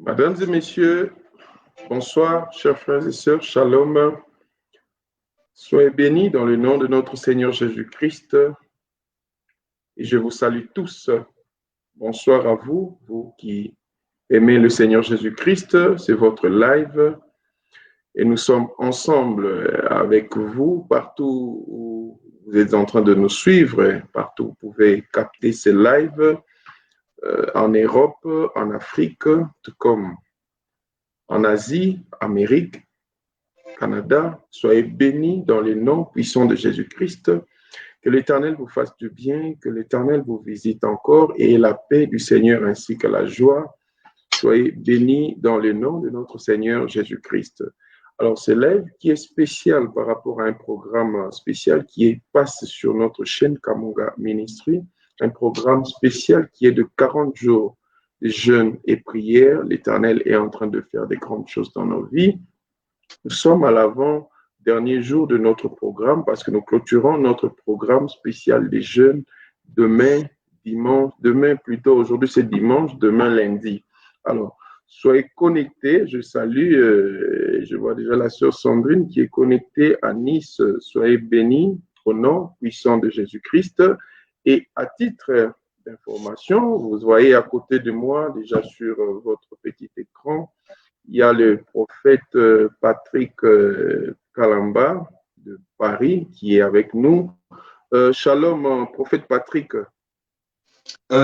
Mesdames et messieurs, bonsoir, chers frères et sœurs, shalom. Soyez bénis dans le nom de notre Seigneur Jésus-Christ. Et je vous salue tous. Bonsoir à vous, vous qui aimez le Seigneur Jésus-Christ. C'est votre live. Et nous sommes ensemble avec vous partout où vous êtes en train de nous suivre. Partout où vous pouvez capter ces lives en Europe, en Afrique, tout comme en Asie, Amérique, Canada. Soyez bénis dans les noms puissants de Jésus-Christ. Que l'Éternel vous fasse du bien, que l'Éternel vous visite encore et la paix du Seigneur ainsi que la joie. Soyez bénis dans le nom de notre Seigneur Jésus-Christ. Alors, c'est live qui est spécial par rapport à un programme spécial qui passe sur notre chaîne Kamonga Ministry, un programme spécial qui est de 40 jours de jeûne et prière. L'Éternel est en train de faire des grandes choses dans nos vies. Nous sommes à l'avant-dernier jour de notre programme parce que nous clôturons notre programme spécial des jeûnes demain, dimanche, demain plutôt, aujourd'hui c'est dimanche, demain lundi. Alors, soyez connectés, je salue, je vois déjà la sœur Sandrine qui est connectée à Nice, soyez bénis au nom puissant de Jésus-Christ. Et à titre d'information, vous voyez à côté de moi, déjà sur votre petit écran, il y a le prophète Patrick Kalamba de Paris qui est avec nous. Shalom, prophète Patrick.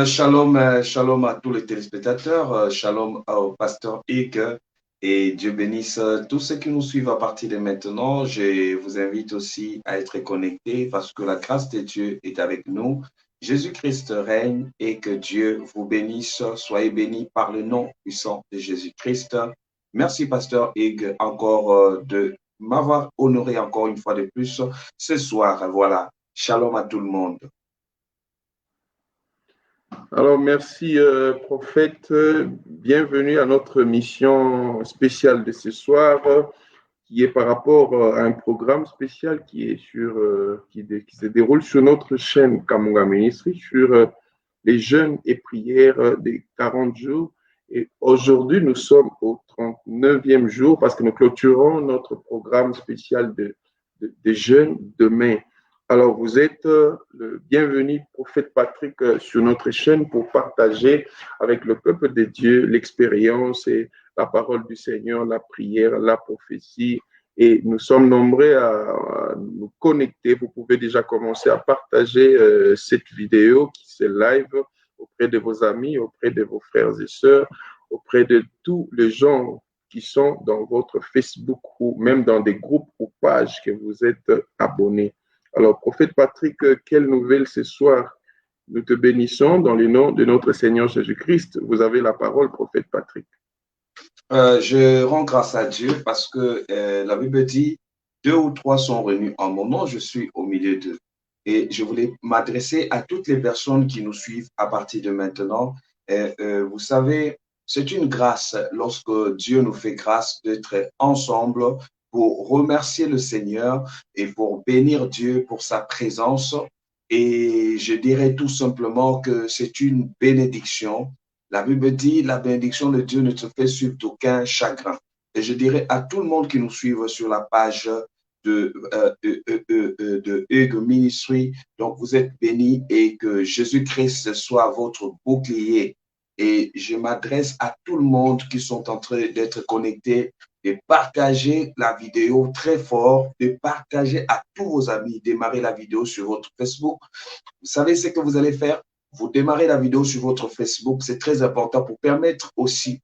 Shalom à tous les téléspectateurs, shalom au pasteur Hugues et Dieu bénisse tous ceux qui nous suivent à partir de maintenant. Je vous invite aussi à être connectés parce que la grâce de Dieu est avec nous. Jésus-Christ règne et que Dieu vous bénisse. Soyez bénis par le nom puissant de Jésus-Christ. Merci pasteur Hugues encore de m'avoir honoré encore une fois de plus ce soir. Voilà, shalom à tout le monde. Alors, merci, prophète. Bienvenue à notre mission spéciale de ce soir, qui est par rapport à un programme spécial qui est qui se déroule sur notre chaîne Kamonga Ministry, sur les jeûnes et prières des 40 jours. Et aujourd'hui, nous sommes au 39e jour parce que nous clôturons notre programme spécial de jeûne demain. Alors, vous êtes le bienvenu, prophète Patrick, sur notre chaîne pour partager avec le peuple de Dieu l'expérience et la parole du Seigneur, la prière, la prophétie. Et nous sommes nombreux à nous connecter. Vous pouvez déjà commencer à partager cette vidéo qui se live auprès de vos amis, auprès de vos frères et sœurs, auprès de tous les gens qui sont dans votre Facebook ou même dans des groupes ou pages que vous êtes abonnés. Alors, prophète Patrick, quelle nouvelle ce soir? Nous te bénissons dans le nom de notre Seigneur Jésus-Christ. Vous avez la parole, prophète Patrick. Je rends grâce à Dieu parce que la Bible dit, 2 ou 3 sont réunis en mon nom, je suis au milieu d'eux. Et je voulais m'adresser à toutes les personnes qui nous suivent à partir de maintenant. Vous savez, c'est une grâce lorsque Dieu nous fait grâce d'être ensemble pour remercier le Seigneur et pour bénir Dieu pour sa présence. Et je dirais tout simplement que c'est une bénédiction. La Bible dit, la bénédiction de Dieu ne se fait suivre d'aucun chagrin. Et je dirais à tout le monde qui nous suit sur la page de Hugues Ministry, donc vous êtes bénis et que Jésus-Christ soit votre bouclier. Et je m'adresse à tout le monde qui sont en train d'être connectés, de partager la vidéo très fort, de partager à tous vos amis, démarrer la vidéo sur votre Facebook. Vous savez ce que vous allez faire? Vous démarrez la vidéo sur votre Facebook, c'est très important pour permettre aussi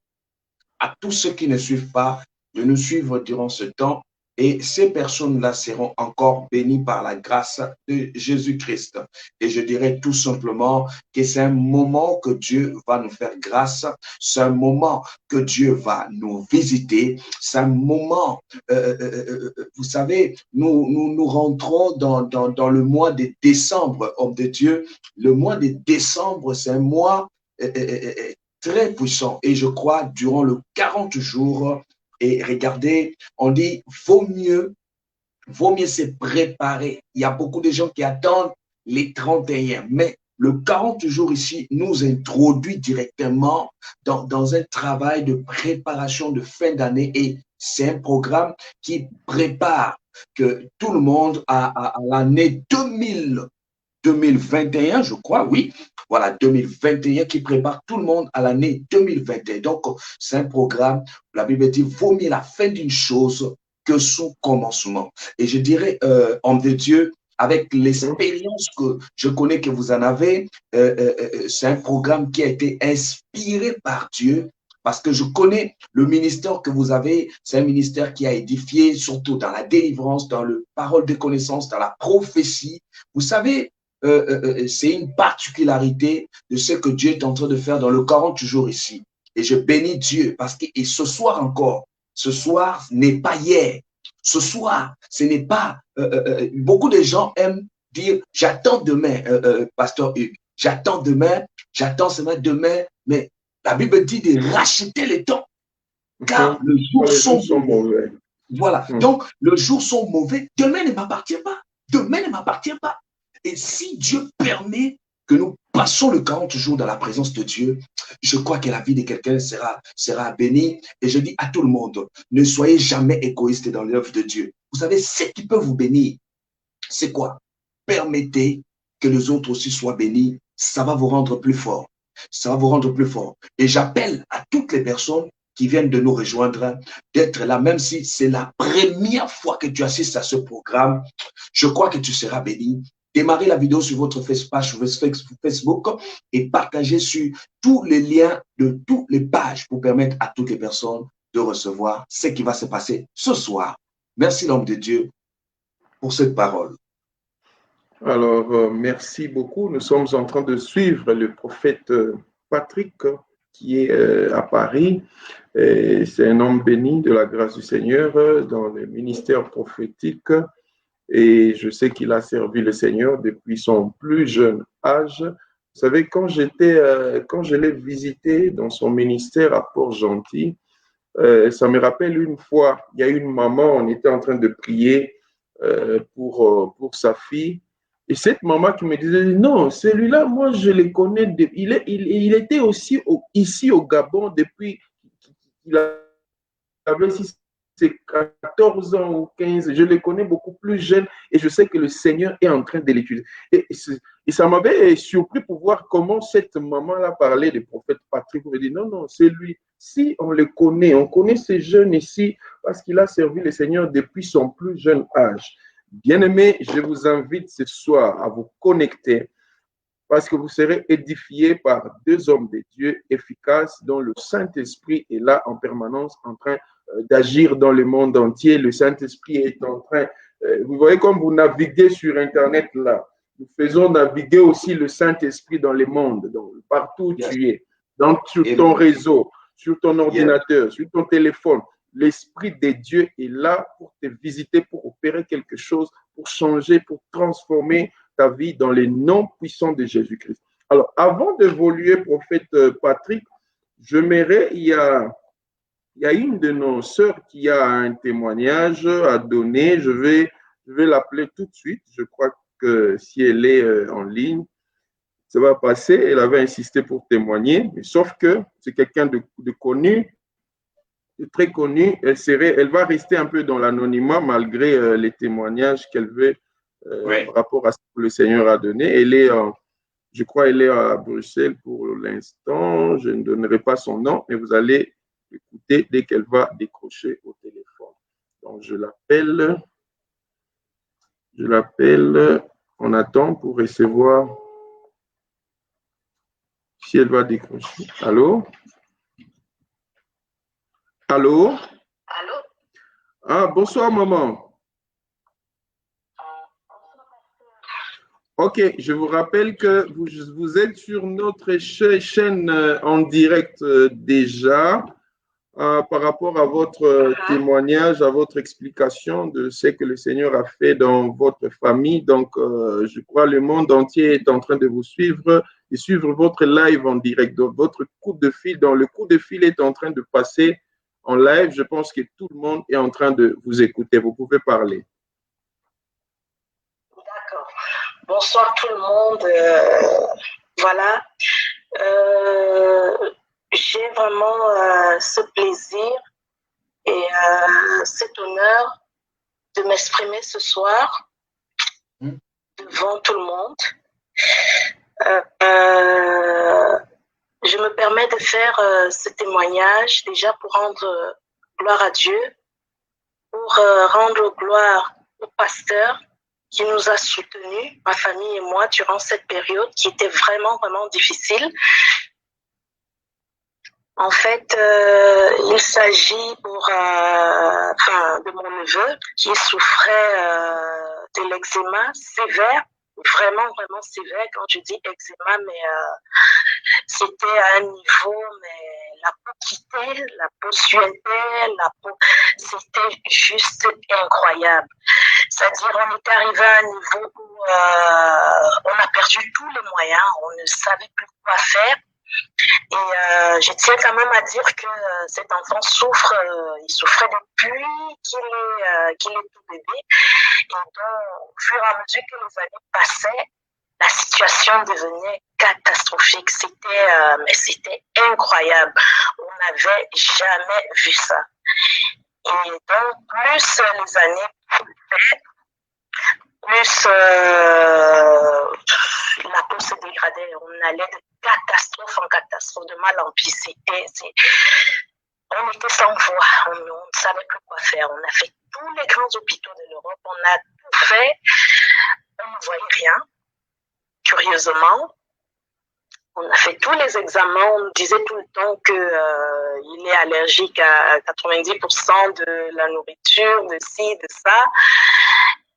à tous ceux qui ne suivent pas de nous suivre durant ce temps. Et ces personnes-là seront encore bénies par la grâce de Jésus-Christ. Et je dirais tout simplement que c'est un moment que Dieu va nous faire grâce. C'est un moment que Dieu va nous visiter. C'est un moment, vous savez, nous rentrons dans le mois de décembre, homme de Dieu. Le mois de décembre, c'est un mois très puissant. Et je crois, durant le 40 jours, et regardez, on dit, vaut mieux se préparer. Il y a beaucoup de gens qui attendent les 31, mais le 40 jours ici nous introduit directement dans un travail de préparation de fin d'année et c'est un programme qui prépare que tout le monde à l'année 2021, je crois, oui. Voilà, 2021 qui prépare tout le monde à l'année 2021. Donc, c'est un programme, la Bible dit, vaut mieux la fin d'une chose que son commencement. Et je dirais, homme de Dieu, avec l'expérience que je connais que vous en avez, c'est un programme qui a été inspiré par Dieu parce que je connais le ministère que vous avez, c'est un ministère qui a édifié, surtout dans la délivrance, dans le parole de connaissance, dans la prophétie. Vous savez, c'est une particularité de ce que Dieu est en train de faire dans le 40 jours ici. Et je bénis Dieu parce que et ce soir encore, ce soir n'est pas hier. Ce soir, ce n'est pas... beaucoup de gens aiment dire, j'attends demain, pasteur Hugues, j'attends demain, j'attends demain, mais la Bible dit de racheter les temps, car les jours sont mauvais. Voilà, donc les jours sont mauvais, demain ne m'appartient pas, demain ne m'appartient pas. Et si Dieu permet que nous passons le 40 jours dans la présence de Dieu, je crois que la vie de quelqu'un sera bénie. Et je dis à tout le monde, ne soyez jamais égoïste dans l'œuvre de Dieu. Vous savez, ce qui peut vous bénir, c'est quoi? Permettez que les autres aussi soient bénis. Ça va vous rendre plus fort. Ça va vous rendre plus fort. Et j'appelle à toutes les personnes qui viennent de nous rejoindre d'être là, même si c'est la première fois que tu assistes à ce programme, je crois que tu seras béni. Démarrez la vidéo sur votre Facebook et partagez sur tous les liens de toutes les pages pour permettre à toutes les personnes de recevoir ce qui va se passer ce soir. Merci l'homme de Dieu pour cette parole. Alors, merci beaucoup. Nous sommes en train de suivre le prophète Patrick qui est à Paris. C'est un homme béni de la grâce du Seigneur dans le ministère prophétique. Et je sais qu'il a servi le Seigneur depuis son plus jeune âge. Vous savez, quand je l'ai visité dans son ministère à Port-Gentil, ça me rappelle une fois, il y a une maman, on était en train de prier pour sa fille. Et cette maman qui me disait, non, celui-là, moi, je le connais. Il était aussi ici au Gabon depuis qu'il avait 14 ans ou 15, je le connais beaucoup plus jeune et je sais que le Seigneur est en train de l'étudier. Et ça m'avait surpris pour voir comment cette maman-là parlait du prophète Patrick. On me dit, non, non, c'est lui. Si on le connaît, on connaît ces jeunes ici parce qu'il a servi le Seigneur depuis son plus jeune âge. Bien-aimés, je vous invite ce soir à vous connecter parce que vous serez édifiés par deux hommes de Dieu efficaces dont le Saint-Esprit est là en permanence en train d'agir dans le monde entier. Le Saint-Esprit est en train, vous voyez comme vous naviguez sur Internet là, nous faisons naviguer aussi le Saint-Esprit dans le monde, donc partout où tu es, donc sur ton réseau, sur ton ordinateur, sur ton téléphone. L'Esprit de Dieu est là pour te visiter, pour opérer quelque chose, pour changer, pour transformer ta vie dans les noms puissants de Jésus-Christ. Alors, avant d'évoluer, prophète Patrick, il y a une de nos sœurs qui a un témoignage à donner. Je vais l'appeler tout de suite. Je crois que si elle est en ligne, ça va passer. Elle avait insisté pour témoigner, mais sauf que c'est quelqu'un de connu, de très connu. Elle va rester un peu dans l'anonymat malgré les témoignages qu'elle veut par rapport à ce que le Seigneur a donné. Je crois qu'elle est à Bruxelles pour l'instant. Je ne donnerai pas son nom, mais vous allez écouter dès qu'elle va décrocher au téléphone. Donc, je l'appelle. On attend pour recevoir si elle va décrocher. Allô? Allô? Allô? Ah, bonsoir, maman. Ok, je vous rappelle que vous êtes sur notre chaîne en direct déjà par rapport à votre témoignage, à votre explication de ce que le Seigneur a fait dans votre famille. Donc, je crois que le monde entier est en train de vous suivre et suivre votre live en direct. Donc, votre coup de fil, le coup de fil est en train de passer en live. Je pense que tout le monde est en train de vous écouter. Vous pouvez parler. Bonsoir tout le monde. Voilà. J'ai vraiment ce plaisir et cet honneur de m'exprimer ce soir devant tout le monde. Je me permets de faire ce témoignage déjà pour rendre gloire à Dieu, pour rendre gloire au pasteur qui nous a soutenus, ma famille et moi, durant cette période qui était vraiment, vraiment difficile. En fait, il s'agit de mon neveu qui souffrait de l'eczéma sévère, vraiment, vraiment sévère. Quand je dis eczéma, mais c'était à un niveau, mais la peau quittait, la peau suintait, la peau, c'était juste incroyable. C'est-à-dire, on est arrivé à un niveau où on a perdu tous les moyens, on ne savait plus quoi faire. Et je tiens quand même à dire que cet enfant souffre, il souffrait depuis qu'il est tout bébé. Et donc, au fur et à mesure que les années passaient, la situation devenait catastrophique. C'était incroyable. On n'avait jamais vu ça. Et donc, plus les années passaient, plus la peau se dégradait. On allait de catastrophe en catastrophe, de mal en pis. On était sans voix. On ne savait plus quoi faire. On a fait tous les grands hôpitaux de l'Europe. On a tout fait. On ne voyait rien. Curieusement, on a fait tous les examens, on nous disait tout le temps qu'il est allergique à 90% de la nourriture, de ci, de ça,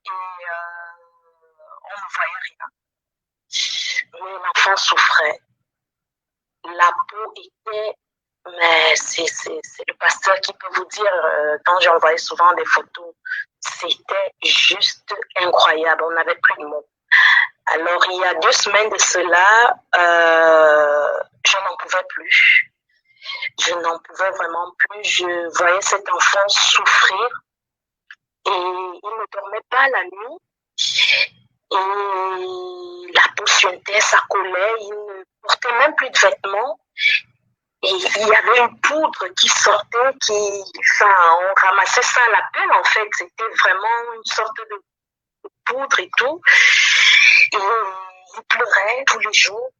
et on ne voyait rien. Mais l'enfant souffrait. La peau était, mais c'est le pasteur qui peut vous dire, quand j'envoyais souvent des photos, c'était juste incroyable, on n'avait plus de mots. Alors, il y a 2 semaines de cela, je n'en pouvais plus. Je n'en pouvais vraiment plus. Je voyais cet enfant souffrir et il ne dormait pas la nuit. Et la peau suintait, ça collait, il ne portait même plus de vêtements. Et il y avait une poudre qui sortait, on ramassait ça à la pelle en fait. C'était vraiment une sorte de poudre et tout. Et il pleurait tous les jours.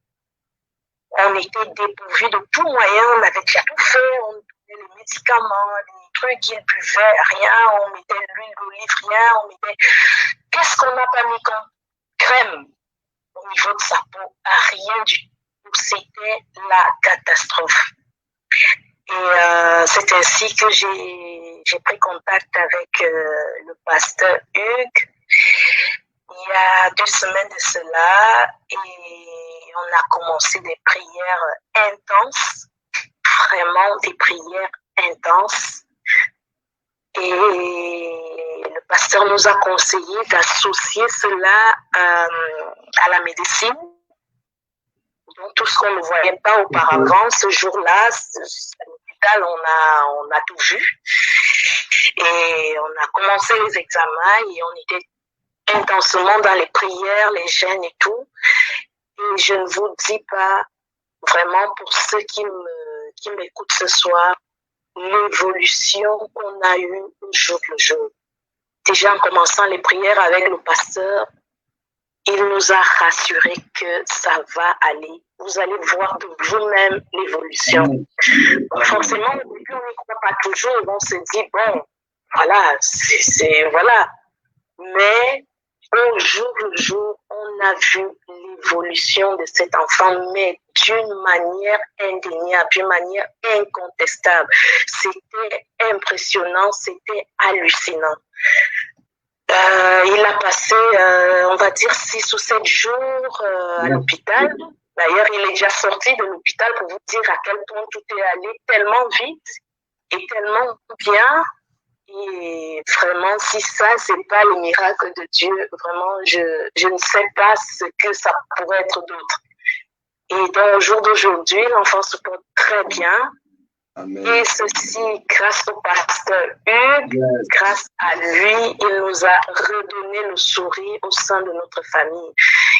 On était dépourvus de tout moyen. On avait déjà tout fait. On donnait les médicaments, les trucs. Il buvait rien. On mettait l'huile d'olive, rien. Qu'est-ce qu'on n'a pas mis comme crème au niveau de sa peau? Rien du tout. C'était la catastrophe. Et c'est ainsi que j'ai pris contact avec le pasteur Hugues. Il y a 2 semaines de cela, et on a commencé des prières intenses, vraiment des prières intenses. Et le pasteur nous a conseillé d'associer cela à la médecine. Donc, tout ce qu'on ne voyait pas auparavant, ce jour-là, à l'hôpital, on a tout vu. Et on a commencé les examens et on était intensement dans les prières, les jeûnes et tout. Et je ne vous dis pas vraiment, pour ceux qui m'écoutent ce soir, l'évolution qu'on a eue au jour le jour. Déjà en commençant les prières avec le pasteur, il nous a rassuré que ça va aller. Vous allez voir de vous-même l'évolution. Forcément, au début, on n'y croit pas toujours. On se dit, bon, voilà, voilà. Mais au jour le jour, on a vu l'évolution de cet enfant, mais d'une manière indéniable, d'une manière incontestable. C'était impressionnant, c'était hallucinant. Il a passé, on va dire, 6 ou 7 jours à l'hôpital. D'ailleurs, il est déjà sorti de l'hôpital pour vous dire à quel point tout est allé tellement vite et tellement bien. Et vraiment, si ça, c'est pas le miracle de Dieu, vraiment, je ne sais pas ce que ça pourrait être d'autre. Et donc, au jour d'aujourd'hui, l'enfant se porte très bien. Amen. Et ceci, grâce au pasteur Hugues, grâce à lui, il nous a redonné le sourire au sein de notre famille.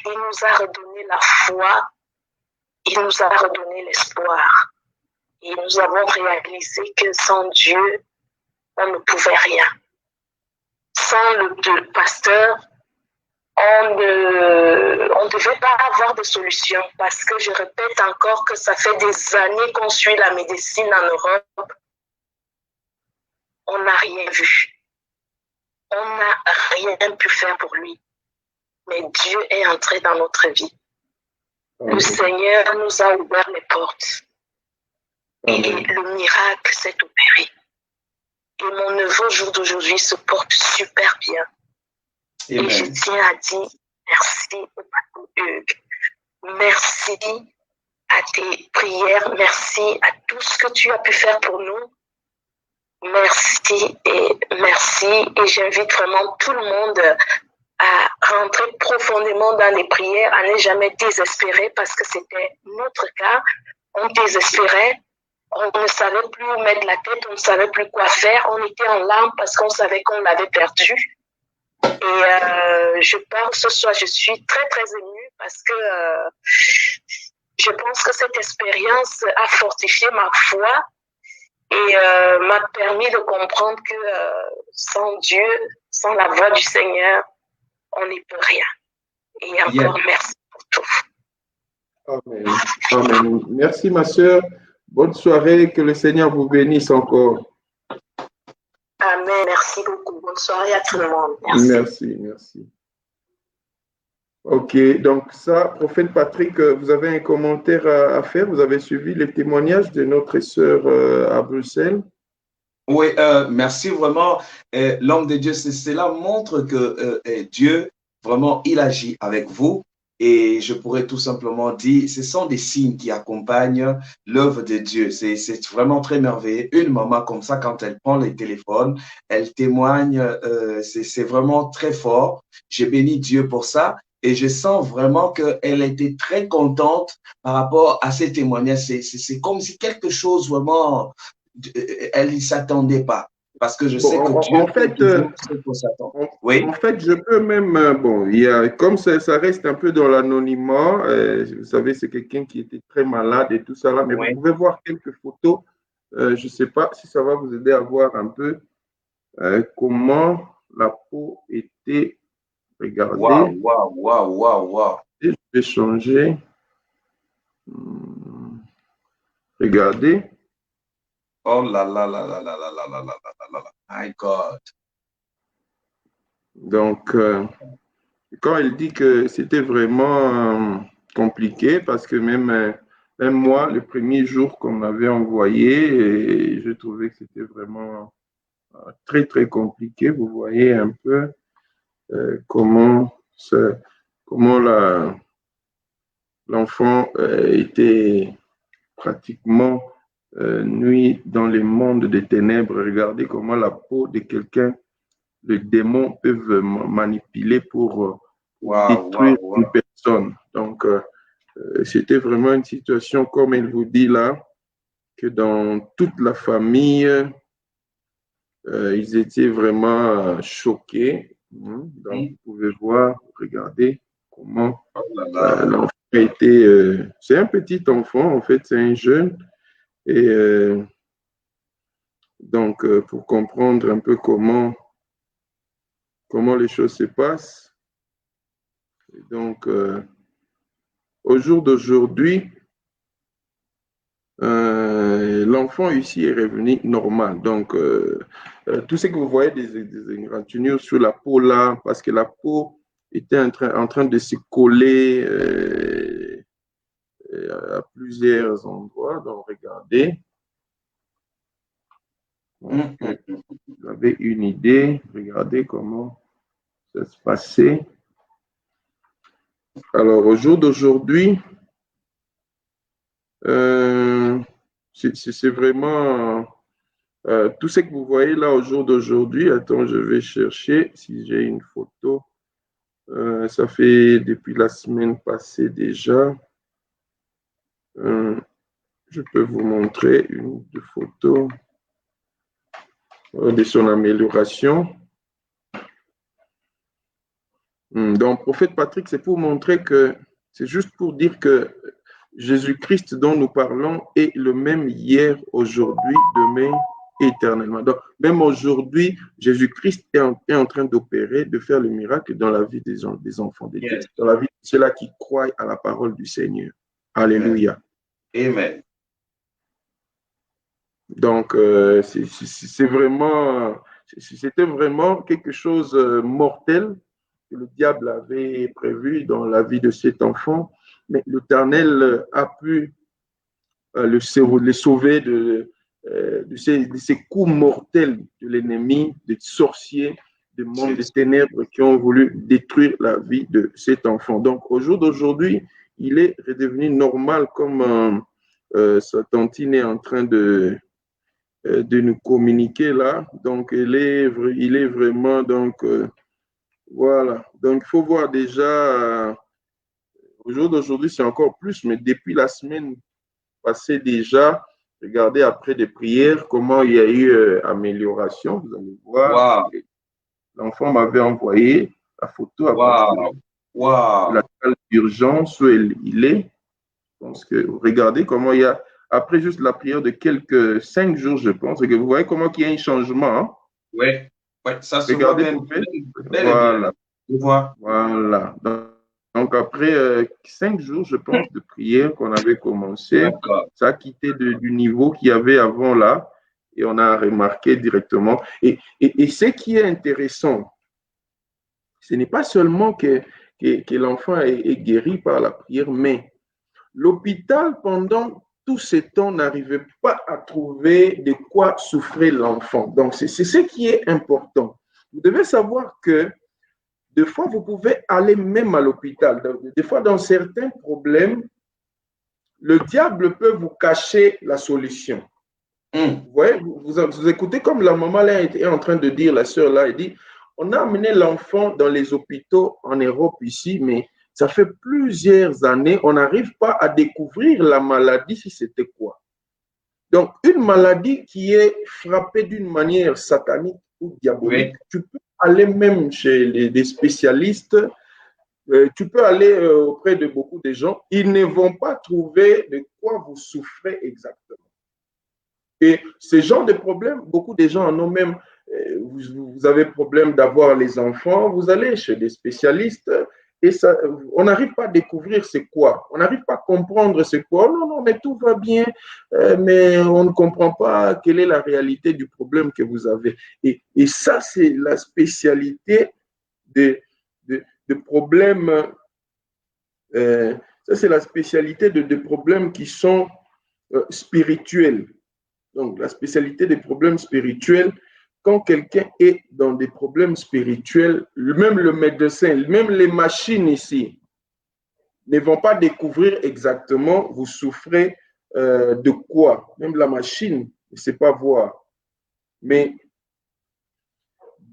Il nous a redonné la foi, il nous a redonné l'espoir. Et nous avons réalisé que sans Dieu, on ne pouvait rien. Sans le pasteur, on ne devait pas avoir de solution parce que je répète encore que ça fait des années qu'on suit la médecine en Europe. On n'a rien vu. On n'a rien pu faire pour lui. Mais Dieu est entré dans notre vie. Le Seigneur nous a ouvert les portes. Et le miracle s'est opéré. Et mon neveu, au jour d'aujourd'hui, se porte super bien. Amen. Et je tiens à dire merci au pasteur Hugues. Merci à tes prières. Merci à tout ce que tu as pu faire pour nous. Merci. Et j'invite vraiment tout le monde à rentrer profondément dans les prières, à ne jamais désespérer parce que c'était notre cas. On désespérait. On ne savait plus où mettre la tête, on ne savait plus quoi faire. On était en larmes parce qu'on savait qu'on l'avait perdu. Et je pense ce soir, je suis très, très émue parce que je pense que cette expérience a fortifié ma foi et m'a permis de comprendre que sans Dieu, sans la voix du Seigneur, on n'y peut rien. Et encore merci pour tout. Amen. Amen. Merci ma sœur. Bonne soirée, que le Seigneur vous bénisse encore. Amen, merci beaucoup. Bonne soirée à tout le monde. Merci. Ok, donc ça, prophète Patrick, vous avez un commentaire à faire? Vous avez suivi les témoignages de notre sœur à Bruxelles? Oui, merci vraiment. L'homme de Dieu, cela montre que Dieu, vraiment, il agit avec vous. Et je pourrais tout simplement dire, ce sont des signes qui accompagnent l'œuvre de Dieu. C'est vraiment très merveilleux. Une maman comme ça, quand elle prend le téléphone, elle témoigne, c'est vraiment très fort. J'ai béni Dieu pour ça. Et je sens vraiment qu'elle était très contente par rapport à ces témoignages. C'est comme si quelque chose vraiment, elle n'y s'attendait pas. Parce que je sais que Dieu fait toujours ce qu'on s'attend. Oui. En fait, je peux même, bon, comme ça reste un peu dans l'anonymat, vous savez, c'est quelqu'un qui était très malade et tout ça là, mais vous pouvez voir quelques photos. Je ne sais pas si ça va vous aider à voir un peu comment la peau était. Regardez. Waouh. Et je vais changer. Regardez. Oh là. My God. Donc, quand elle dit que c'était vraiment compliqué, parce que même moi, le premier jour qu'on m'avait envoyé, je trouvais que c'était vraiment très, très compliqué. Vous voyez un peu comment l'enfant était pratiquement nuit dans le monde des ténèbres. Regardez comment la peau de quelqu'un, les démons peuvent manipuler pour détruire une personne. Donc, c'était vraiment une situation, comme elle vous dit là, que dans toute la famille, ils étaient vraiment choqués. Donc, vous pouvez voir, regardez comment l'enfant a été. C'est un petit enfant, en fait, c'est un jeune. Et donc, pour comprendre un peu comment les choses se passent. Et donc, au jour d'aujourd'hui, l'enfant ici est revenu normal. Donc, tout ce que vous voyez des égratignures sur la peau là, parce que la peau était en train de se coller à plusieurs endroits. Donc, regardez. Donc, vous avez une idée. Regardez comment ça se passait. Alors, au jour d'aujourd'hui, c'est vraiment tout ce que vous voyez là au jour d'aujourd'hui. Attends, je vais chercher si j'ai une photo. Ça fait depuis la semaine passée déjà. je peux vous montrer une ou deux photos de son amélioration. Donc, prophète Patrick, c'est pour montrer que, c'est juste pour dire que Jésus-Christ dont nous parlons est le même hier, aujourd'hui, demain, éternellement. Donc, même aujourd'hui, Jésus-Christ est en train d'opérer, de faire le miracle dans la vie des enfants de Dieu, dans la vie de ceux-là qui croient à la parole du Seigneur. Alléluia. Amen. Donc, c'était vraiment quelque chose mortel que le diable avait prévu dans la vie de cet enfant, mais l'Éternel a pu les sauver de ces coups mortels de l'ennemi, des sorciers, des mondes des ténèbres qui ont voulu détruire la vie de cet enfant. Donc, au jour d'aujourd'hui, il est redevenu normal comme sa tantine est en train de nous communiquer là. Donc, il est vraiment, donc, voilà. Donc, il faut voir déjà, au jour d'aujourd'hui, c'est encore plus, mais depuis la semaine passée déjà, regardez après des prières, comment il y a eu amélioration. Vous allez voir. Wow. L'enfant m'avait envoyé la photo à wow. la salle d'urgence où il est. Parce que regardez comment il y a, après juste la prière de quelques 5 jours, je pense, que vous voyez comment il y a un changement. Hein? Oui, ça se regardez, voit même. Voilà. Voilà. Donc, après 5 jours, je pense, de prière qu'on avait commencé, ça a quitté du niveau qu'il y avait avant là, et on a remarqué directement. Et ce qui est intéressant, ce n'est pas seulement que l'enfant est guéri par la prière, mais l'hôpital, pendant tout ce temps, n'arrivait pas à trouver de quoi souffrait l'enfant. Donc, c'est ce qui est important. Vous devez savoir que des fois, vous pouvez aller même à l'hôpital. Des fois, dans certains problèmes, le diable peut vous cacher la solution. Vous voyez, vous écoutez comme la maman là est en train de dire, la sœur là, elle dit, on a amené l'enfant dans les hôpitaux en Europe ici, mais ça fait plusieurs années, on n'arrive pas à découvrir la maladie, si c'était quoi. Donc, une maladie qui est frappée d'une manière satanique ou diabolique, tu peux aller même chez des spécialistes, tu peux aller auprès de beaucoup de gens, ils ne vont pas trouver de quoi vous souffrez exactement. Et ce genre de problème, beaucoup de gens en ont même, vous avez problème d'avoir les enfants, vous allez chez des spécialistes et ça, on n'arrive pas à découvrir c'est quoi, on n'arrive pas à comprendre c'est quoi, non, mais tout va bien, mais on ne comprend pas quelle est la réalité du problème que vous avez. Et ça, c'est la spécialité de problèmes, ça c'est la spécialité de problèmes qui sont spirituels. Donc, la spécialité des problèmes spirituels, quand quelqu'un est dans des problèmes spirituels, même le médecin, même les machines ici, ne vont pas découvrir exactement vous souffrez de quoi. Même la machine ne sait pas voir. Mais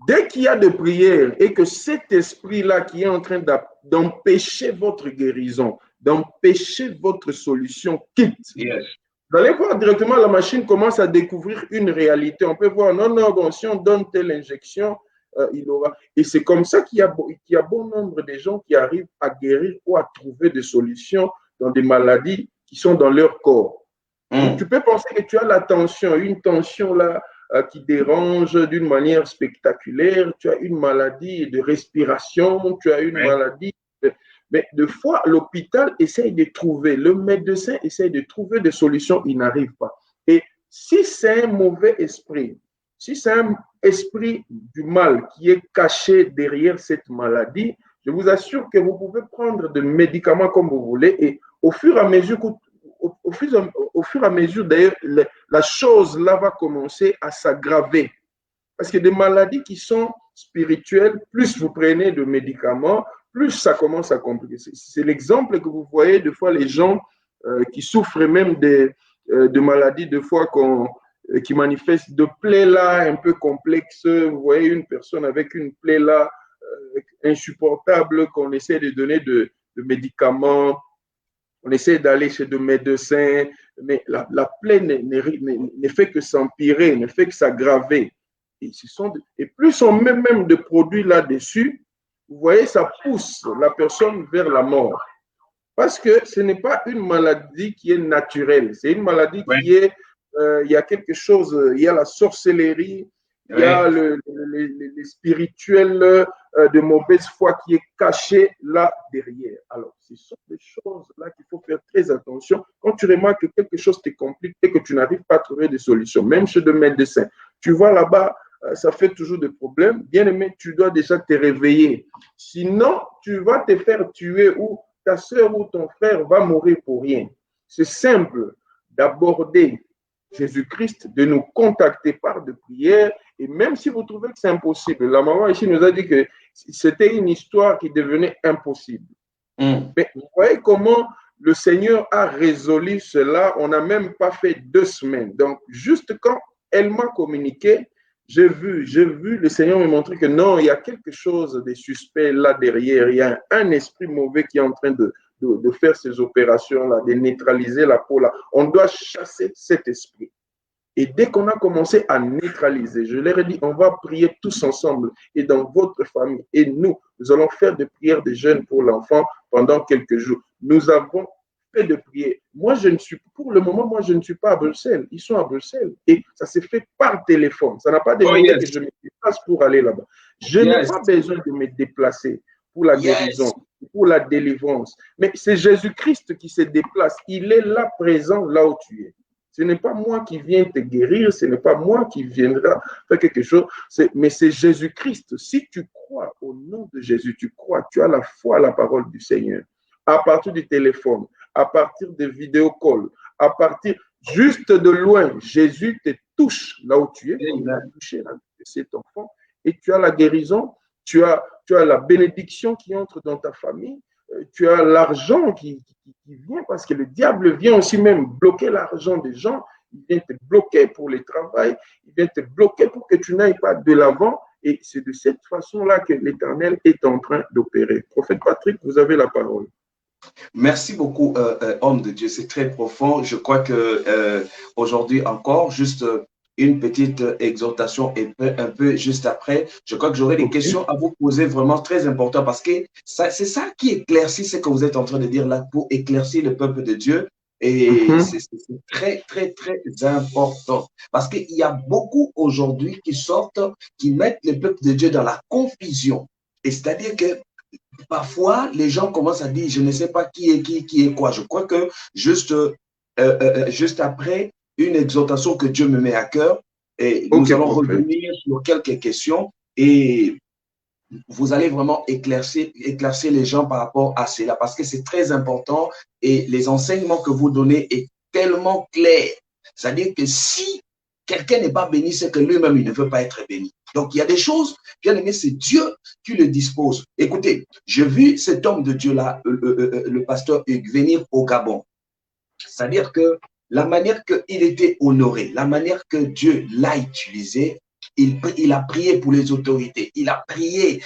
dès qu'il y a de prières et que cet esprit-là qui est en train d'empêcher votre guérison, d'empêcher votre solution quitte, vous allez voir directement, la machine commence à découvrir une réalité. On peut voir, non, bon, si on donne telle injection, il aura. Et c'est comme ça qu'il y a bon nombre de gens qui arrivent à guérir ou à trouver des solutions dans des maladies qui sont dans leur corps. Donc, tu peux penser que tu as la tension, une tension là qui dérange d'une manière spectaculaire, tu as une maladie de respiration, tu as une maladie. Mais des fois, l'hôpital essaye de trouver, le médecin essaye de trouver des solutions, il n'arrive pas. Et si c'est un mauvais esprit, si c'est un esprit du mal qui est caché derrière cette maladie, je vous assure que vous pouvez prendre des médicaments comme vous voulez et au fur et à mesure, d'ailleurs, la chose là va commencer à s'aggraver. Parce que des maladies qui sont spirituelles, plus vous prenez de médicaments, plus ça commence à compliquer. C'est l'exemple que vous voyez des fois les gens qui souffrent même de maladies, des fois qui manifestent de plaies là un peu complexes. Vous voyez une personne avec une plaie là insupportable qu'on essaie de donner de médicaments On essaie d'aller chez des médecins, mais la plaie ne fait que s'empirer, ne fait que s'aggraver. Et plus on met même de produits là-dessus, vous voyez, ça pousse la personne vers la mort. Parce que ce n'est pas une maladie qui est naturelle, c'est une maladie qui est, il y a quelque chose, il y a la sorcellerie, il y a les spirituels de mauvaise foi qui est caché là derrière. Alors, ce sont des choses là qu'il faut faire très attention. Quand tu remarques que quelque chose te complique et que tu n'arrives pas à trouver de solution, même chez des médecins, tu vois là-bas, ça fait toujours des problèmes. Bien aimé, tu dois déjà te réveiller. Sinon, tu vas te faire tuer ou ta soeur ou ton frère va mourir pour rien. C'est simple d'aborder Jésus-Christ, de nous contacter par de prières. Et même si vous trouvez que c'est impossible, la maman ici nous a dit que c'était une histoire qui devenait impossible. Mais vous voyez comment le Seigneur a résolu cela. On n'a même pas fait 2 semaines. Donc, juste quand elle m'a communiqué, j'ai vu le Seigneur me montrer que non, il y a quelque chose de suspect là derrière. Il y a un esprit mauvais qui est en train de faire ces opérations-là, de neutraliser la peau là. On doit chasser cet esprit. Et dès qu'on a commencé à neutraliser, je leur ai dit, on va prier tous ensemble et dans votre famille. Et nous allons faire des prières de jeûne pour l'enfant pendant quelques jours. Nous avons fait de prières. Moi, pour le moment, moi, je ne suis pas à Bruxelles. Ils sont à Bruxelles. Et ça s'est fait par téléphone. Ça n'a pas demandé que je me déplace pour aller là-bas. Je n'ai pas besoin de me déplacer pour la guérison, pour la délivrance. Mais c'est Jésus-Christ qui se déplace. Il est là présent, là où tu es. Ce n'est pas moi qui viens te guérir, ce n'est pas moi qui viendra faire quelque chose, mais c'est Jésus-Christ. Si tu crois au nom de Jésus, tu crois, tu as la foi à la parole du Seigneur. À partir du téléphone, à partir des vidéocalls, à partir juste de loin, Jésus te touche là où tu es, il a touché cet enfant, et tu as la guérison, tu as la bénédiction qui entre dans ta famille, tu as l'argent qui vient parce que le diable vient aussi même bloquer l'argent des gens. Il vient te bloquer pour le travail, il vient te bloquer pour que tu n'ailles pas de l'avant. Et c'est de cette façon-là que l'Éternel est en train d'opérer. Prophète Patrick, vous avez la parole. Merci beaucoup, homme de Dieu. C'est très profond. Je crois que aujourd'hui encore, juste une petite exhortation et un peu juste après. Je crois que j'aurai des questions à vous poser vraiment très importantes parce que c'est ça qui éclaircit ce que vous êtes en train de dire là pour éclaircir le peuple de Dieu. Et c'est très, très, très important. Parce qu'il y a beaucoup aujourd'hui qui sortent, qui mettent le peuple de Dieu dans la confusion. Et c'est-à-dire que parfois, les gens commencent à dire, je ne sais pas qui est quoi. Je crois que juste après, une exhortation que Dieu me met à cœur, et nous allons revenir sur quelques questions et vous allez vraiment éclaircir les gens par rapport à cela parce que c'est très important et les enseignements que vous donnez est tellement clair. C'est-à-dire que si quelqu'un n'est pas béni, c'est que lui-même, il ne veut pas être béni. Donc, il y a des choses, bien aimé, c'est Dieu qui le dispose. Écoutez, j'ai vu cet homme de Dieu-là, le pasteur Hugues, venir au Gabon. C'est-à-dire que la manière qu'il était honoré, la manière que Dieu l'a utilisé, il a prié pour les autorités, il a prié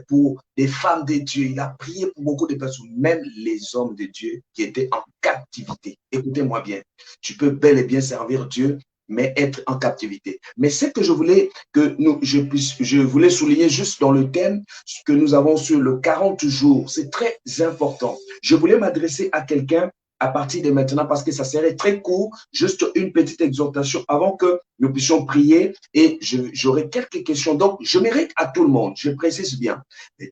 pour les femmes de Dieu, il a prié pour beaucoup de personnes, même les hommes de Dieu qui étaient en captivité. Écoutez-moi bien, tu peux bel et bien servir Dieu, mais être en captivité. Mais ce que je voulais je voulais souligner juste dans le thème que nous avons sur le 40 jours, c'est très important. Je voulais m'adresser à quelqu'un à partir de maintenant parce que ça serait très court, juste une petite exhortation avant que nous puissions prier et j'aurai quelques questions. Donc, je mérite à tout le monde, je précise bien, de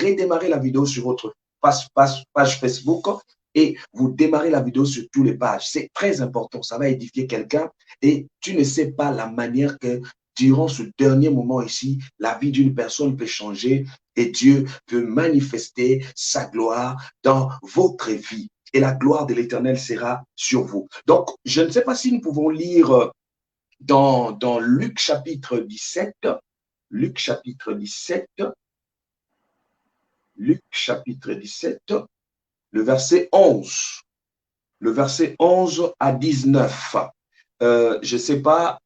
redémarrer la vidéo sur votre page Facebook et vous démarrez la vidéo sur toutes les pages. C'est très important, ça va édifier quelqu'un et tu ne sais pas la manière que durant ce dernier moment ici, la vie d'une personne peut changer et Dieu peut manifester sa gloire dans votre vie. Et la gloire de l'Éternel sera sur vous. Donc, je ne sais pas si nous pouvons lire dans Luc chapitre 17, Luc chapitre 17, Luc chapitre 17, le verset 11. Le verset 11 à 19. Je ne sais pas,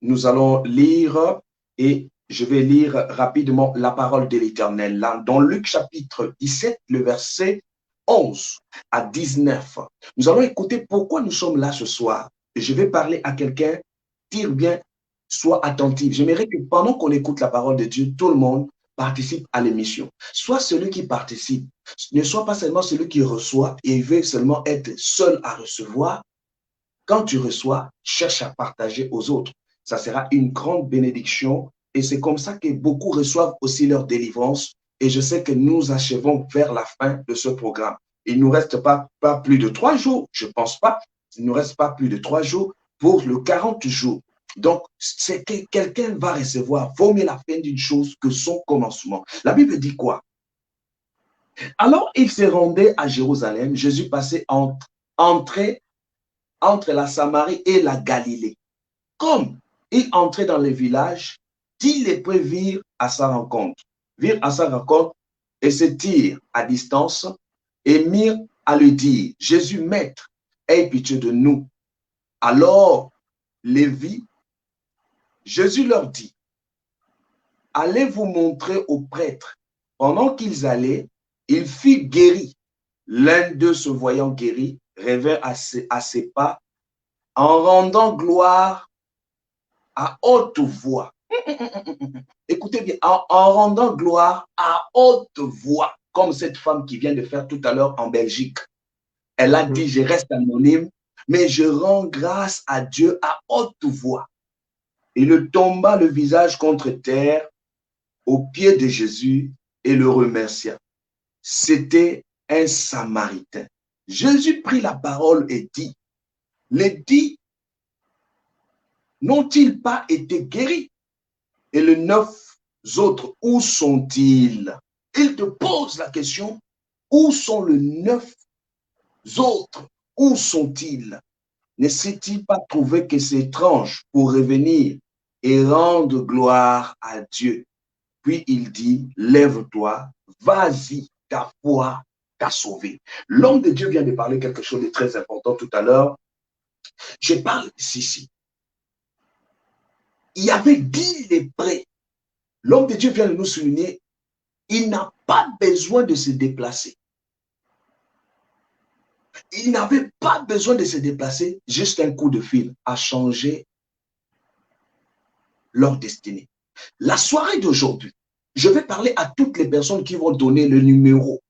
nous allons lire et je vais lire rapidement la parole de l'Éternel. Dans Luc chapitre 17, le verset 11 à 19. Nous allons écouter pourquoi nous sommes là ce soir. Et je vais parler à quelqu'un, tire bien, sois attentif. J'aimerais que pendant qu'on écoute la parole de Dieu, tout le monde participe à l'émission. Soit celui qui participe, ne soit pas seulement celui qui reçoit et veut seulement être seul à recevoir. Quand tu reçois, cherche à partager aux autres. Ça sera une grande bénédiction et c'est comme ça que beaucoup reçoivent aussi leur délivrance. Et je sais que nous achevons vers la fin de ce programme. Il ne nous reste pas plus de 3 jours, je ne pense pas. Il ne nous reste pas plus de 3 jours pour le 40 jours. Donc, c'est que quelqu'un va recevoir, vaut mieux la fin d'une chose que son commencement. La Bible dit quoi? Alors, il se rendait à Jérusalem. Jésus passait entre la Samarie et la Galilée. Comme il entrait dans les villages, 10 lépreux virent à sa rencontre. Et se tirent à distance et mirent à lui dire, Jésus, Maître, aie pitié de nous. Alors, les vit, Jésus leur dit, allez vous montrer aux prêtres. Pendant qu'ils allaient, il fut guéri. L'un d'eux, se voyant guéri, revint à ses pas en rendant gloire à haute voix. Écoutez bien, en rendant gloire à haute voix, comme cette femme qui vient de faire tout à l'heure en Belgique. Elle a dit, je reste anonyme, mais je rends grâce à Dieu à haute voix. Il tomba le visage contre terre aux pieds de Jésus et le remercia. C'était un Samaritain. Jésus prit la parole et dit, les 10 n'ont-ils pas été guéris? Et les 9 autres, où sont-ils? Il te pose la question, où sont les 9 autres? Où sont-ils? Ne s'est-il pas trouvé que c'est étrange pour revenir et rendre gloire à Dieu? Puis il dit, lève-toi, vas-y, ta foi t'a sauvé. L'homme de Dieu vient de parler quelque chose de très important tout à l'heure. Je parle ici. Il y avait 10 lépreux. L'homme de Dieu vient de nous souligner, il n'a pas besoin de se déplacer. Il n'avait pas besoin de se déplacer, juste un coup de fil a changé leur destinée. La soirée d'aujourd'hui, je vais parler à toutes les personnes qui vont donner le numéro.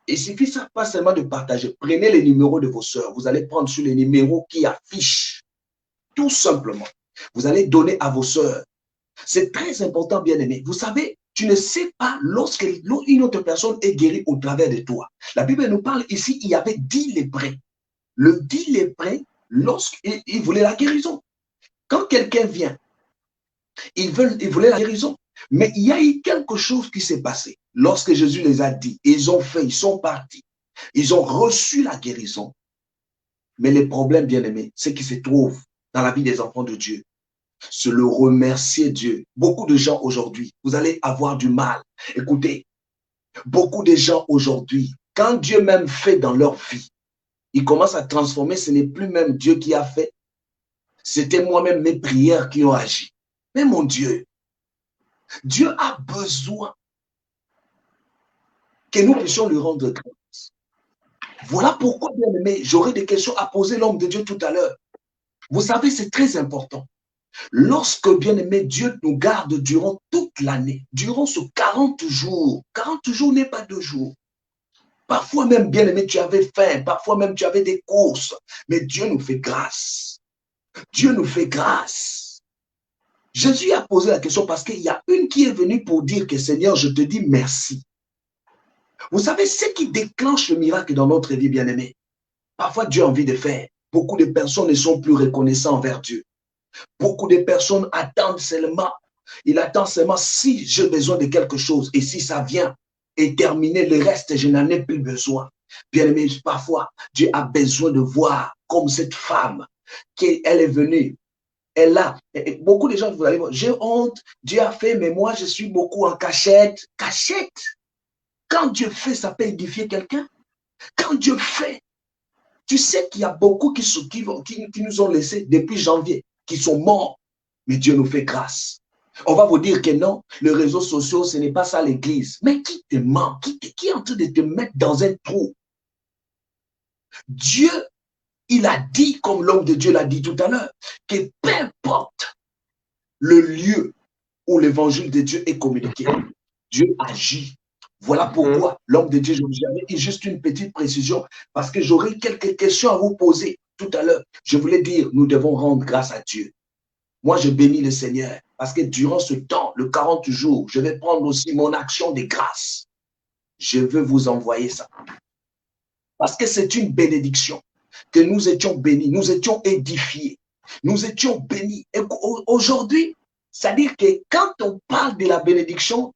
Il suffit ça pas seulement de partager. Prenez les numéros de vos sœurs. Vous allez prendre sur les numéros qui affichent. Tout simplement. Vous allez donner à vos sœurs. C'est très important, bien-aimé. Vous savez, tu ne sais pas lorsque une autre personne est guérie au travers de toi. La Bible nous parle ici, il y avait 10 lépreux. Le 10 lépreux, lorsqu'il voulait la guérison. Quand quelqu'un vient, il voulait la guérison. Mais il y a eu quelque chose qui s'est passé. Lorsque Jésus les a dit, ils ont fait, ils sont partis. Ils ont reçu la guérison. Mais le problème, bien-aimé, c'est qui se trouve dans la vie des enfants de Dieu. C'est le remercier Dieu. Beaucoup de gens aujourd'hui, vous allez avoir du mal. Écoutez, beaucoup de gens aujourd'hui, quand Dieu même fait dans leur vie, il commence à transformer, ce n'est plus même Dieu qui a fait. C'était moi-même mes prières qui ont agi. Mais mon Dieu, Dieu a besoin que nous puissions lui rendre grâce. Voilà pourquoi, bien aimé, j'aurai des questions à poser l'homme de Dieu tout à l'heure. Vous savez, c'est très important. Lorsque, bien aimé, Dieu nous garde durant toute l'année, durant ce 40 jours n'est pas 2 jours. Parfois même, bien aimé, tu avais faim, parfois même tu avais des courses, mais Dieu nous fait grâce. Dieu nous fait grâce. Jésus a posé la question parce qu'il y a une qui est venue pour dire que Seigneur, je te dis merci. Vous savez, ce qui déclenche le miracle dans notre vie, bien aimé, parfois Dieu a envie de faire. Beaucoup de personnes ne sont plus reconnaissants envers Dieu. Beaucoup de personnes attendent seulement. Il attend seulement si j'ai besoin de quelque chose et si ça vient et terminer le reste, je n'en ai plus besoin. Bien aimé, parfois, Dieu a besoin de voir comme cette femme qu'elle est venue. Elle a, beaucoup de gens, vous allez voir, j'ai honte, Dieu a fait, mais moi je suis beaucoup en cachette. Cachette. Quand Dieu fait, ça peut édifier quelqu'un. Quand Dieu fait, tu sais qu'il y a beaucoup qui nous ont laissés depuis janvier, qui sont morts, mais Dieu nous fait grâce. On va vous dire que non, les réseaux sociaux, ce n'est pas ça l'église. Mais qui te ment? Qui est en train de te mettre dans un trou? Dieu, il a dit, comme l'homme de Dieu l'a dit tout à l'heure, que peu importe le lieu où l'évangile de Dieu est communiqué, Dieu agit. Voilà pourquoi l'homme de Dieu, j'avais juste une petite précision, parce que j'aurais quelques questions à vous poser tout à l'heure. Je voulais dire, nous devons rendre grâce à Dieu. Moi, je bénis le Seigneur, parce que durant ce temps, le 40 jours, je vais prendre aussi mon action de grâce. Je veux vous envoyer ça. Parce que c'est une bénédiction, que nous étions bénis, nous étions édifiés, nous étions bénis. Et aujourd'hui, c'est-à-dire que quand on parle de la bénédiction,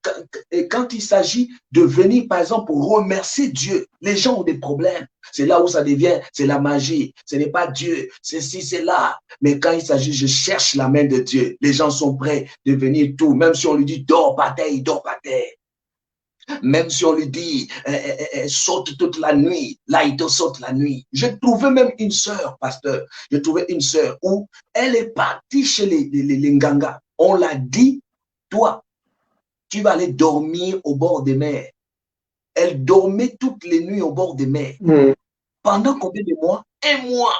quand il s'agit de venir, par exemple, pour remercier Dieu, les gens ont des problèmes. C'est là où ça devient, c'est la magie. Ce n'est pas Dieu, c'est ci, c'est là. Mais quand il s'agit, je cherche la main de Dieu, les gens sont prêts de venir tout, même si on lui dit, dors par terre, il dort par terre. Même si on lui dit, saute toute la nuit, là, il te saute la nuit. J'ai trouvé même une sœur, pasteur, j'ai trouvé une sœur où elle est partie chez les Nganga. On l'a dit, toi, tu vas aller dormir au bord des mers. Elle dormait toutes les nuits au bord des mers. Pendant combien de mois? 1 mois.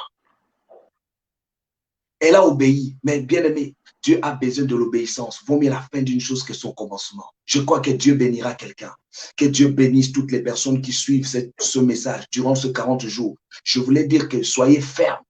Elle a obéi, mais bien aimé, Dieu a besoin de l'obéissance. Vaut mieux la fin d'une chose que son commencement. Je crois que Dieu bénira quelqu'un. Que Dieu bénisse toutes les personnes qui suivent ce message durant ce 40 jours. Je voulais dire que soyez fermes.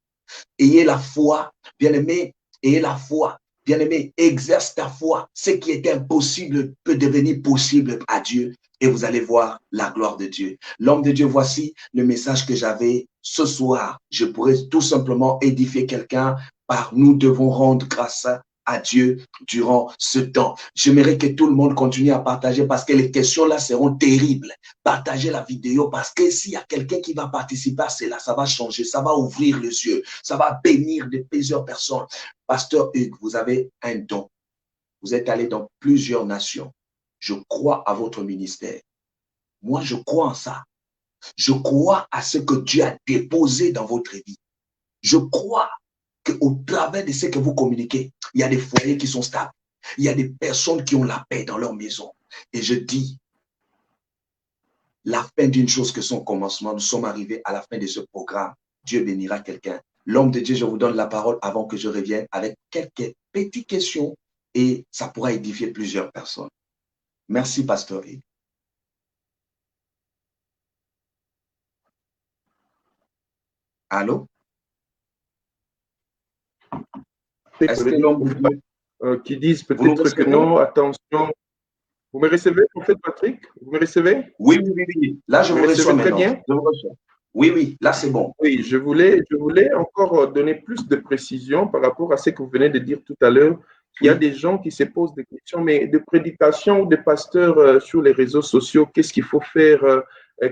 Ayez la foi, bien aimé, ayez la foi. Bien aimé, exerce ta foi. Ce qui est impossible peut devenir possible à Dieu et vous allez voir la gloire de Dieu. L'homme de Dieu, voici le message que j'avais ce soir. Je pourrais tout simplement édifier quelqu'un par nous devons rendre grâce à Dieu durant ce temps. J'aimerais que tout le monde continue à partager parce que les questions là seront terribles. Partagez la vidéo parce que s'il y a quelqu'un qui va participer à cela, ça va changer, ça va ouvrir les yeux, ça va bénir plusieurs personnes. Pasteur Hugues, vous avez un don. Vous êtes allé dans plusieurs nations. Je crois à votre ministère. Moi, je crois en ça. Je crois à ce que Dieu a déposé dans votre vie. Je crois qu'au travers de ce que vous communiquez, il y a des foyers qui sont stables. Il y a des personnes qui ont la paix dans leur maison. Et je dis, la fin d'une chose que son commencement, nous sommes arrivés à la fin de ce programme. Dieu bénira quelqu'un. L'homme de Dieu, je vous donne la parole avant que je revienne avec quelques petites questions et ça pourra édifier plusieurs personnes. Merci, Pasteur Hugues. Allô? Est-ce que l'homme de Dieu qui disent peut-être que non, attention. Vous me recevez, prophète Patrick? Vous me recevez? Oui, oui, oui, oui. Là, je vous reçois maintenant. Très bien. Je vous reçois. Oui, oui, là, c'est bon. Oui, je voulais encore donner plus de précision par rapport à ce que vous venez de dire tout à l'heure. Il y a des gens qui se posent des questions, mais de prédication ou de pasteurs sur les réseaux sociaux, qu'est-ce qu'il faut faire?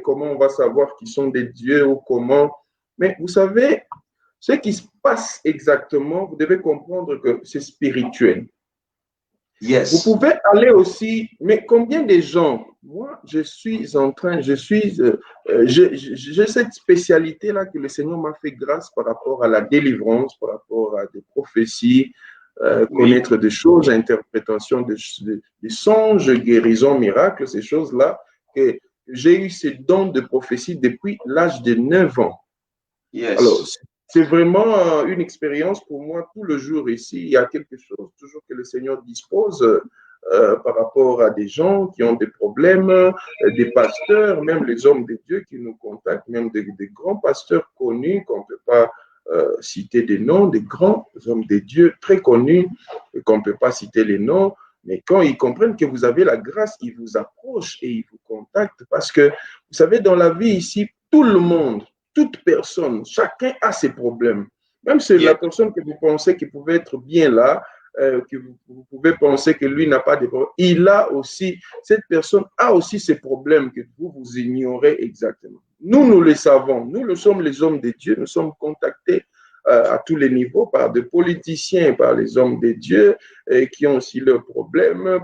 Comment on va savoir qu'ils sont des dieux ou comment? Mais vous savez, ce qui se passe exactement, vous devez comprendre que c'est spirituel. Yes. Vous pouvez aller aussi, mais combien de gens, moi, j'ai cette spécialité-là que le Seigneur m'a fait grâce par rapport à la délivrance, par rapport à des prophéties, connaître des choses, interprétation des songes, guérison, miracles, ces choses-là, que j'ai eu ces dons de prophétie depuis l'âge de 9 ans. Yes. Alors, c'est vraiment une expérience pour moi tout le jour ici. Il y a quelque chose toujours que le Seigneur dispose par rapport à des gens qui ont des problèmes, des pasteurs, même les hommes de Dieu qui nous contactent, même des grands pasteurs connus qu'on ne peut pas citer des noms, des grands hommes de Dieu très connus qu'on ne peut pas citer les noms. Mais quand ils comprennent que vous avez la grâce, ils vous approchent et ils vous contactent parce que, vous savez, dans la vie ici, tout le monde, toute personne, chacun a ses problèmes. Même si la personne que vous pensez qui pouvait être bien là, que vous pouvez penser que lui n'a pas de problème, cette personne a aussi ses problèmes que vous ignorez exactement. Nous les savons. Nous sommes les hommes de Dieu. Nous sommes contactés à tous les niveaux par des politiciens, par les hommes de Dieu qui ont aussi leurs problèmes.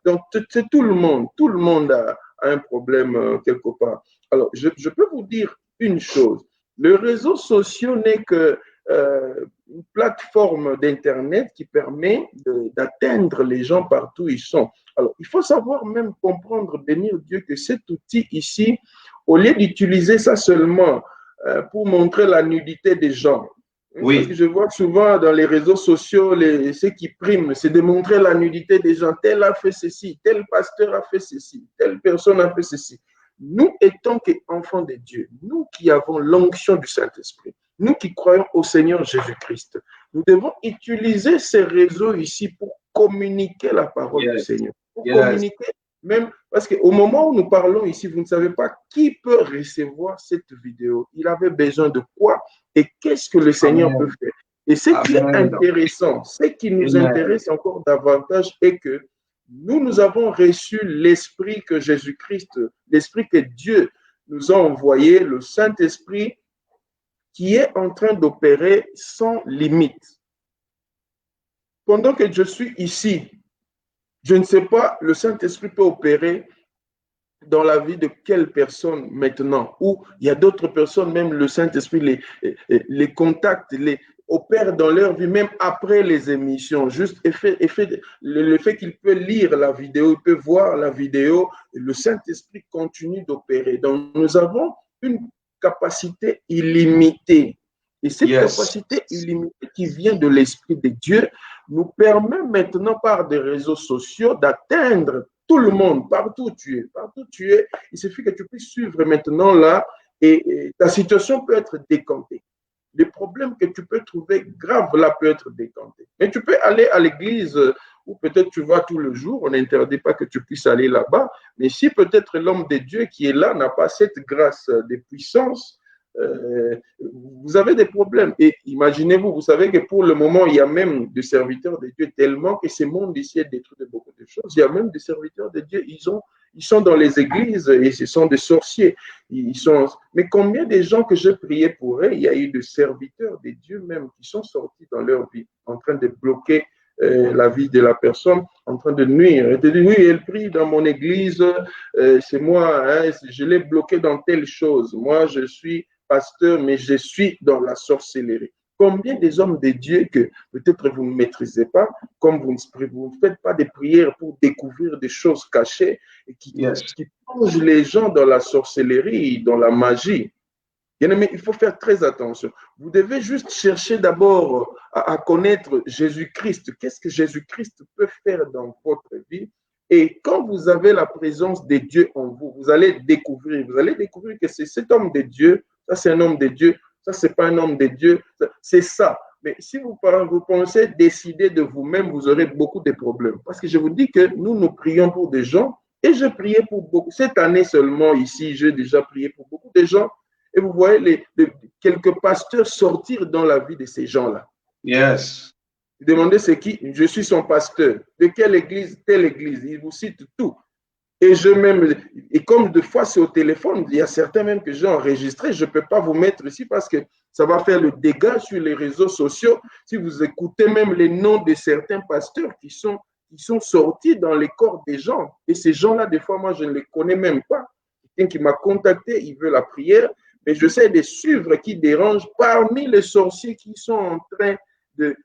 Donc, c'est tout le monde. Tout le monde a un problème quelque part. Alors, je peux vous dire une chose. Le réseau social n'est que une plateforme d'Internet qui permet d'atteindre les gens partout où ils sont. Alors, il faut savoir même comprendre, bénir Dieu, que cet outil ici, au lieu d'utiliser ça seulement pour montrer la nudité des gens. Oui. Parce que je vois souvent dans les réseaux sociaux, ce qui prime, c'est de montrer la nudité des gens. Tel a fait ceci, tel pasteur a fait ceci, telle personne a fait ceci. Nous, étant qu'enfants de Dieu, nous qui avons l'onction du Saint-Esprit, nous qui croyons au Seigneur Jésus-Christ, nous devons utiliser ces réseaux ici pour communiquer la parole du Seigneur. Pour communiquer, même parce qu'au moment où nous parlons ici, vous ne savez pas qui peut recevoir cette vidéo. Il avait besoin de quoi et qu'est-ce que le Seigneur peut faire. Et ce qui est intéressant, ce qui nous intéresse encore davantage est que nous avons reçu l'Esprit que Jésus-Christ, l'Esprit que Dieu nous a envoyé, le Saint-Esprit, qui est en train d'opérer sans limite. Pendant que je suis ici, je ne sais pas, le Saint-Esprit peut opérer dans la vie de quelle personne maintenant, ou il y a d'autres personnes, même le Saint-Esprit les contacte, les opère dans leur vie, même après les émissions. Juste le fait qu'il peut lire la vidéo, il peut voir la vidéo, le Saint-Esprit continue d'opérer. Donc, nous avons une capacité illimitée. Et cette capacité illimitée qui vient de l'Esprit de Dieu nous permet maintenant par des réseaux sociaux d'atteindre tout le monde, partout où tu es. Partout où tu es, il suffit que tu puisses suivre maintenant là et ta situation peut être décantée. Les problèmes que tu peux trouver graves là peuvent être décantés. Mais tu peux aller à l'église où peut-être tu vas tout le jour, on n'interdit pas que tu puisses aller là-bas, mais si peut-être l'homme de Dieu qui est là n'a pas cette grâce de puissance, vous avez des problèmes. Et imaginez-vous, vous savez que pour le moment, il y a même des serviteurs de Dieu tellement que ce monde ici est détruit de beaucoup de choses. Il y a même des serviteurs de Dieu, ils sont dans les églises et ce sont des sorciers. Mais combien de gens que j'ai prié pour eux, il y a eu des serviteurs de Dieu même qui sont sortis dans leur vie en train de bloquer la vie de la personne, en train de nuire. Et de dire, oui, elle prie dans mon église, c'est moi, hein, je l'ai bloqué dans telle chose. Moi, je suis pasteur, mais je suis dans la sorcellerie. Combien des hommes de Dieu que peut-être vous ne maîtrisez pas, comme vous ne faites pas des prières pour découvrir des choses cachées et qui plongent les gens dans la sorcellerie, dans la magie. Bien-aimé, il faut faire très attention. Vous devez juste chercher d'abord à connaître Jésus-Christ. Qu'est-ce que Jésus-Christ peut faire dans votre vie? Et quand vous avez la présence de Dieu en vous, vous allez découvrir que c'est cet homme de Dieu, ça c'est un homme de Dieu, ça c'est pas un homme de Dieu, c'est ça. Mais si vous pensez décider de vous-même, vous aurez beaucoup de problèmes. Parce que je vous dis que nous prions pour des gens et je priais pour beaucoup. Cette année seulement ici, j'ai déjà prié pour beaucoup de gens. Et vous voyez quelques pasteurs sortir dans la vie de ces gens-là. Yes. Vous demandez c'est qui? Je suis son pasteur. De quelle église? Telle église. Il vous cite tout. Et comme deux fois c'est au téléphone, il y a certains même que j'ai enregistrés, je ne peux pas vous mettre ici parce que ça va faire le dégât sur les réseaux sociaux. Si vous écoutez même les noms de certains pasteurs qui sont sortis dans les corps des gens. Et ces gens-là, des fois, moi, je ne les connais même pas. Quelqu'un qui m'a contacté, il veut la prière. Mais j'essaie de suivre qui dérange parmi les sorciers qui sont en train de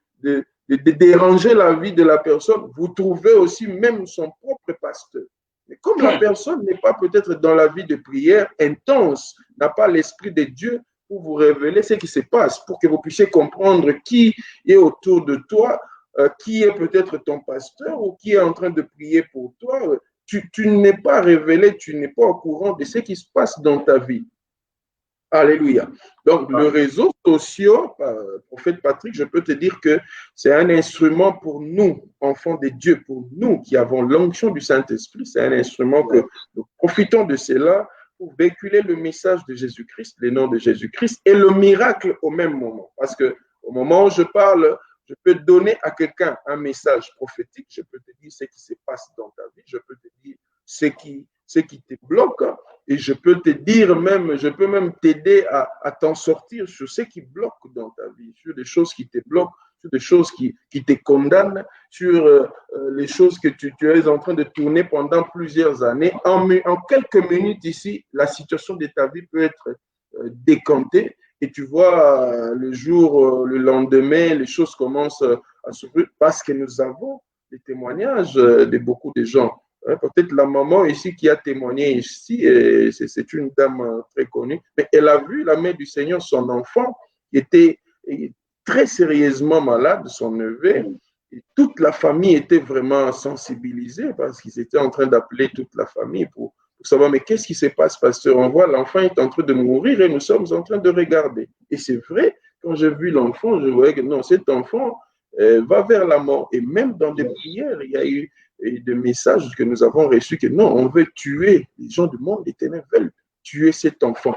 déranger la vie de la personne. Vous trouvez aussi même son propre pasteur. Mais comme la personne n'est pas peut-être dans la vie de prière intense, n'a pas l'Esprit de Dieu pour vous révéler ce qui se passe, pour que vous puissiez comprendre qui est autour de toi, qui est peut-être ton pasteur ou qui est en train de prier pour toi, tu n'es pas révélé, tu n'es pas au courant de ce qui se passe dans ta vie. Alléluia. Donc, le réseau social, prophète Patrick, je peux te dire que c'est un instrument pour nous, enfants de Dieu, pour nous qui avons l'onction du Saint-Esprit. C'est un instrument que nous profitons de cela pour véhiculer le message de Jésus-Christ, le nom de Jésus-Christ et le miracle au même moment. Parce que au moment où je parle, je peux donner à quelqu'un un message prophétique. Je peux te dire ce qui se passe dans ta vie. Je peux te dire ce qui te bloque. Et je peux te dire même, je peux même t'aider à t'en sortir sur ce qui bloque dans ta vie, sur des choses qui te bloquent, sur des choses qui te condamnent, sur les choses que tu es en train de tourner pendant plusieurs années. En quelques minutes ici, la situation de ta vie peut être décantée et tu vois le jour, le lendemain, les choses commencent à s'ouvrir parce que nous avons des témoignages de beaucoup de gens Peut-être la maman ici qui a témoigné ici, c'est une dame très connue, mais elle a vu la main du Seigneur, son enfant qui était très sérieusement malade, son neveu. Et toute la famille était vraiment sensibilisée parce qu'ils étaient en train d'appeler toute la famille pour savoir, mais qu'est-ce qui se passe, pasteur? On voit l'enfant est en train de mourir et nous sommes en train de regarder. Et c'est vrai, quand j'ai vu l'enfant, je voyais que non, cet enfant va vers la mort. Et même dans des prières, il y a eu des messages que nous avons reçus que non, on veut tuer, les gens du monde, les ténèbres veulent tuer cet enfant.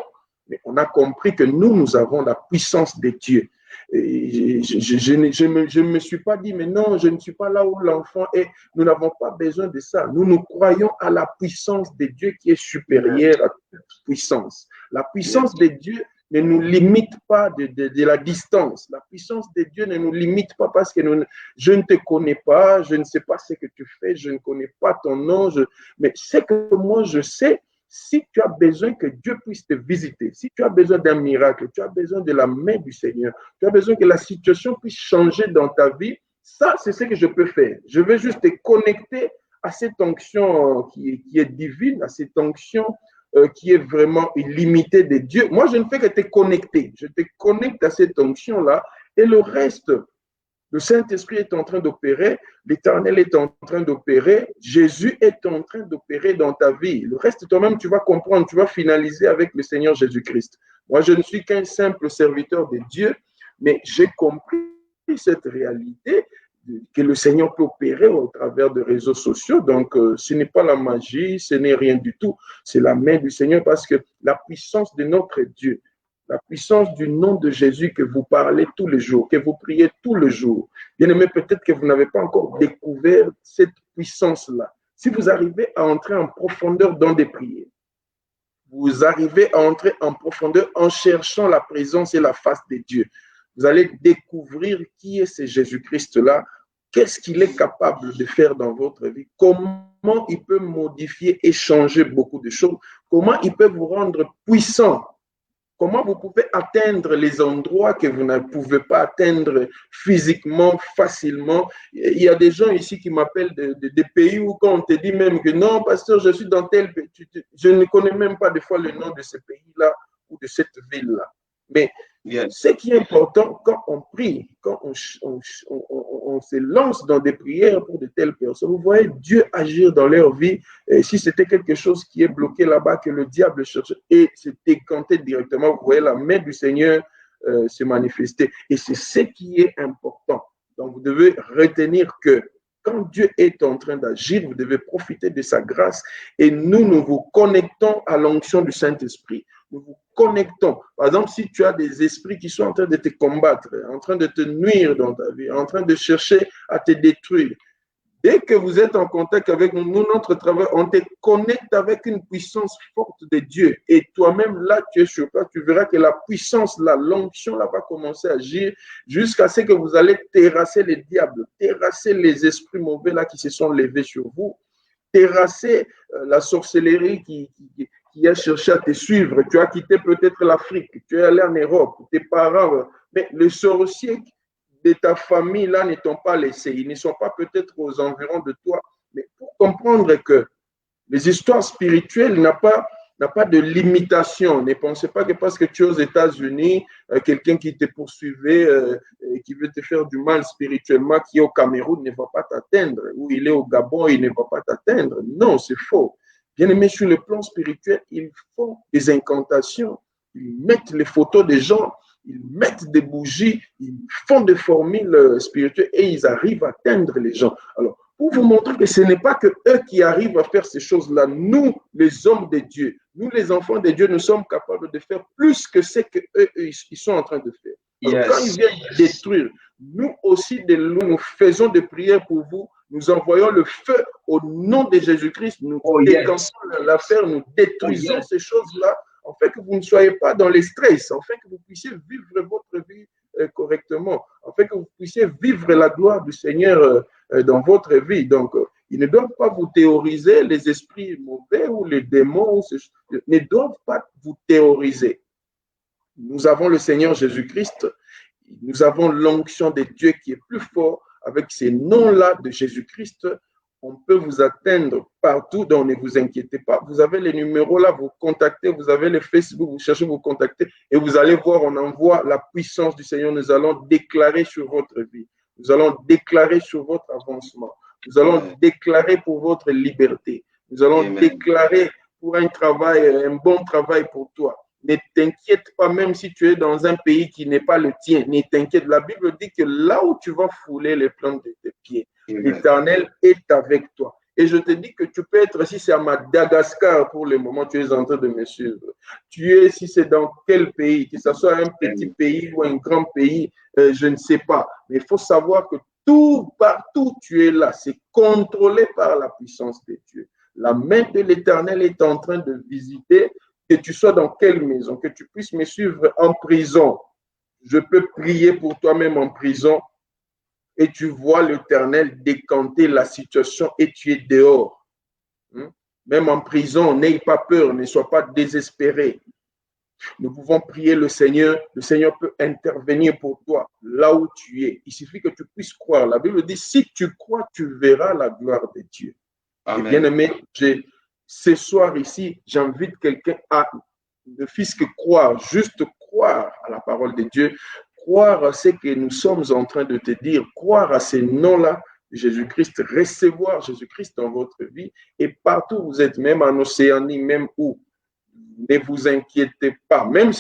Mais on a compris que nous avons la puissance de Dieu. Et je ne me suis pas dit, mais non, je ne suis pas là où l'enfant est. Nous n'avons pas besoin de ça. Nous croyons à la puissance de Dieu qui est supérieure à toute puissance. La puissance de Dieu ne nous limite pas de la distance. La puissance de Dieu ne nous limite pas parce que je ne te connais pas, je ne sais pas ce que tu fais, je ne connais pas ton nom, mais c'est que moi je sais. Si tu as besoin que Dieu puisse te visiter, si tu as besoin d'un miracle, tu as besoin de la main du Seigneur, tu as besoin que la situation puisse changer dans ta vie, ça, c'est ce que je peux faire. Je vais juste te connecter à cette onction qui est divine, à cette onction qui est vraiment illimitée de Dieu. Moi, je ne fais que te connecter. Je te connecte à cette onction-là et le reste, le Saint-Esprit est en train d'opérer, l'Éternel est en train d'opérer, Jésus est en train d'opérer dans ta vie. Le reste, toi-même, tu vas comprendre, tu vas finaliser avec le Seigneur Jésus-Christ. Moi, je ne suis qu'un simple serviteur de Dieu, mais j'ai compris cette réalité que le Seigneur peut opérer au travers de réseaux sociaux. Donc, ce n'est pas la magie, ce n'est rien du tout. C'est la main du Seigneur parce que la puissance de notre Dieu, la puissance du nom de Jésus que vous parlez tous les jours, que vous priez tous les jours. Bien aimé, peut-être que vous n'avez pas encore découvert cette puissance-là. Si vous arrivez à entrer en profondeur dans des prières, vous arrivez à entrer en profondeur en cherchant la présence et la face de Dieu, vous allez découvrir qui est ce Jésus-Christ-là, qu'est-ce qu'il est capable de faire dans votre vie, comment il peut modifier et changer beaucoup de choses, comment il peut vous rendre puissant. Comment vous pouvez atteindre les endroits que vous ne pouvez pas atteindre physiquement, facilement. Il y a des gens ici qui m'appellent des pays où quand on te dit même que non, pasteur, je suis dans tel pays, je ne connais même pas des fois le nom de ce pays-là ou de cette ville-là. Mais ce qui est important, quand on prie, quand on se lance dans des prières pour de telles personnes, vous voyez Dieu agir dans leur vie. Et si c'était quelque chose qui est bloqué là-bas, que le diable cherche et se décanter directement, vous voyez la main du Seigneur se manifester. Et c'est ce qui est important. Donc, vous devez retenir que quand Dieu est en train d'agir, vous devez profiter de sa grâce et nous vous connectons à l'onction du Saint-Esprit. Nous vous connectons. Par exemple, si tu as des esprits qui sont en train de te combattre, en train de te nuire dans ta vie, en train de chercher à te détruire, dès que vous êtes en contact avec nous, notre travail, on te connecte avec une puissance forte de Dieu. Et toi-même, là, tu es sur place, tu verras que la puissance, là, l'onction, là, va commencer à agir jusqu'à ce que vous allez terrasser les diables, terrasser les esprits mauvais, là, qui se sont levés sur vous, terrasser la sorcellerie qui a cherché à te suivre. Tu as quitté peut-être l'Afrique, tu es allé en Europe, tes parents, mais les sorciers de ta famille là ne t'ont pas laissé. Ils ne sont pas peut-être aux environs de toi, mais pour comprendre que les histoires spirituelles n'ont pas de limitation. Ne pensez pas que parce que tu es aux États-Unis, quelqu'un qui te poursuivait, qui veut te faire du mal spirituellement, qui est au Cameroun, ne va pas t'atteindre, ou il est au Gabon, il ne va pas t'atteindre. Non, c'est faux. Bien aimé, sur le plan spirituel, ils font des incantations, ils mettent les photos des gens, ils mettent des bougies, ils font des formules spirituelles et ils arrivent à atteindre les gens. Alors, pour vous montrer que ce n'est pas que eux qui arrivent à faire ces choses-là, nous, les hommes de Dieu, nous, les enfants de Dieu, nous sommes capables de faire plus que ce qu'eux, ils sont en train de faire. Alors, quand ils viennent détruire, nous aussi, nous faisons des prières pour vous, nous envoyons le feu au nom de Jésus-Christ, nous déclenchons l'affaire, nous détruisons ces choses-là, afin que vous ne soyez pas dans les stress, afin que vous puissiez vivre votre vie correctement, afin que vous puissiez vivre la gloire du Seigneur dans votre vie. Donc, ils ne doivent pas vous théoriser, les esprits mauvais ou les démons ne doivent pas vous théoriser. Nous avons le Seigneur Jésus-Christ, nous avons l'onction de Dieu qui est plus fort. Avec ces noms-là de Jésus-Christ, On peut vous atteindre partout, donc ne vous inquiétez pas. Vous avez les numéros là, vous contactez, vous avez le Facebook, vous cherchez, vous contactez et vous allez voir, on envoie la puissance du Seigneur. Nous allons déclarer sur votre vie. Nous allons déclarer sur votre avancement. Nous allons déclarer pour votre liberté. Nous allons déclarer pour un travail, un bon travail pour toi. Ne t'inquiète pas, même si tu es dans un pays qui n'est pas le tien. Ne t'inquiète. La Bible dit que là où tu vas fouler les plantes de tes pieds, l'Éternel est avec toi. Et je te dis que tu peux être, si c'est à Madagascar pour le moment, tu es en train de me suivre. Tu es, si c'est dans quel pays, que ce soit un petit pays ou un grand pays, je ne sais pas. Mais il faut savoir que tout, partout tu es là, c'est contrôlé par la puissance de Dieu. La main de l'Éternel est en train de visiter, que tu sois dans quelle maison, que tu puisses me suivre en prison. Je peux prier pour toi-même en prison et tu vois l'Éternel décanter la situation et tu es dehors. Même en prison, n'aie pas peur, ne sois pas désespéré. Nous pouvons prier le Seigneur peut intervenir pour toi là où tu es. Il suffit que tu puisses croire. La Bible dit, si tu crois, tu verras la gloire de Dieu. Amen. Et bien aimé, ce soir ici, j'invite quelqu'un à ne fût-ce que croire, juste croire à la parole de Dieu, croire à ce que nous sommes en train de te dire, croire à ces noms-là, Jésus-Christ, recevoir Jésus-Christ dans votre vie et partout où vous êtes, même en Océanie, même où. Ne vous inquiétez pas, même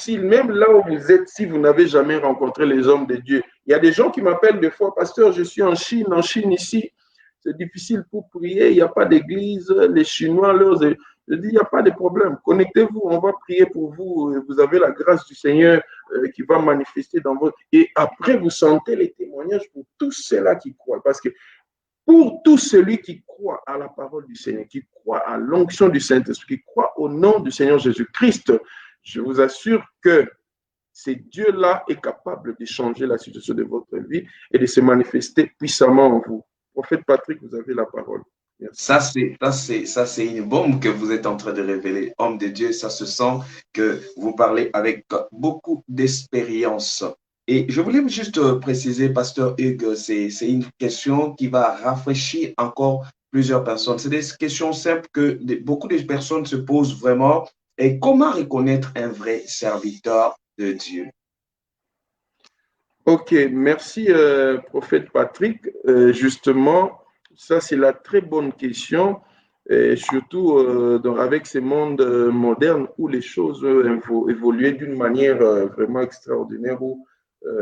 là où vous êtes, si vous n'avez jamais rencontré les hommes de Dieu. Il y a des gens qui m'appellent des fois, pasteur, je suis en Chine ici, c'est difficile pour prier, il n'y a pas d'église, les Chinois, je dis, il n'y a pas de problème, connectez-vous, on va prier pour vous, vous avez la grâce du Seigneur qui va manifester dans votre... Et après, vous sentez les témoignages pour tous ceux-là qui croient, parce que pour tout celui qui croit à la parole du Seigneur, qui croit à l'onction du Saint-Esprit, qui croit au nom du Seigneur Jésus-Christ, je vous assure que ce Dieu-là est capable de changer la situation de votre vie et de se manifester puissamment en vous. Prophète Patrick, vous avez la parole. Merci. Ça, c'est une bombe que vous êtes en train de révéler. Homme de Dieu, ça se sent que vous parlez avec beaucoup d'expérience. Et je voulais juste préciser, pasteur Hugues, c'est une question qui va rafraîchir encore plusieurs personnes. C'est des questions simples que beaucoup de personnes se posent vraiment. Et comment reconnaître un vrai serviteur de Dieu? Ok, merci, prophète Patrick. Justement, ça, c'est la très bonne question, et surtout avec ce monde moderne où les choses évoluent d'une manière vraiment extraordinaire, où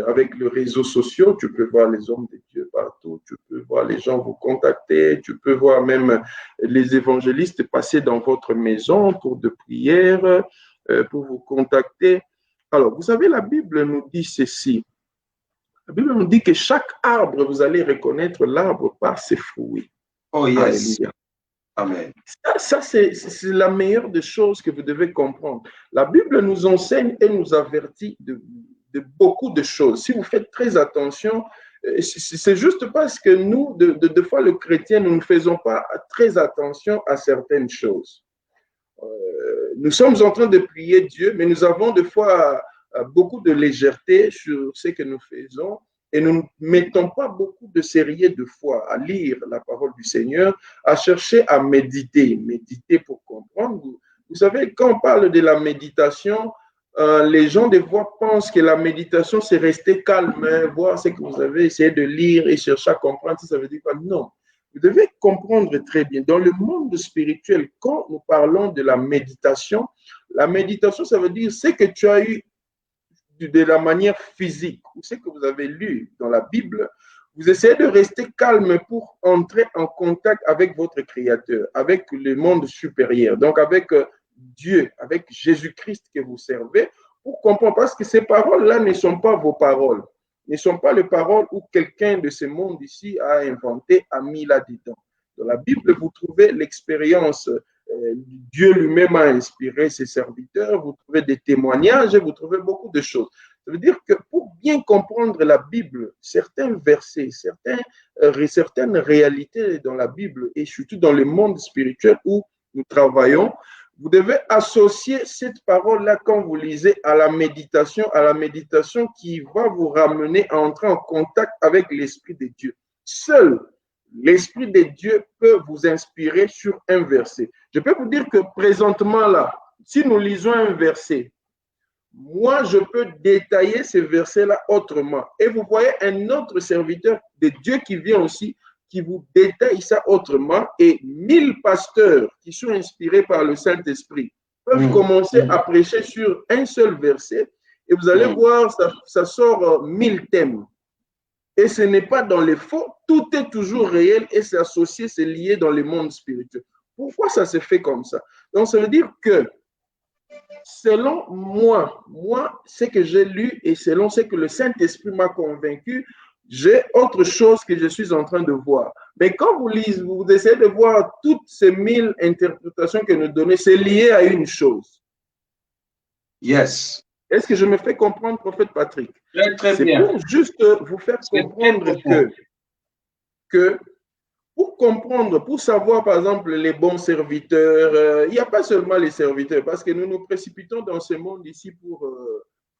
avec les réseaux sociaux, tu peux voir les hommes de Dieu partout, tu peux voir les gens vous contacter, tu peux voir même les évangélistes passer dans votre maison pour de prières, pour vous contacter. Alors, vous savez, la Bible nous dit ceci. La Bible nous dit que chaque arbre, vous allez reconnaître l'arbre par ses fruits. Oh yes. Alléluia. Amen. Ça c'est la meilleure des choses que vous devez comprendre. La Bible nous enseigne et nous avertit de beaucoup de choses. Si vous faites très attention, c'est juste parce que nous, de fois, le chrétien, nous ne faisons pas très attention à certaines choses. Nous sommes en train de prier Dieu, mais nous avons des fois beaucoup de légèreté sur ce que nous faisons et nous ne mettons pas beaucoup de sérieux de foi à lire la parole du Seigneur, à chercher à méditer pour comprendre. Vous savez, quand on parle de la méditation, les gens des fois pensent que la méditation, c'est rester calme, voir ce que vous avez essayé de lire et chercher à comprendre si ça veut dire quoi. Non. Vous devez comprendre très bien. Dans le monde spirituel, quand nous parlons de la méditation, ça veut dire ce que tu as eu de la manière physique, ou ce que vous avez lu dans la Bible. Vous essayez de rester calme pour entrer en contact avec votre Créateur, avec le monde supérieur, donc avec Dieu, avec Jésus-Christ que vous servez, pour comprendre, parce que ces paroles-là ne sont pas vos paroles, ne sont pas les paroles où quelqu'un de ce monde ici a inventé, a mis là-dedans. Dans la Bible, vous trouvez l'expérience, Dieu lui-même a inspiré ses serviteurs, vous trouvez des témoignages, vous trouvez beaucoup de choses. Ça veut dire que pour bien comprendre la Bible, certains versets, certaines réalités dans la Bible et surtout dans le monde spirituel où nous travaillons, vous devez associer cette parole-là quand vous lisez à la méditation qui va vous ramener à entrer en contact avec l'Esprit de Dieu. Seul l'Esprit de Dieu peut vous inspirer sur un verset. Je peux vous dire que présentement là, si nous lisons un verset, moi, je peux détailler ce verset-là autrement. Et vous voyez un autre serviteur de Dieu qui vient aussi, qui vous détaille ça autrement. Et 1000 pasteurs qui sont inspirés par le Saint-Esprit peuvent commencer à prêcher sur un seul verset. Et vous allez voir, ça sort 1000 thèmes. Et ce n'est pas dans les faux, tout est toujours réel et c'est associé, c'est lié dans le monde spirituel. Pourquoi ça se fait comme ça? Donc, ça veut dire que selon moi, ce que j'ai lu et selon ce que le Saint-Esprit m'a convaincu, j'ai autre chose que je suis en train de voir. Mais quand vous lisez, vous essayez de voir toutes ces 1000 interprétations que nous donnons, c'est lié à une chose. Yes. Est-ce que je me fais comprendre, prophète Patrick? Très bien. C'est pour juste vous faire comprendre que pour comprendre, pour savoir, par exemple, les bons serviteurs, il n'y a pas seulement les serviteurs, parce que nous nous précipitons dans ce monde ici pour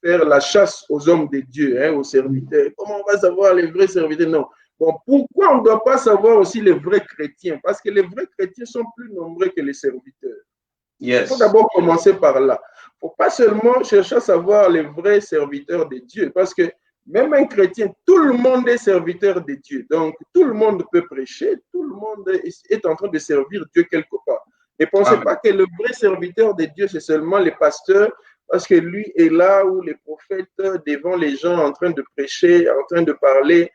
faire la chasse aux hommes de Dieu, hein, aux serviteurs. Comment on va savoir les vrais serviteurs? Non. Bon, pourquoi on ne doit pas savoir aussi les vrais chrétiens? Parce que les vrais chrétiens sont plus nombreux que les serviteurs. Yes. Il faut d'abord commencer par là. Il ne faut pas seulement chercher à savoir les vrais serviteurs de Dieu, parce que même un chrétien, tout le monde est serviteur de Dieu. Donc, tout le monde peut prêcher, tout le monde est en train de servir Dieu quelque part. Ne pensez pas que le vrai serviteur de Dieu, c'est seulement les pasteurs, parce que lui est là où les prophètes devant les gens en train de prêcher, en train de parler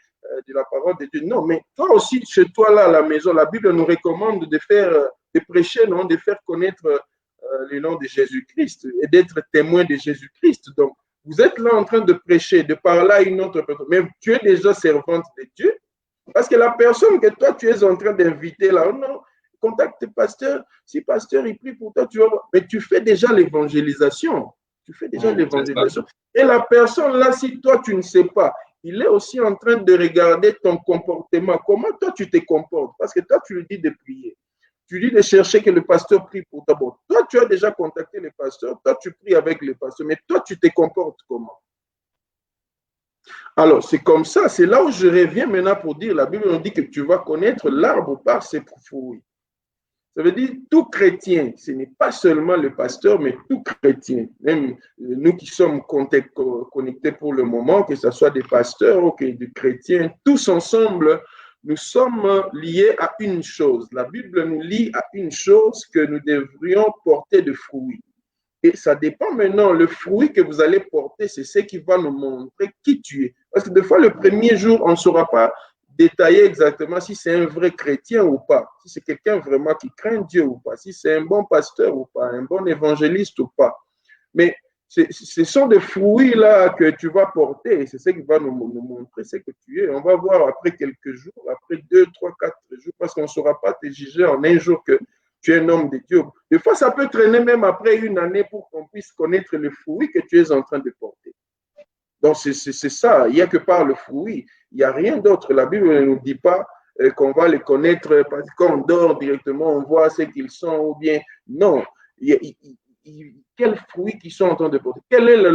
de la parole de Dieu. Non, mais toi aussi, chez toi là à la maison, la Bible nous recommande de prêcher, non, de faire connaître le nom de Jésus-Christ et d'être témoin de Jésus-Christ. Donc, vous êtes là en train de prêcher, de parler à une autre personne, mais tu es déjà servante de Dieu, parce que la personne que toi, tu es en train d'inviter là, non, contacte le pasteur, si le pasteur il prie pour toi, tu vas voir, mais tu fais déjà l'évangélisation, et la personne là, si toi, tu ne sais pas, il est aussi en train de regarder ton comportement, comment toi, tu te comportes, parce que toi, tu lui dis de prier. Tu dis de chercher que le pasteur prie pour toi. Bon, toi, tu as déjà contacté le pasteur, toi, tu pries avec le pasteur, mais toi, tu te comportes comment? Alors, c'est comme ça, c'est là où je reviens maintenant pour dire, la Bible nous dit que tu vas connaître l'arbre par ses fruits. Ça veut dire tout chrétien, ce n'est pas seulement le pasteur, mais tout chrétien. Même nous qui sommes connectés pour le moment, que ce soit des pasteurs ou des chrétiens, tous ensemble, nous sommes liés à une chose. La Bible nous lie à une chose que nous devrions porter de fruits. Et ça dépend maintenant, le fruit que vous allez porter, c'est ce qui va nous montrer qui tu es. Parce que des fois, le premier jour, on ne saura pas détailler exactement si c'est un vrai chrétien ou pas, si c'est quelqu'un vraiment qui craint Dieu ou pas, si c'est un bon pasteur ou pas, un bon évangéliste ou pas. Mais ce sont des fruits là que tu vas porter et c'est ce qui va nous montrer ce que tu es. On va voir après quelques jours, après 2, 3, 4 jours, parce qu'on ne saura pas te juger en un jour que tu es un homme de Dieu. Des fois, ça peut traîner même après une année pour qu'on puisse connaître le fruit que tu es en train de porter. Donc, c'est ça. Il n'y a que par le fruit. Il n'y a rien d'autre. La Bible ne nous dit pas qu'on va les connaître parce qu'on dort directement, on voit ce qu'ils sont ou bien. Non. Quels fruits qu'ils sont en train de porter? Quel est le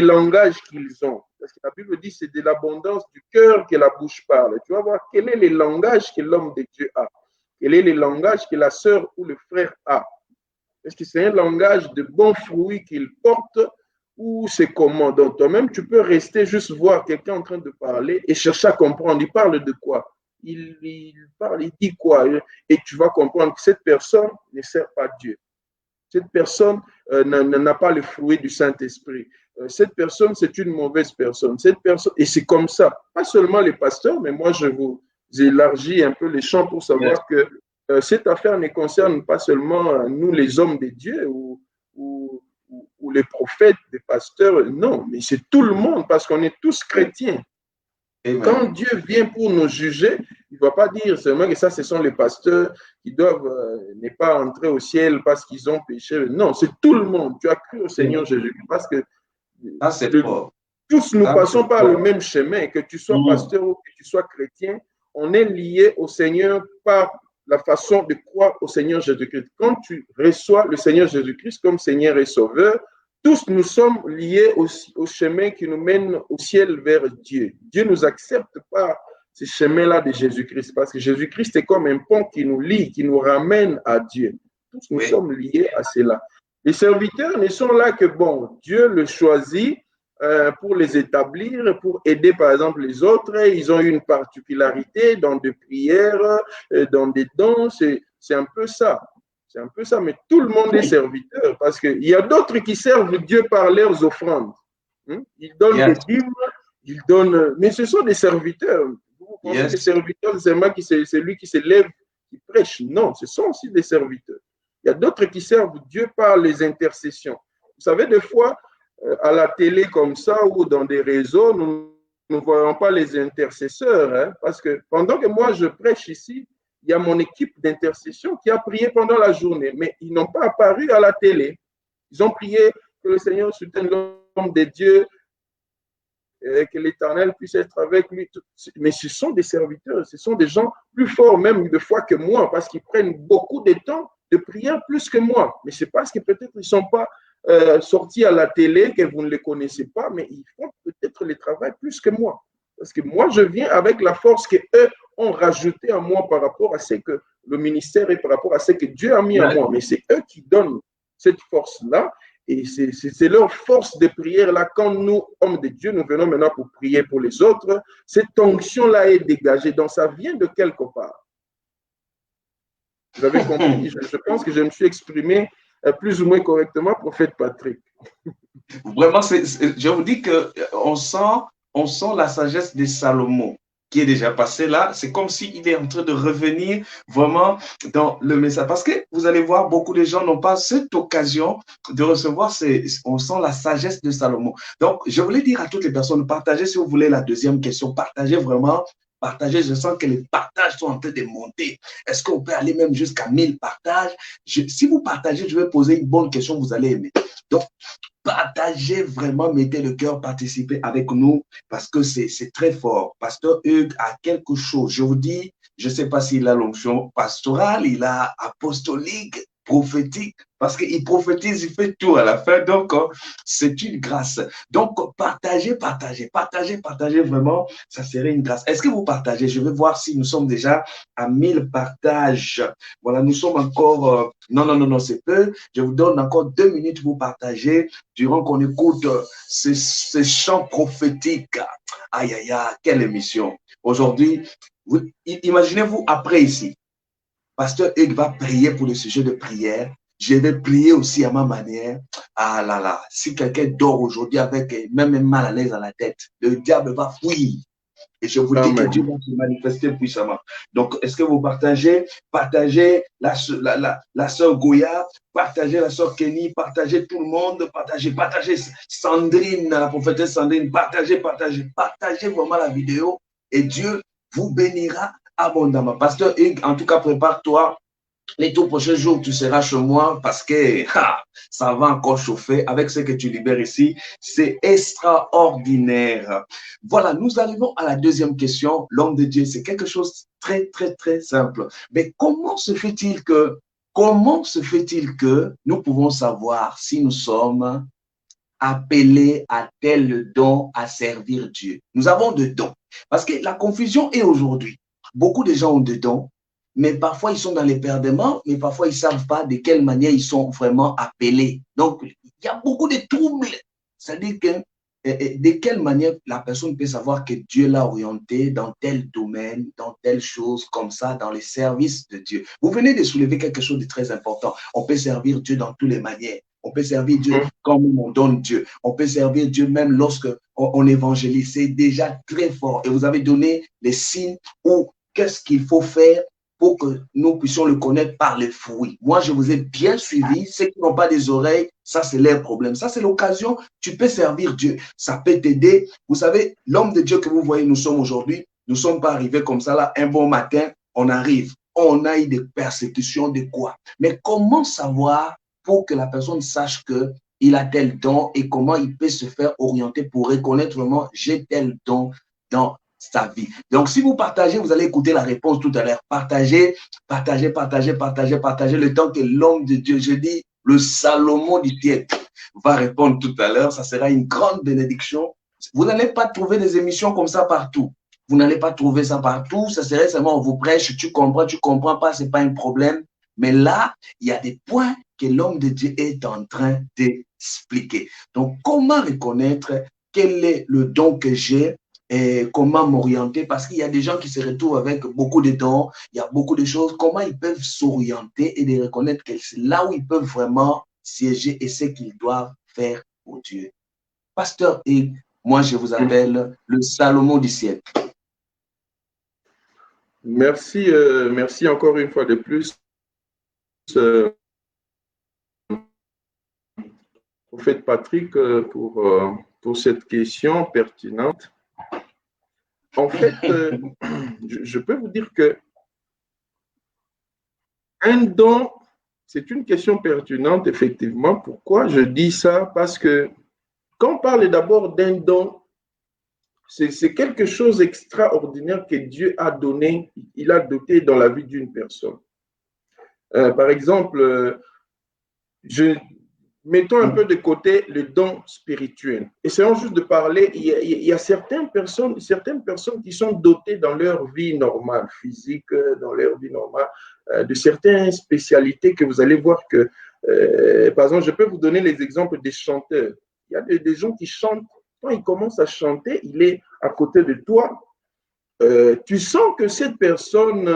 langage qu'ils ont? Parce que la Bible dit que c'est de l'abondance du cœur que la bouche parle. Tu vas voir quel est le langage que l'homme de Dieu a. Quel est le langage que la sœur ou le frère a? Est-ce que c'est un langage de bons fruits qu'il porte ou c'est comment? Donc, toi-même, tu peux rester juste voir quelqu'un en train de parler et chercher à comprendre. Il parle de quoi? Il parle, il dit quoi? Et tu vas comprendre que cette personne ne sert pas Dieu. Cette personne n'a pas le fruit du Saint-Esprit. Cette personne, c'est une mauvaise personne. Cette personne, et c'est comme ça. Pas seulement les pasteurs, mais moi, je vous élargis un peu les champs pour savoir que cette affaire ne concerne pas seulement nous, les hommes de Dieu ou les prophètes, les pasteurs. Non, mais c'est tout le monde parce qu'on est tous chrétiens. Amen. Quand Dieu vient pour nous juger, il ne va pas dire seulement que ça, ce sont les pasteurs qui doivent ne pas entrer au ciel parce qu'ils ont péché. Non, c'est tout le monde. Tu as cru au Seigneur Jésus parce que tous nous passons par le même chemin, que tu sois pasteur ou que tu sois chrétien, on est lié au Seigneur par la façon de croire au Seigneur Jésus-Christ. Quand tu reçois le Seigneur Jésus-Christ comme Seigneur et Sauveur, tous nous sommes liés au chemin qui nous mène au ciel vers Dieu. Dieu nous accepte par ce chemin-là de Jésus-Christ. Parce que Jésus-Christ est comme un pont qui nous lie, qui nous ramène à Dieu. Tous nous sommes liés à cela. Les serviteurs ne sont là que, bon, Dieu le choisit pour les établir, pour aider par exemple les autres. Ils ont une particularité dans des prières, dans des dons. C'est un peu ça. C'est un peu ça, mais tout le monde est serviteur parce qu'il y a d'autres qui servent Dieu par leurs offrandes. Ils donnent des dîmes, ils donnent, mais ce sont des serviteurs. Vous pensez que serviteur, c'est lui qui se lève, qui prêche. Non, ce sont aussi des serviteurs. Il y a d'autres qui servent Dieu par les intercessions. Vous savez, des fois, à la télé comme ça ou dans des réseaux, nous ne voyons pas les intercesseurs, hein, parce que pendant que moi je prêche ici, il y a mon équipe d'intercession qui a prié pendant la journée, mais ils n'ont pas apparu à la télé. Ils ont prié que le Seigneur soutienne l'homme de Dieu, que l'Éternel puisse être avec lui. Mais ce sont des serviteurs, ce sont des gens plus forts même de foi que moi, parce qu'ils prennent beaucoup de temps de prière plus que moi. Mais c'est parce que peut-être ils ne sont pas sortis à la télé, que vous ne les connaissez pas, mais ils font peut-être le travail plus que moi. Parce que moi, je viens avec la force qu'eux ont rajouté à moi par rapport à ce que le ministère et par rapport à ce que Dieu a mis à moi. Mais c'est eux qui donnent cette force-là. Et c'est leur force de prière-là. Quand nous, hommes de Dieu, nous venons maintenant pour prier pour les autres, cette onction-là est dégagée. Donc, ça vient de quelque part. Vous avez compris? Je pense que je me suis exprimé plus ou moins correctement, prophète Patrick. Vraiment, je vous dis qu'on sent la sagesse de Salomon qui est déjà passé là. C'est comme s'il est en train de revenir vraiment dans le message. Parce que vous allez voir, beaucoup de gens n'ont pas cette occasion de recevoir, on sent la sagesse de Salomon. Donc, je voulais dire à toutes les personnes, partagez si vous voulez la deuxième question, partagez vraiment. Partagez, je sens que les partages sont en train de monter. Est-ce qu'on peut aller même jusqu'à 1000 partages? Si vous partagez, je vais poser une bonne question, vous allez aimer. Donc, partagez vraiment, mettez le cœur, participez avec nous parce que c'est très fort. Pasteur Hugues a quelque chose. Je vous dis, je ne sais pas s'il a l'onction pastorale, il a apostolique, prophétique, parce qu'il prophétise, il fait tout à la fin. Donc, c'est une grâce. Donc, partagez vraiment, ça serait une grâce. Est-ce que vous partagez? Je vais voir si nous sommes déjà à 1000 partages. Voilà, nous sommes encore... Non, c'est peu. Je vous donne encore 2 minutes pour partager durant qu'on écoute ces chants prophétiques. Aïe, aïe, aïe, quelle émission. Aujourd'hui, imaginez-vous après ici. Pasteur Hugues va prier pour le sujet de prière. Je vais prier aussi à ma manière. Ah là là, si quelqu'un dort aujourd'hui avec même un mal à l'aise à la tête, le diable va fuir. Et je vous dis que Dieu va se manifester puissamment. Donc, est-ce que vous partagez? Partagez la sœur Goya, partagez la sœur Kenny, partagez tout le monde, partagez Sandrine, la prophétesse Sandrine, partagez vraiment la vidéo et Dieu vous bénira abondamment. Pasteur Hugues, en tout cas, prépare-toi. Les tout prochains jours, tu seras chez moi parce que ça va encore chauffer avec ce que tu libères ici. C'est extraordinaire. Voilà, nous arrivons à la deuxième question. L'homme de Dieu, c'est quelque chose de très, très, très simple. Mais comment se fait-il que nous pouvons savoir si nous sommes appelés à tel don à servir Dieu? Nous avons des dons. Parce que la confusion est aujourd'hui. Beaucoup de gens ont des dons. Mais parfois, ils sont dans les perdements, mais parfois, ils ne savent pas de quelle manière ils sont vraiment appelés. Donc, il y a beaucoup de troubles. C'est-à-dire que de quelle manière la personne peut savoir que Dieu l'a orienté dans tel domaine, dans telle chose, comme ça, dans les services de Dieu. Vous venez de soulever quelque chose de très important. On peut servir Dieu dans toutes les manières. On peut servir Dieu comme on donne Dieu. On peut servir Dieu même lorsque on évangélise. C'est déjà très fort. Et vous avez donné les signes ou qu'est-ce qu'il faut faire pour que nous puissions le connaître par les fruits. Moi, je vous ai bien suivi. Ceux qui n'ont pas des oreilles, ça, c'est leur problème. Ça, c'est l'occasion. Tu peux servir Dieu. Ça peut t'aider. Vous savez, l'homme de Dieu que vous voyez, nous sommes aujourd'hui, nous ne sommes pas arrivés comme ça, là, un bon matin, on arrive. On a eu des persécutions, de quoi? Mais comment savoir pour que la personne sache qu'il a tel don et comment il peut se faire orienter pour reconnaître vraiment, j'ai tel don dans sa vie. Donc, si vous partagez, vous allez écouter la réponse tout à l'heure. Partagez le temps que l'homme de Dieu, je dis, le Salomon du siècle, va répondre tout à l'heure. Ça sera une grande bénédiction. Vous n'allez pas trouver des émissions comme ça partout. Vous n'allez pas trouver ça partout. Ça serait seulement on vous prêche, tu comprends pas, c'est pas un problème. Mais là, il y a des points que l'homme de Dieu est en train d'expliquer. Donc, comment reconnaître quel est le don que j'ai et comment m'orienter? Parce qu'il y a des gens qui se retrouvent avec beaucoup de dons, il y a beaucoup de choses. Comment ils peuvent s'orienter et de reconnaître que c'est là où ils peuvent vraiment siéger et ce qu'ils doivent faire pour Dieu? Pasteur Hugues, moi, je vous appelle le Salomon du siècle. Merci, merci encore une fois de plus, prophète Patrick, pour cette question pertinente. En fait, je peux vous dire que un don, c'est une question pertinente, effectivement. Pourquoi je dis ça? Parce que quand on parle d'abord d'un don, c'est quelque chose d'extraordinaire que Dieu a donné, il a doté dans la vie d'une personne. Par exemple, mettons un peu de côté le don spirituel. Essayons juste de parler, il y a certaines personnes qui sont dotées dans leur vie normale, physique, dans leur vie normale, de certaines spécialités que vous allez voir que, par exemple, je peux vous donner les exemples des chanteurs. Il y a des gens qui chantent, quand ils commencent à chanter, il est à côté de toi. Tu sens que cette personne,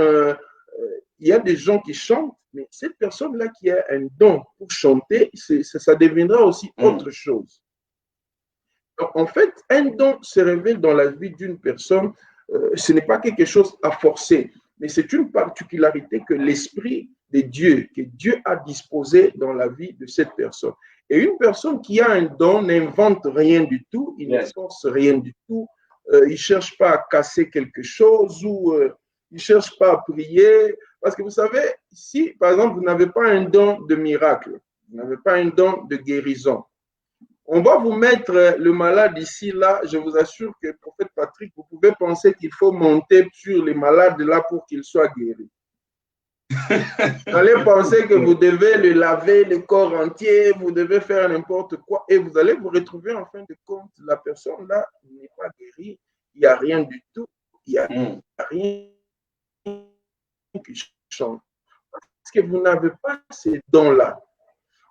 il y a des gens qui chantent, mais cette personne-là qui a un don pour chanter, ça deviendra aussi autre chose. Donc, en fait, un don se révèle dans la vie d'une personne, ce n'est pas quelque chose à forcer, mais c'est une particularité que l'Esprit de Dieu, que Dieu a disposé dans la vie de cette personne. Et une personne qui a un don n'invente rien du tout, il ne force rien du tout, il ne cherche pas à casser quelque chose ou il ne cherche pas à prier. Parce que vous savez, si par exemple vous n'avez pas un don de miracle, vous n'avez pas un don de guérison, on va vous mettre le malade ici, là, je vous assure que, prophète Patrick, vous pouvez penser qu'il faut monter sur les malades là pour qu'ils soient guéris. Vous allez penser que vous devez le laver le corps entier, vous devez faire n'importe quoi, et vous allez vous retrouver en fin de compte, la personne là n'est pas guérie, il n'y a rien du tout, il n'y a rien qui change. Parce que vous n'avez pas ces dons-là.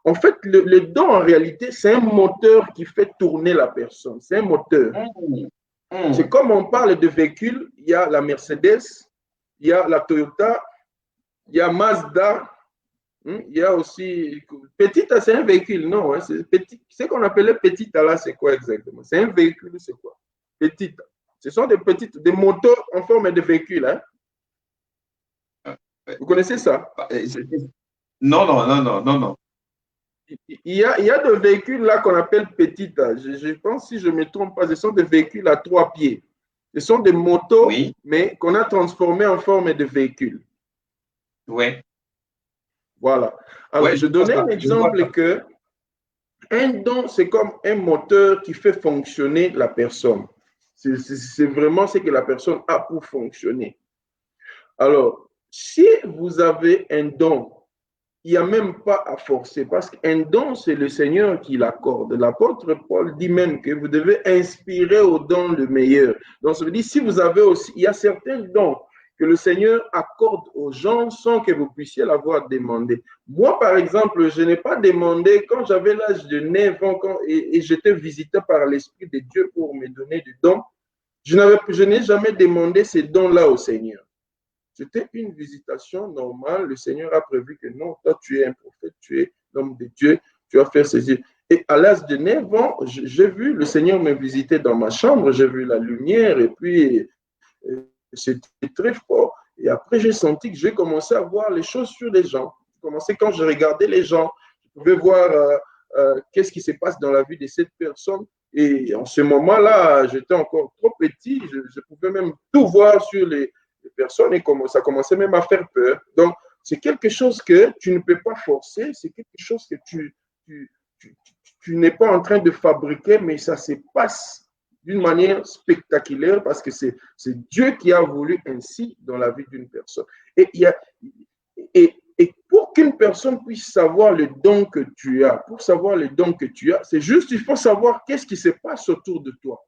En fait, le don, en réalité, c'est un moteur qui fait tourner la personne. C'est un moteur. C'est comme on parle de véhicules, il y a la Mercedes, il y a la Toyota, il y a Mazda, il y a aussi… Petite, c'est un véhicule, non, hein, c'est petit. Ce qu'on appelait petite, là, c'est quoi exactement? C'est un véhicule, c'est quoi? Petite. Ce sont des moteurs en forme de véhicule, hein? Vous connaissez ça? Non. Il y a des véhicules là qu'on appelle petites. Je pense, si je ne me trompe pas, ce sont des véhicules à 3 pieds. Ce sont des motos, mais qu'on a transformés en forme de véhicules. Oui. Voilà. Alors, je donnais un exemple que un don, c'est comme un moteur qui fait fonctionner la personne. C'est vraiment ce que la personne a pour fonctionner. Alors, si vous avez un don, il n'y a même pas à forcer, parce qu'un don, c'est le Seigneur qui l'accorde. L'apôtre Paul dit même que vous devez inspirer au don le meilleur. Donc, ça veut dire, si vous avez aussi, il y a certains dons que le Seigneur accorde aux gens sans que vous puissiez l'avoir demandé. Moi, par exemple, je n'ai pas demandé, quand j'avais l'âge de 9 ans, et j'étais visité par l'Esprit de Dieu pour me donner du don, je n'ai jamais demandé ces dons-là au Seigneur. C'était une visitation normale. Le Seigneur a prévu que non, toi, tu es un prophète, tu es l'homme de Dieu, tu vas faire ceci. Et à l'âge de 9 ans, j'ai vu le Seigneur me visiter dans ma chambre, j'ai vu la lumière et puis c'était très fort. Et après, j'ai senti que j'ai commencé à voir les choses sur les gens. Quand je regardais les gens, je pouvais voir qu'est-ce qui se passe dans la vie de cette personne. Et en ce moment-là, j'étais encore trop petit, je pouvais même tout voir sur les personnes et ça commençait même à faire peur. Donc, c'est quelque chose que tu ne peux pas forcer, c'est quelque chose que tu n'es pas en train de fabriquer, mais ça se passe d'une manière spectaculaire parce que c'est Dieu qui a voulu ainsi dans la vie d'une personne. Et pour qu'une personne puisse savoir le don que tu as, c'est juste, il faut savoir qu'est-ce qui se passe autour de toi.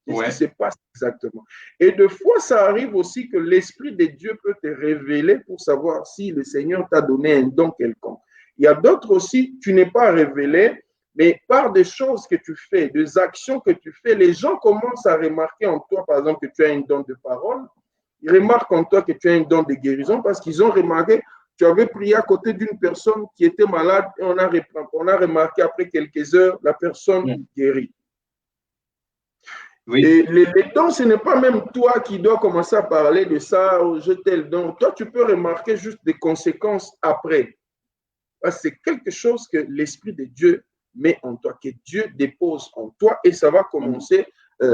Qu'est-ce qui se passe exactement? Et de fois, ça arrive aussi que l'Esprit de Dieu peut te révéler pour savoir si le Seigneur t'a donné un don quelconque. Il y a d'autres aussi, tu n'es pas révélé, mais par des choses que tu fais, des actions que tu fais, les gens commencent à remarquer en toi, par exemple, que tu as un don de parole. Ils remarquent en toi que tu as un don de guérison parce qu'ils ont remarqué, tu avais prié à côté d'une personne qui était malade et on a remarqué après quelques heures, la personne guérit. Oui. Et les dons, ce n'est pas même toi qui dois commencer à parler de ça, ou je tel don. Toi, tu peux remarquer juste des conséquences après. C'est quelque chose que l'Esprit de Dieu met en toi, que Dieu dépose en toi et ça va commencer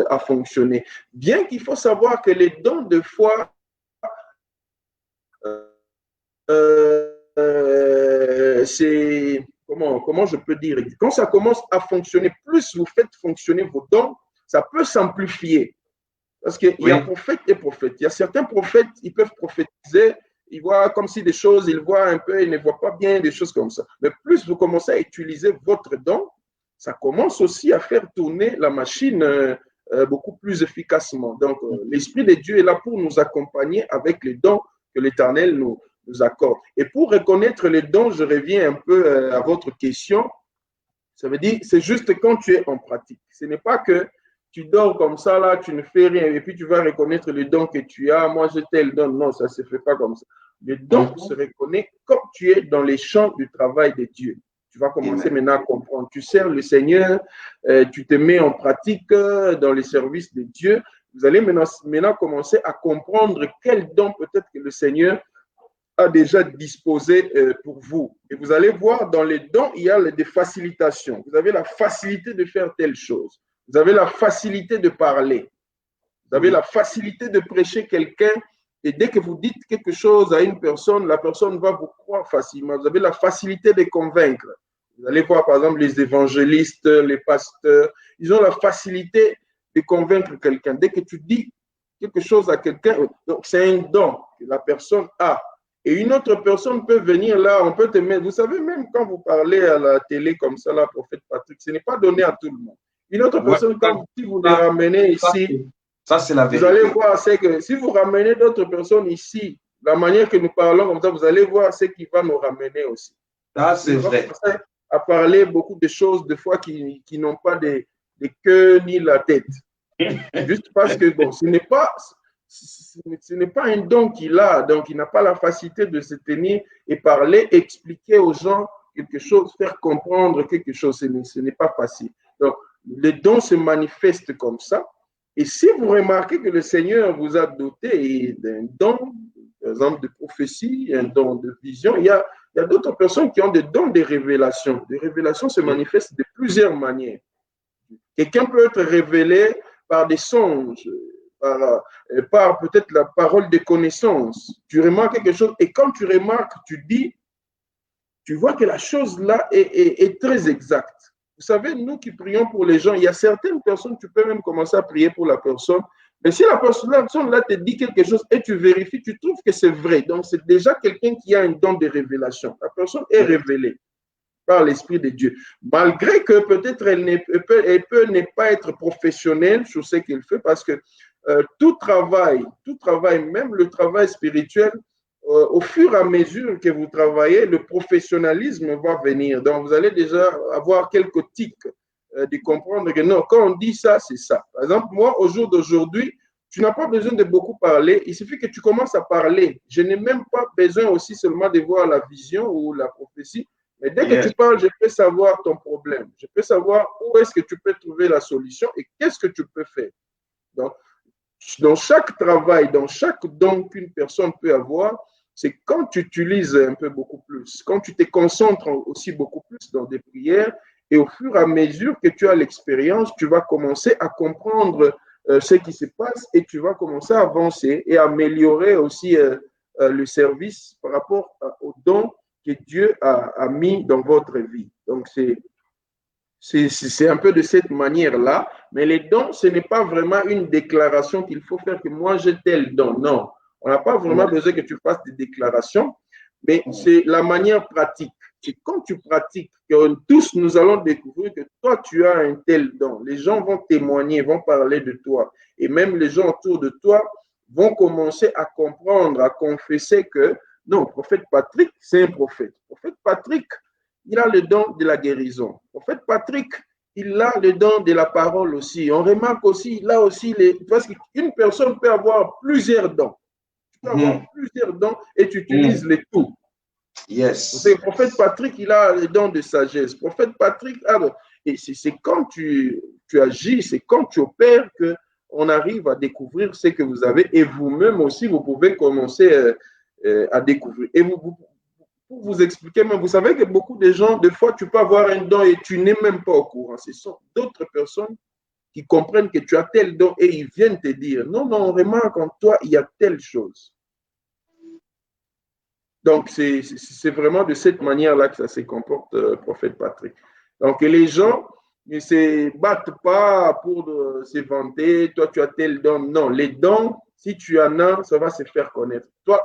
à fonctionner. Bien qu'il faut savoir que les dons de foi, c'est, comment je peux dire, quand ça commence à fonctionner, plus vous faites fonctionner vos dons, ça peut s'amplifier. Parce qu'il y a prophète et prophète. Il y a certains prophètes, ils peuvent prophétiser, ils voient comme si des choses, ils voient un peu, ils ne voient pas bien, des choses comme ça. Mais plus vous commencez à utiliser votre don, ça commence aussi à faire tourner la machine beaucoup plus efficacement. Donc, l'Esprit de Dieu est là pour nous accompagner avec les dons que l'Éternel nous accorde. Et pour reconnaître les dons, je reviens un peu à votre question. Ça veut dire, c'est juste quand tu es en pratique. Ce n'est pas que tu dors comme ça, là, tu ne fais rien, et puis tu vas reconnaître le don que tu as. Moi, je tel don. Non, ça ne se fait pas comme ça. Le don se reconnaît quand tu es dans les champs du travail de Dieu. Tu vas commencer maintenant à comprendre. Tu sers le Seigneur, tu te mets en pratique dans les services de Dieu. Vous allez maintenant commencer à comprendre quel don peut-être que le Seigneur a déjà disposé pour vous. Et vous allez voir, dans les dons, il y a des facilitations. Vous avez la facilité de faire telle chose. Vous avez la facilité de parler. Vous avez la facilité de prêcher quelqu'un. Et dès que vous dites quelque chose à une personne, la personne va vous croire facilement. Vous avez la facilité de convaincre. Vous allez voir, par exemple, les évangélistes, les pasteurs. Ils ont la facilité de convaincre quelqu'un. Dès que tu dis quelque chose à quelqu'un, donc c'est un don que la personne a. Et une autre personne peut venir là, on peut te mettre. Vous savez, même quand vous parlez à la télé comme ça, là, prophète Patrick, ce n'est pas donné à tout le monde. Une autre personne, quand si vous les ramenez ici, ça c'est la vérité. Vous allez voir, c'est que si vous ramenez d'autres personnes ici, la manière que nous parlons comme ça, vous allez voir ce qui va nous ramener aussi. Ça c'est vrai. À parler beaucoup de choses, des fois, qui n'ont pas de queue ni la tête. Juste parce que, bon, ce n'est pas un don qu'il a, donc il n'a pas la facilité de se tenir et parler, expliquer aux gens quelque chose, faire comprendre quelque chose. Ce n'est pas facile. Donc, les dons se manifestent comme ça. Et si vous remarquez que le Seigneur vous a doté d'un don, par exemple de prophétie, un don de vision, il y a d'autres personnes qui ont des dons de révélation. Les révélations se manifestent de plusieurs manières. Quelqu'un peut être révélé par des songes, par peut-être la parole de connaissance. Tu remarques quelque chose et quand tu remarques, tu dis, tu vois que la chose là est très exacte. Vous savez, nous qui prions pour les gens, il y a certaines personnes, tu peux même commencer à prier pour la personne, mais si la personne là te dit quelque chose et tu vérifies, tu trouves que c'est vrai. Donc, c'est déjà quelqu'un qui a un don de révélation. La personne est révélée par l'Esprit de Dieu. Malgré que peut-être elle peut ne pas être professionnelle sur ce qu'elle fait, parce que tout travail, même le travail spirituel, au fur et à mesure que vous travaillez, le professionnalisme va venir. Donc, vous allez déjà avoir quelques tics de comprendre que non, quand on dit ça, c'est ça. Par exemple, moi, au jour d'aujourd'hui, tu n'as pas besoin de beaucoup parler. Il suffit que tu commences à parler. Je n'ai même pas besoin aussi seulement de voir la vision ou la prophétie. Mais dès que tu parles, je peux savoir ton problème. Je peux savoir où est-ce que tu peux trouver la solution et qu'est-ce que tu peux faire. Donc, dans chaque travail, dans chaque don qu'une personne peut avoir, c'est quand tu utilises un peu beaucoup plus, quand tu te concentres aussi beaucoup plus dans des prières, et au fur et à mesure que tu as l'expérience, tu vas commencer à comprendre ce qui se passe et tu vas commencer à avancer et améliorer aussi le service par rapport aux dons que Dieu a mis dans votre vie. Donc, c'est un peu de cette manière-là, mais les dons, ce n'est pas vraiment une déclaration qu'il faut faire que moi j'ai tel don. Non, on n'a pas vraiment besoin que tu fasses des déclarations, mais c'est la manière pratique. quand tu pratiques, que tous nous allons découvrir que toi, tu as un tel don. Les gens vont témoigner, vont parler de toi. Et même les gens autour de toi vont commencer à comprendre, à confesser que non, prophète Patrick, c'est un prophète. Prophète Patrick, il a le don de la guérison. Prophète Patrick, il a le don de la parole aussi. On remarque aussi, là aussi, parce qu'une personne peut avoir plusieurs dons. Tu peux avoir plusieurs dons et tu utilises les tout. Yes. Le prophète Patrick, il a le don de sagesse. Prophète Patrick, et c'est quand tu agis, c'est quand tu opères qu'on arrive à découvrir ce que vous avez et vous-même aussi, vous pouvez commencer à découvrir. Et pour vous expliquer, mais vous savez que beaucoup de gens, des fois, tu peux avoir un don et tu n'es même pas au courant. Ce sont d'autres personnes qui comprennent que tu as tel don et ils viennent te dire, non, non, on remarque en toi, il y a telle chose. Donc, c'est vraiment de cette manière-là que ça se comporte, prophète Patrick. Donc, les gens ne se battent pas pour se vanter, toi, tu as tel don. Non, les dons, si tu en as, ça va se faire connaître. Toi,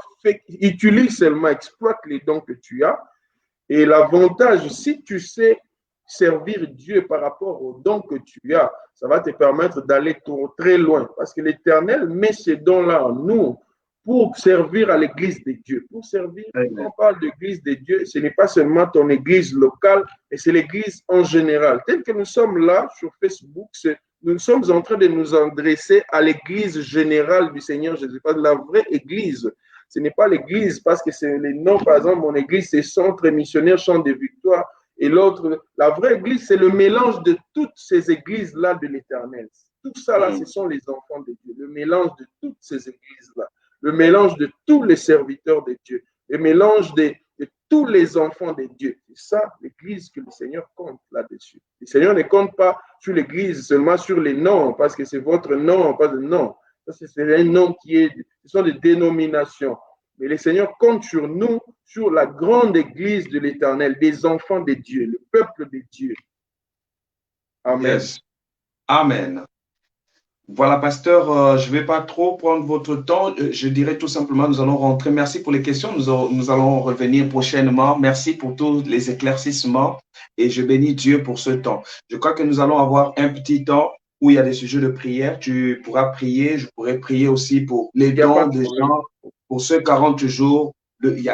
utilise seulement, exploite les dons que tu as. Et l'avantage, si tu sais servir Dieu par rapport aux dons que tu as, ça va te permettre d'aller très loin. Parce que l'Éternel met ces dons-là en nous pour servir à l'Église de Dieu. Pour servir, quand on parle d'Église de Dieu, ce n'est pas seulement ton Église locale, mais c'est l'Église en général. Tel que nous sommes là sur Facebook, nous sommes en train de nous adresser à l'Église générale du Seigneur Jésus, pas de la vraie Église. Ce n'est pas l'Église, parce que c'est les noms, par exemple, mon Église, c'est Centre Missionnaire Champ de Victoire, et l'autre, la vraie Église, c'est le mélange de toutes ces Églises-là de l'Éternel. Tout ça, là, ce sont les enfants de Dieu, le mélange de toutes ces Églises-là. Le mélange de tous les serviteurs de Dieu, le mélange de tous les enfants de Dieu. C'est ça l'Église que le Seigneur compte là-dessus. Le Seigneur ne compte pas sur l'Église seulement sur les noms, parce que c'est votre nom, pas de nom. Ça, c'est un nom ce sont des dénominations. Mais le Seigneur compte sur nous, sur la grande Église de l'Éternel, des enfants de Dieu, le peuple de Dieu. Amen. Yes. Amen. Voilà, pasteur, je ne vais pas trop prendre votre temps. Je dirais tout simplement, nous allons rentrer. Merci pour les questions. Nous allons revenir prochainement. Merci pour tous les éclaircissements et je bénis Dieu pour ce temps. Je crois que nous allons avoir un petit temps où il y a des sujets de prière. Tu pourras prier. Je pourrai prier aussi pour les dons des gens, pour ceux 40 jours. Il y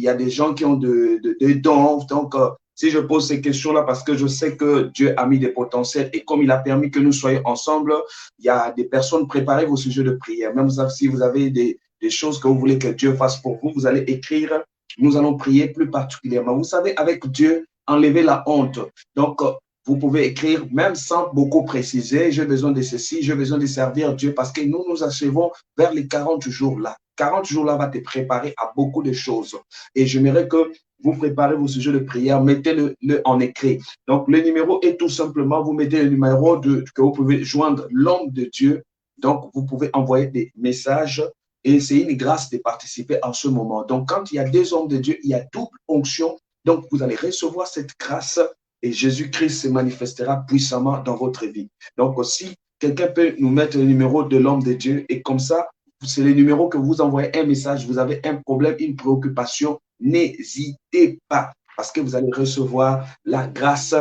a des gens qui ont des dons. Donc, si je pose ces questions-là, parce que je sais que Dieu a mis des potentiels et comme il a permis que nous soyons ensemble, il y a des personnes, préparez vos sujets de prière. Même si vous avez des choses que vous voulez que Dieu fasse pour vous, vous allez écrire. Nous allons prier plus particulièrement. Vous savez, avec Dieu, enlevez la honte. Donc, vous pouvez écrire même sans beaucoup préciser. J'ai besoin de ceci, j'ai besoin de servir Dieu parce que nous nous achevons vers les 40 jours-là. 40 jours-là va te préparer à beaucoup de choses. Et j'aimerais que vous préparez vos sujets de prière, mettez-le en écrit. Donc, le numéro est tout simplement, vous mettez le numéro que vous pouvez joindre l'homme de Dieu. Donc, vous pouvez envoyer des messages et c'est une grâce de participer en ce moment. Donc, quand il y a des hommes de Dieu, il y a double onction. Donc, vous allez recevoir cette grâce et Jésus-Christ se manifestera puissamment dans votre vie. Donc, si quelqu'un peut nous mettre le numéro de l'homme de Dieu et comme ça, c'est le numéro que vous envoyez un message, vous avez un problème, une préoccupation, n'hésitez pas parce que vous allez recevoir la grâce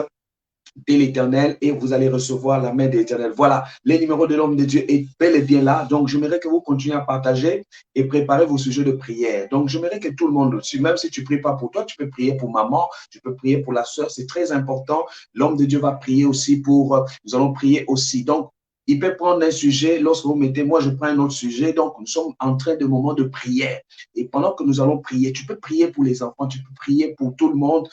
de l'Éternel et vous allez recevoir la main de l'Éternel. Voilà, le numéro de l'homme de Dieu est bel et bien là. Donc, j'aimerais que vous continuiez à partager et préparer vos sujets de prière. Donc, j'aimerais que tout le monde, même si tu ne pries pas pour toi, tu peux prier pour maman, tu peux prier pour la sœur. C'est très important. L'homme de Dieu va prier aussi nous allons prier aussi. Donc, il peut prendre un sujet, lorsque vous mettez, moi je prends un autre sujet, donc nous sommes en train de moment de prière. Et pendant que nous allons prier, tu peux prier pour les enfants, tu peux prier pour tout le monde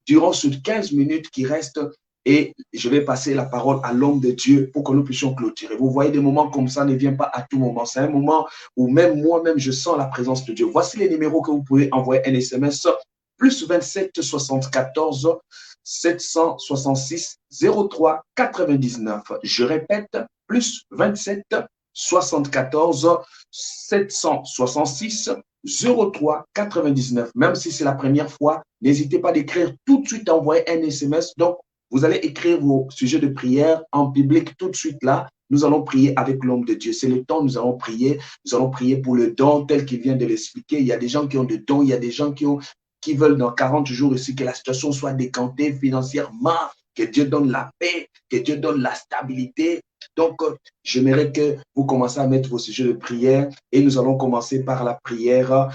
durant ces 15 minutes qui restent et je vais passer la parole à l'homme de Dieu pour que nous puissions clôturer. Vous voyez, des moments comme ça ne viennent pas à tout moment. C'est un moment où même moi-même, je sens la présence de Dieu. Voici les numéros que vous pouvez envoyer un SMS, plus 27 74 766 03 99. Je répète, plus 27 74 766 03 99. Même si c'est la première fois, n'hésitez pas d'écrire tout de suite, envoyer un SMS. Donc, vous allez écrire vos sujets de prière en public tout de suite là. Nous allons prier avec l'homme de Dieu. C'est le temps, nous allons prier. Nous allons prier pour le don tel qu'il vient de l'expliquer. Il y a des gens qui ont des dons, il y a des gens qui ont qui veulent dans 40 jours ici que la situation soit décantée financièrement, que Dieu donne la paix, que Dieu donne la stabilité. Donc, j'aimerais que vous commenciez à mettre vos sujets de prière et nous allons commencer par la prière.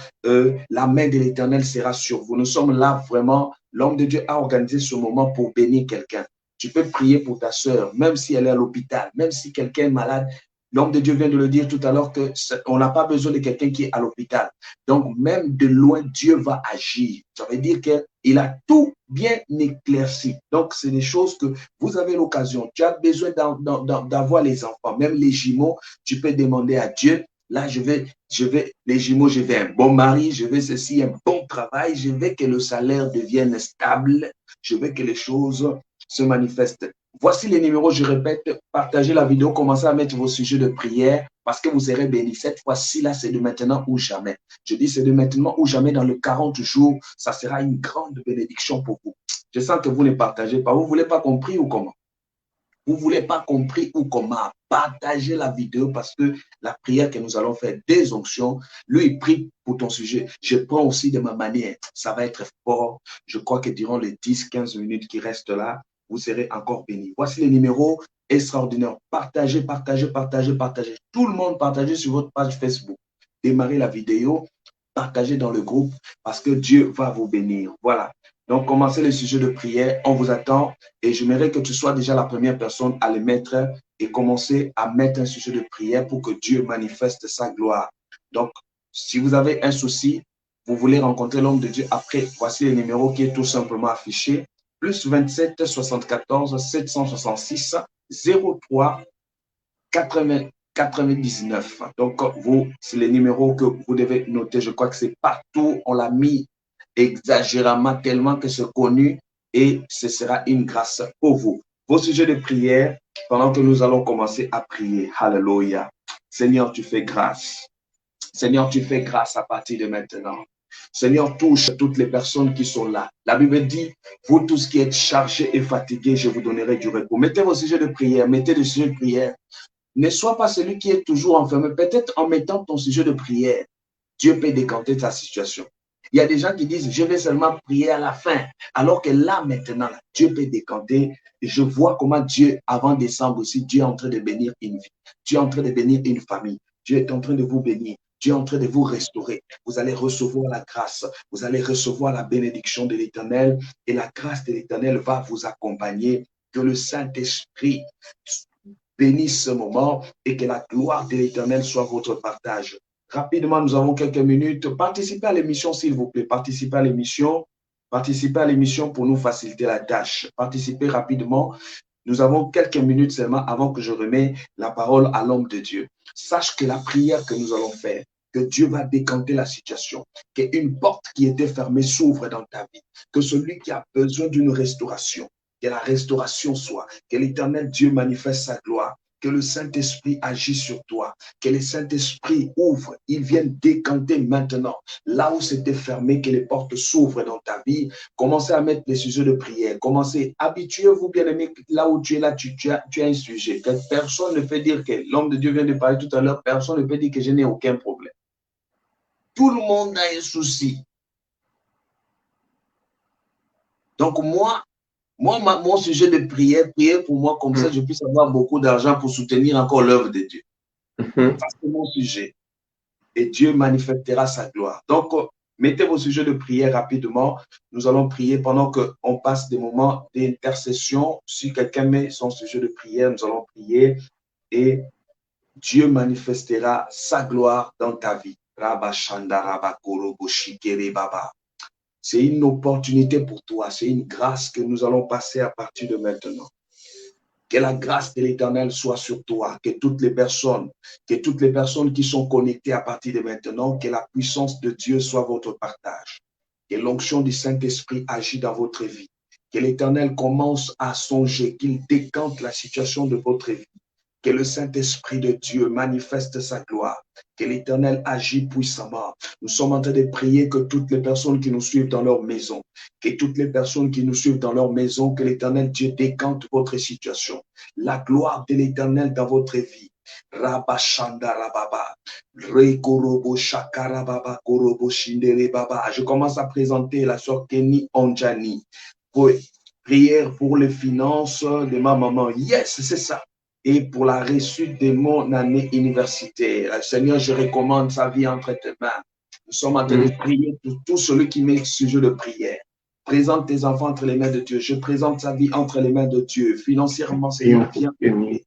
La main de l'Éternel sera sur vous. Nous sommes là vraiment. L'homme de Dieu a organisé ce moment pour bénir quelqu'un. Tu peux prier pour ta sœur, même si elle est à l'hôpital, même si quelqu'un est malade. L'homme de Dieu vient de le dire tout à l'heure qu'on n'a pas besoin de quelqu'un qui est à l'hôpital. Donc, même de loin, Dieu va agir. Ça veut dire qu'il a tout bien éclairci. Donc, c'est des choses que vous avez l'occasion. Tu as besoin d'avoir les enfants, même les jumeaux, tu peux demander à Dieu. Là, les jumeaux, je veux un bon mari, je veux ceci, un bon travail, je veux que le salaire devienne stable, je veux que les choses se manifestent. Voici les numéros, je répète, partagez la vidéo, commencez à mettre vos sujets de prière parce que vous serez bénis. Cette fois-ci, là, c'est de maintenant ou jamais. Je dis c'est de maintenant ou jamais dans les 40 jours, ça sera une grande bénédiction pour vous. Je sens que vous ne partagez pas. Vous ne voulez pas compris ou comment? Vous ne voulez pas compris ou comment? Partagez la vidéo parce que la prière que nous allons faire, des onctions, lui, il prie pour ton sujet. Je prends aussi de ma manière. Ça va être fort. Je crois que durant les 10-15 minutes qui restent là, vous serez encore bénis. Voici les numéros extraordinaires. Partagez, partagez, partagez, partagez. Tout le monde partagez sur votre page Facebook. Démarrez la vidéo, partagez dans le groupe parce que Dieu va vous bénir. Voilà. Donc, commencez le sujet de prière. On vous attend et j'aimerais que tu sois déjà la première personne à le mettre et commencer à mettre un sujet de prière pour que Dieu manifeste sa gloire. Donc, si vous avez un souci, vous voulez rencontrer l'homme de Dieu après, voici le numéro qui est tout simplement affiché. Plus 27 74 766 03 99. Donc, c'est les numéros que vous devez noter. Je crois que c'est partout. On l'a mis exagérément tellement que c'est connu et ce sera une grâce pour vous. Vos sujets de prière pendant que nous allons commencer à prier. Alléluia. Seigneur, tu fais grâce. Seigneur, tu fais grâce à partir de maintenant. Seigneur, touche toutes les personnes qui sont là. La Bible dit, vous tous qui êtes chargés et fatigués, je vous donnerai du repos. Mettez vos sujets de prière, mettez des sujets de prière. Ne sois pas celui qui est toujours enfermé. Peut-être en mettant ton sujet de prière, Dieu peut décanter ta situation. Il y a des gens qui disent, je vais seulement prier à la fin. Alors que là, maintenant, Dieu peut décanter. Et je vois comment Dieu, avant décembre aussi, Dieu est en train de bénir une vie. Dieu est en train de bénir une famille. Dieu est en train de vous bénir. Dieu est en train de vous restaurer. Vous allez recevoir la grâce. Vous allez recevoir la bénédiction de l'Éternel. Et la grâce de l'Éternel va vous accompagner. Que le Saint-Esprit bénisse ce moment et que la gloire de l'Éternel soit votre partage. Rapidement, nous avons quelques minutes. Participez à l'émission, s'il vous plaît. Participez à l'émission. Participez à l'émission pour nous faciliter la tâche. Participez rapidement. Nous avons quelques minutes seulement avant que je remets la parole à l'homme de Dieu. Sache que la prière que nous allons faire, que Dieu va décanter la situation, qu'une porte qui était fermée s'ouvre dans ta vie, que celui qui a besoin d'une restauration, que la restauration soit, que l'Éternel Dieu manifeste sa gloire, que le Saint-Esprit agisse sur toi, que le Saint-Esprit ouvre, il vienne décanter maintenant. Là où c'était fermé, que les portes s'ouvrent dans ta vie. Commencez à mettre des sujets de prière. Commencez, habituez-vous, bien-aimé, là où tu es là, tu as un sujet. Personne ne peut dire que l'homme de Dieu vient de parler tout à l'heure, personne ne peut dire que je n'ai aucun problème. Tout le monde a un souci. Donc mon sujet de prière, prier pour moi comme ça, je puisse avoir beaucoup d'argent pour soutenir encore l'œuvre de Dieu. Ça, c'est mon sujet. Et Dieu manifestera sa gloire. Donc, mettez vos sujets de prière rapidement. Nous allons prier pendant qu'on passe des moments d'intercession. Si quelqu'un met son sujet de prière, nous allons prier et Dieu manifestera sa gloire dans ta vie. C'est une opportunité pour toi, c'est une grâce que nous allons passer à partir de maintenant. Que la grâce de l'Éternel soit sur toi, que toutes les personnes qui sont connectées à partir de maintenant, que la puissance de Dieu soit votre partage. Que l'onction du Saint-Esprit agit dans votre vie. Que l'Éternel commence à songer, qu'il décante la situation de votre vie. Que le Saint-Esprit de Dieu manifeste sa gloire. Que l'Éternel agit puissamment. Nous sommes en train de prier que toutes les personnes qui nous suivent dans leur maison, que toutes les personnes qui nous suivent dans leur maison, que l'Éternel Dieu décante votre situation. La gloire de l'Éternel dans votre vie. Rabashanda Rababa. Rekorobo Shakarababa Korobo Shindere Baba. Je commence à présenter la sœur Kenny Onjani. Prière pour les finances de ma maman. Yes, c'est ça. Et pour la réussite de mon année universitaire. Seigneur, je recommande sa vie entre tes mains. Nous sommes en train de prier pour tout celui qui met sujet de prière. Présente tes enfants entre les mains de Dieu. Je présente sa vie entre les mains de Dieu. Financièrement, Seigneur, viens ouvrir.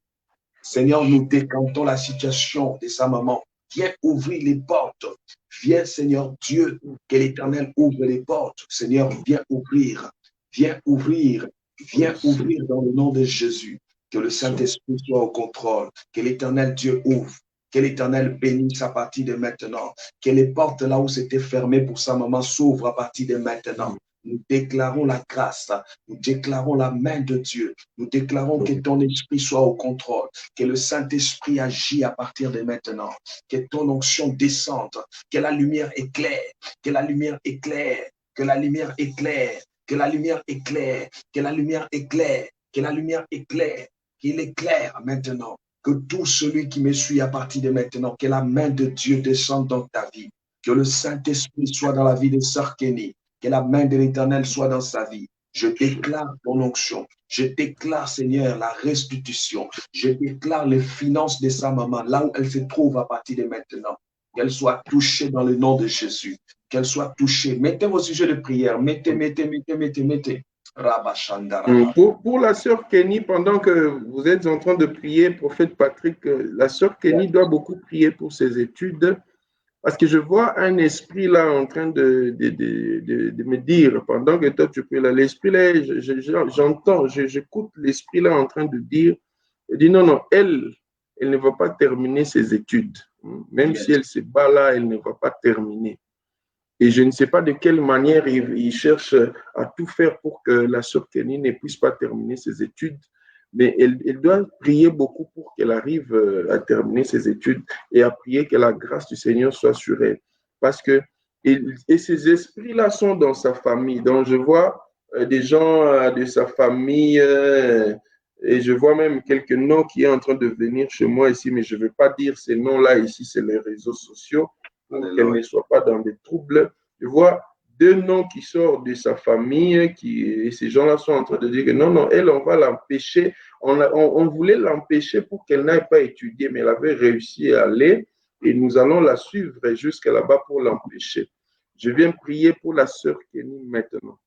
Seigneur, nous décantons la situation de sa maman. Viens ouvrir les portes. Viens, Seigneur Dieu, que l'Éternel ouvre les portes. Seigneur, viens ouvrir. Viens ouvrir. Viens ouvrir dans le nom de Jésus. Que le Saint-Esprit soit au contrôle. Que l'Éternel Dieu ouvre. Que l'Éternel bénisse à partir de maintenant. Que les portes là où c'était fermé pour sa maman s'ouvrent à partir de maintenant. Nous déclarons la grâce, nous déclarons la main de Dieu, nous déclarons que ton esprit soit au contrôle, que le Saint-Esprit agit à partir de maintenant, que ton onction descende, que la lumière éclaire, que la lumière éclaire, que la lumière éclaire, que la lumière éclaire, que la lumière éclaire, que la lumière éclaire, qu'il éclaire maintenant, que tout celui qui me suit à partir de maintenant, que la main de Dieu descende dans ta vie, que le Saint-Esprit soit dans la vie de Sœur Kenny. Que la main de l'Éternel soit dans sa vie. Je déclare ton onction. Je déclare, Seigneur, la restitution. Je déclare les finances de sa maman, là où elle se trouve à partir de maintenant. Qu'elle soit touchée dans le nom de Jésus. Qu'elle soit touchée. Mettez vos sujets de prière. Mettez. Pour la sœur Kenny, pendant que vous êtes en train de prier, prophète Patrick, la sœur Kenny doit beaucoup prier pour ses études. Parce que je vois un esprit là en train de me dire, pendant que toi tu pries là, l'esprit là, j'entends, j'écoute l'esprit là en train de dire, il dit non, elle ne va pas terminer ses études. Même si elle se bat là, elle ne va pas terminer. Et je ne sais pas de quelle manière il cherche à tout faire pour que la sœur Kenny ne puisse pas terminer ses études. Mais elle doit prier beaucoup pour qu'elle arrive à terminer ses études et à prier que la grâce du Seigneur soit sur elle. Parce que et ces esprits-là sont dans sa famille. Donc, je vois des gens de sa famille et je vois même quelques noms qui sont en train de venir chez moi ici, mais je ne veux pas dire ces noms-là ici, c'est les réseaux sociaux, pour qu'elle ne soit pas dans des troubles. Je vois deux noms qui sortent de sa famille, et ces gens-là sont en train de dire que non, elle, on va l'empêcher. On voulait l'empêcher pour qu'elle n'aille pas étudier, mais elle avait réussi à aller et nous allons la suivre jusqu'à là-bas pour l'empêcher. Je viens prier pour la sœur Kenny maintenant.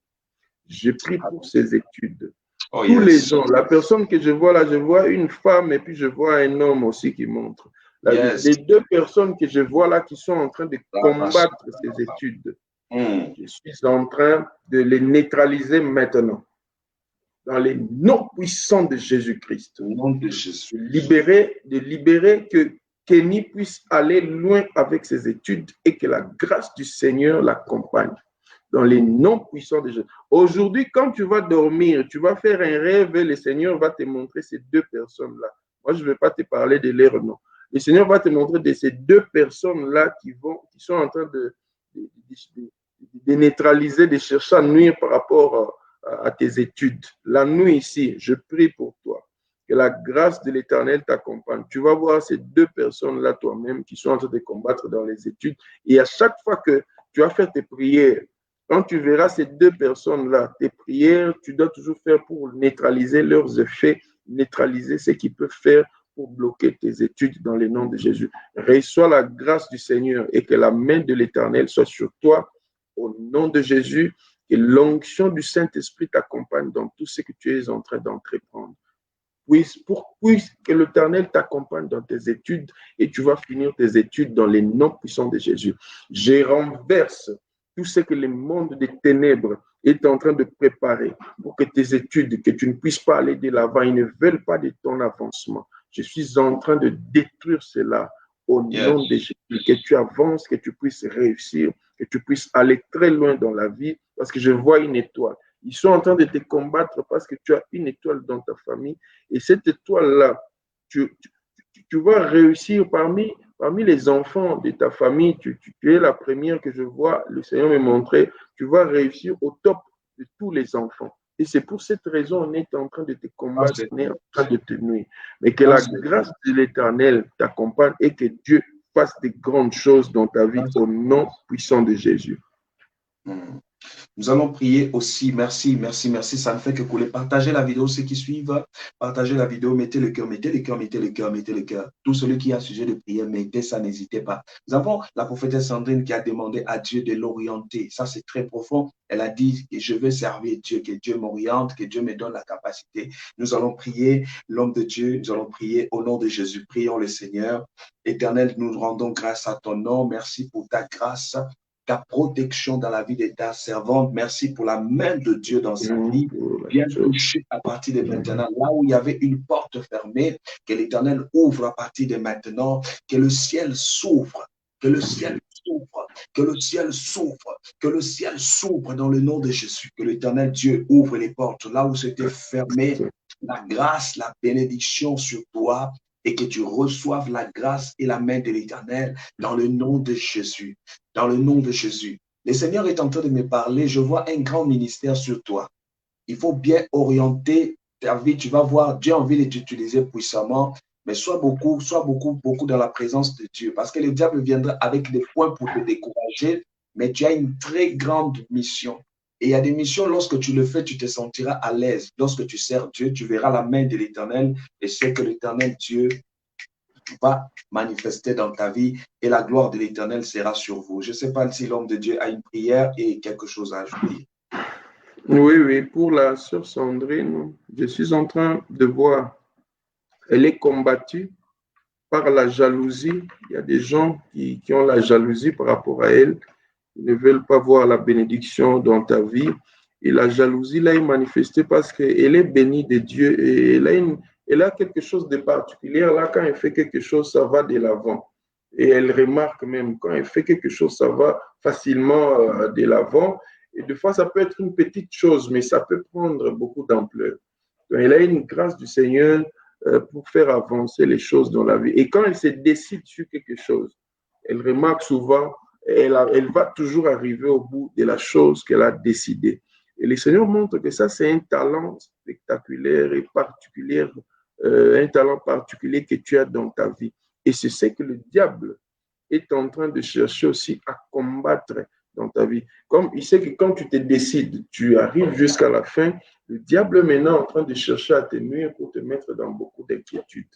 Je prie pour ses études. Tous les gens, la personne que je vois là, je vois une femme et puis je vois un homme aussi qui montre. Les deux personnes que je vois là qui sont en train de combattre ces études. Je suis en train de les neutraliser maintenant. Dans les noms puissants de Jésus-Christ. Au nom de Jésus. De libérer que Kenny puisse aller loin avec ses études et que la grâce du Seigneur l'accompagne. Dans les noms puissants de Jésus. Aujourd'hui, quand tu vas dormir, tu vas faire un rêve et le Seigneur va te montrer ces deux personnes-là. Moi, je ne vais pas te parler de leur nom. Le Seigneur va te montrer de ces deux personnes-là qui sont en train de neutraliser, de chercher à nuire par rapport à tes études. La nuit ici, je prie pour toi. Que la grâce de l'Éternel t'accompagne. Tu vas voir ces deux personnes-là toi-même qui sont en train de combattre dans les études. Et à chaque fois que tu vas faire tes prières, quand tu verras ces deux personnes-là, tes prières, tu dois toujours faire pour neutraliser leurs effets, neutraliser ce qu'ils peuvent faire pour bloquer tes études dans le nom de Jésus. Reçois la grâce du Seigneur et que la main de l'Éternel soit sur toi au nom de Jésus, que l'onction du Saint-Esprit t'accompagne dans tout ce que tu es en train d'entreprendre. Que l'Éternel t'accompagne dans tes études et tu vas finir tes études dans les noms puissants de Jésus. Je renverse tout ce que le monde des ténèbres est en train de préparer pour que tes études, que tu ne puisses pas aller de l'avant, ils ne veulent pas de ton avancement. Je suis en train de détruire cela au nom de Jésus, que tu avances, que tu puisses réussir, que tu puisses aller très loin dans la vie, parce que je vois une étoile. Ils sont en train de te combattre parce que tu as une étoile dans ta famille, et cette étoile-là, tu vas réussir parmi les enfants de ta famille, tu es la première que je vois, le Seigneur me montrait, tu vas réussir au top de tous les enfants. Et c'est pour cette raison on est en train de te combattre, on est en train de te nuire. Mais que Non, la c'est- grâce de l'Éternel t'accompagne et que Dieu fasse de grandes choses dans ta vie au nom puissant de Jésus. Hmm. Nous allons prier aussi. Merci, merci, merci. Ça ne fait que couler. Partagez la vidéo, ceux qui suivent. Partagez la vidéo, mettez le cœur, mettez le cœur, mettez le cœur, mettez le cœur. Tout celui qui a sujet de prière, mettez ça, n'hésitez pas. Nous avons la prophétesse Sandrine qui a demandé à Dieu de l'orienter. Ça, c'est très profond. Elle a dit, je veux servir Dieu, que Dieu m'oriente, que Dieu me donne la capacité. Nous allons prier, l'homme de Dieu, nous allons prier au nom de Jésus. Prions le Seigneur. Éternel, nous rendons grâce à ton nom. Merci pour ta grâce, ta protection dans la vie de ta servante. Merci pour la main de Dieu dans sa vie. Viens toucher à partir de maintenant. Là où il y avait une porte fermée, que l'Éternel ouvre à partir de maintenant, que le ciel s'ouvre, que le ciel s'ouvre, que le ciel s'ouvre, que le ciel s'ouvre dans le nom de Jésus, que l'Éternel Dieu ouvre les portes. Là où c'était fermé, la grâce, la bénédiction sur toi, et que tu reçoives la grâce et la main de l'Éternel dans le nom de Jésus. Dans le nom de Jésus. Le Seigneur est en train de me parler. Je vois un grand ministère sur toi. Il faut bien orienter ta vie. Tu vas voir, Dieu a envie de t'utiliser puissamment, mais sois beaucoup dans la présence de Dieu. Parce que le diable viendra avec des points pour te décourager, mais tu as une très grande mission. Et il y a des missions, lorsque tu le fais, tu te sentiras à l'aise. Lorsque tu sers Dieu, tu verras la main de l'Éternel et c'est que l'Éternel Dieu va manifester dans ta vie et la gloire de l'Éternel sera sur vous. Je ne sais pas si l'homme de Dieu a une prière et quelque chose à ajouter. Oui, oui, pour la sœur Sandrine, je suis en train de voir, elle est combattue par la jalousie. Il y a des gens qui ont la jalousie par rapport à elle. Ils ne veulent pas voir la bénédiction dans ta vie. Et la jalousie, là, est manifestée parce qu'elle est bénie de Dieu et elle a quelque chose de particulier. Là, quand elle fait quelque chose, ça va de l'avant. Et elle remarque même, quand elle fait quelque chose, ça va facilement de l'avant. Et des fois, ça peut être une petite chose, mais ça peut prendre beaucoup d'ampleur. Donc, elle a une grâce du Seigneur pour faire avancer les choses dans la vie. Et quand elle se décide sur quelque chose, elle remarque souvent, elle va toujours arriver au bout de la chose qu'elle a décidée. Et le Seigneur montre que ça, c'est un talent spectaculaire et particulier, un talent particulier que tu as dans ta vie. Et c'est ce que le diable est en train de chercher aussi à combattre dans ta vie. Comme il sait que quand tu te décides, tu arrives jusqu'à la fin, le diable est maintenant en train de chercher à te nuire pour te mettre dans beaucoup d'inquiétudes.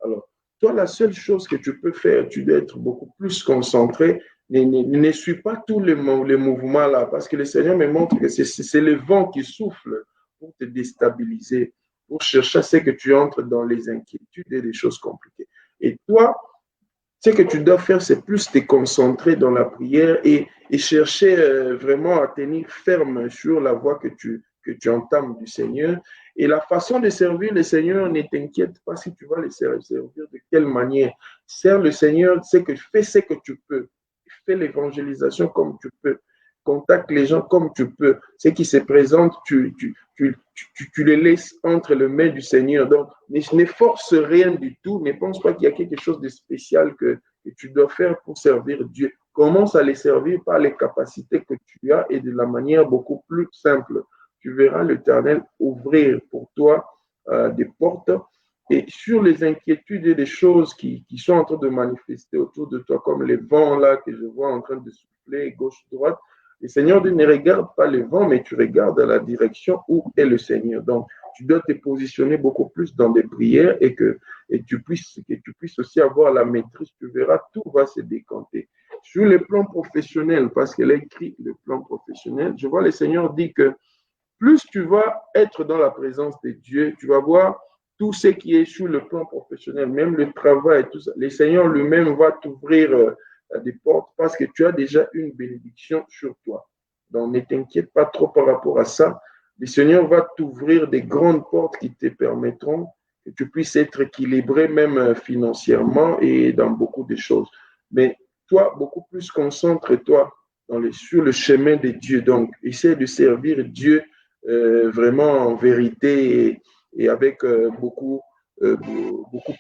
Alors, toi, la seule chose que tu peux faire, tu dois être beaucoup plus concentré. Ne suis pas tous les mouvements là, parce que le Seigneur me montre que c'est le vent qui souffle pour te déstabiliser, pour chercher à ce que tu entres dans les inquiétudes et les choses compliquées. Et toi, ce que tu dois faire, c'est plus te concentrer dans la prière et chercher vraiment à tenir ferme sur la voie que tu entames du Seigneur. Et la façon de servir le Seigneur, ne t'inquiète pas si tu vas le servir de quelle manière. Sers le Seigneur, fais ce que tu peux. Fais l'évangélisation comme tu peux. Contacte les gens comme tu peux. Ce qui se présente, tu les laisses entre les mains du Seigneur. Donc, ne force rien du tout. Ne pense pas qu'il y a quelque chose de spécial que tu dois faire pour servir Dieu. Commence à les servir par les capacités que tu as et de la manière beaucoup plus simple. Tu verras l'Éternel ouvrir pour toi des portes. Et sur les inquiétudes et les choses qui sont en train de manifester autour de toi, comme les vents là que je vois en train de souffler gauche-droite, le Seigneur ne regarde pas les vents, mais tu regardes la direction où est le Seigneur. Donc, tu dois te positionner beaucoup plus dans des prières et que tu puisses aussi avoir la maîtrise. Tu verras, tout va se décanter. Sur le plan professionnel, parce qu'elle a écrit le plan professionnel, je vois le Seigneur dit que plus tu vas être dans la présence de Dieu, tu vas voir tout ce qui est sur le plan professionnel, même le travail, tout ça. Le Seigneur lui-même va t'ouvrir des portes parce que tu as déjà une bénédiction sur toi. Donc, ne t'inquiète pas trop par rapport à ça. Le Seigneur va t'ouvrir des grandes portes qui te permettront que tu puisses être équilibré même financièrement et dans beaucoup de choses. Mais toi, beaucoup plus concentre-toi sur le chemin de Dieu. Donc, essaie de servir Dieu vraiment en vérité et avec beaucoup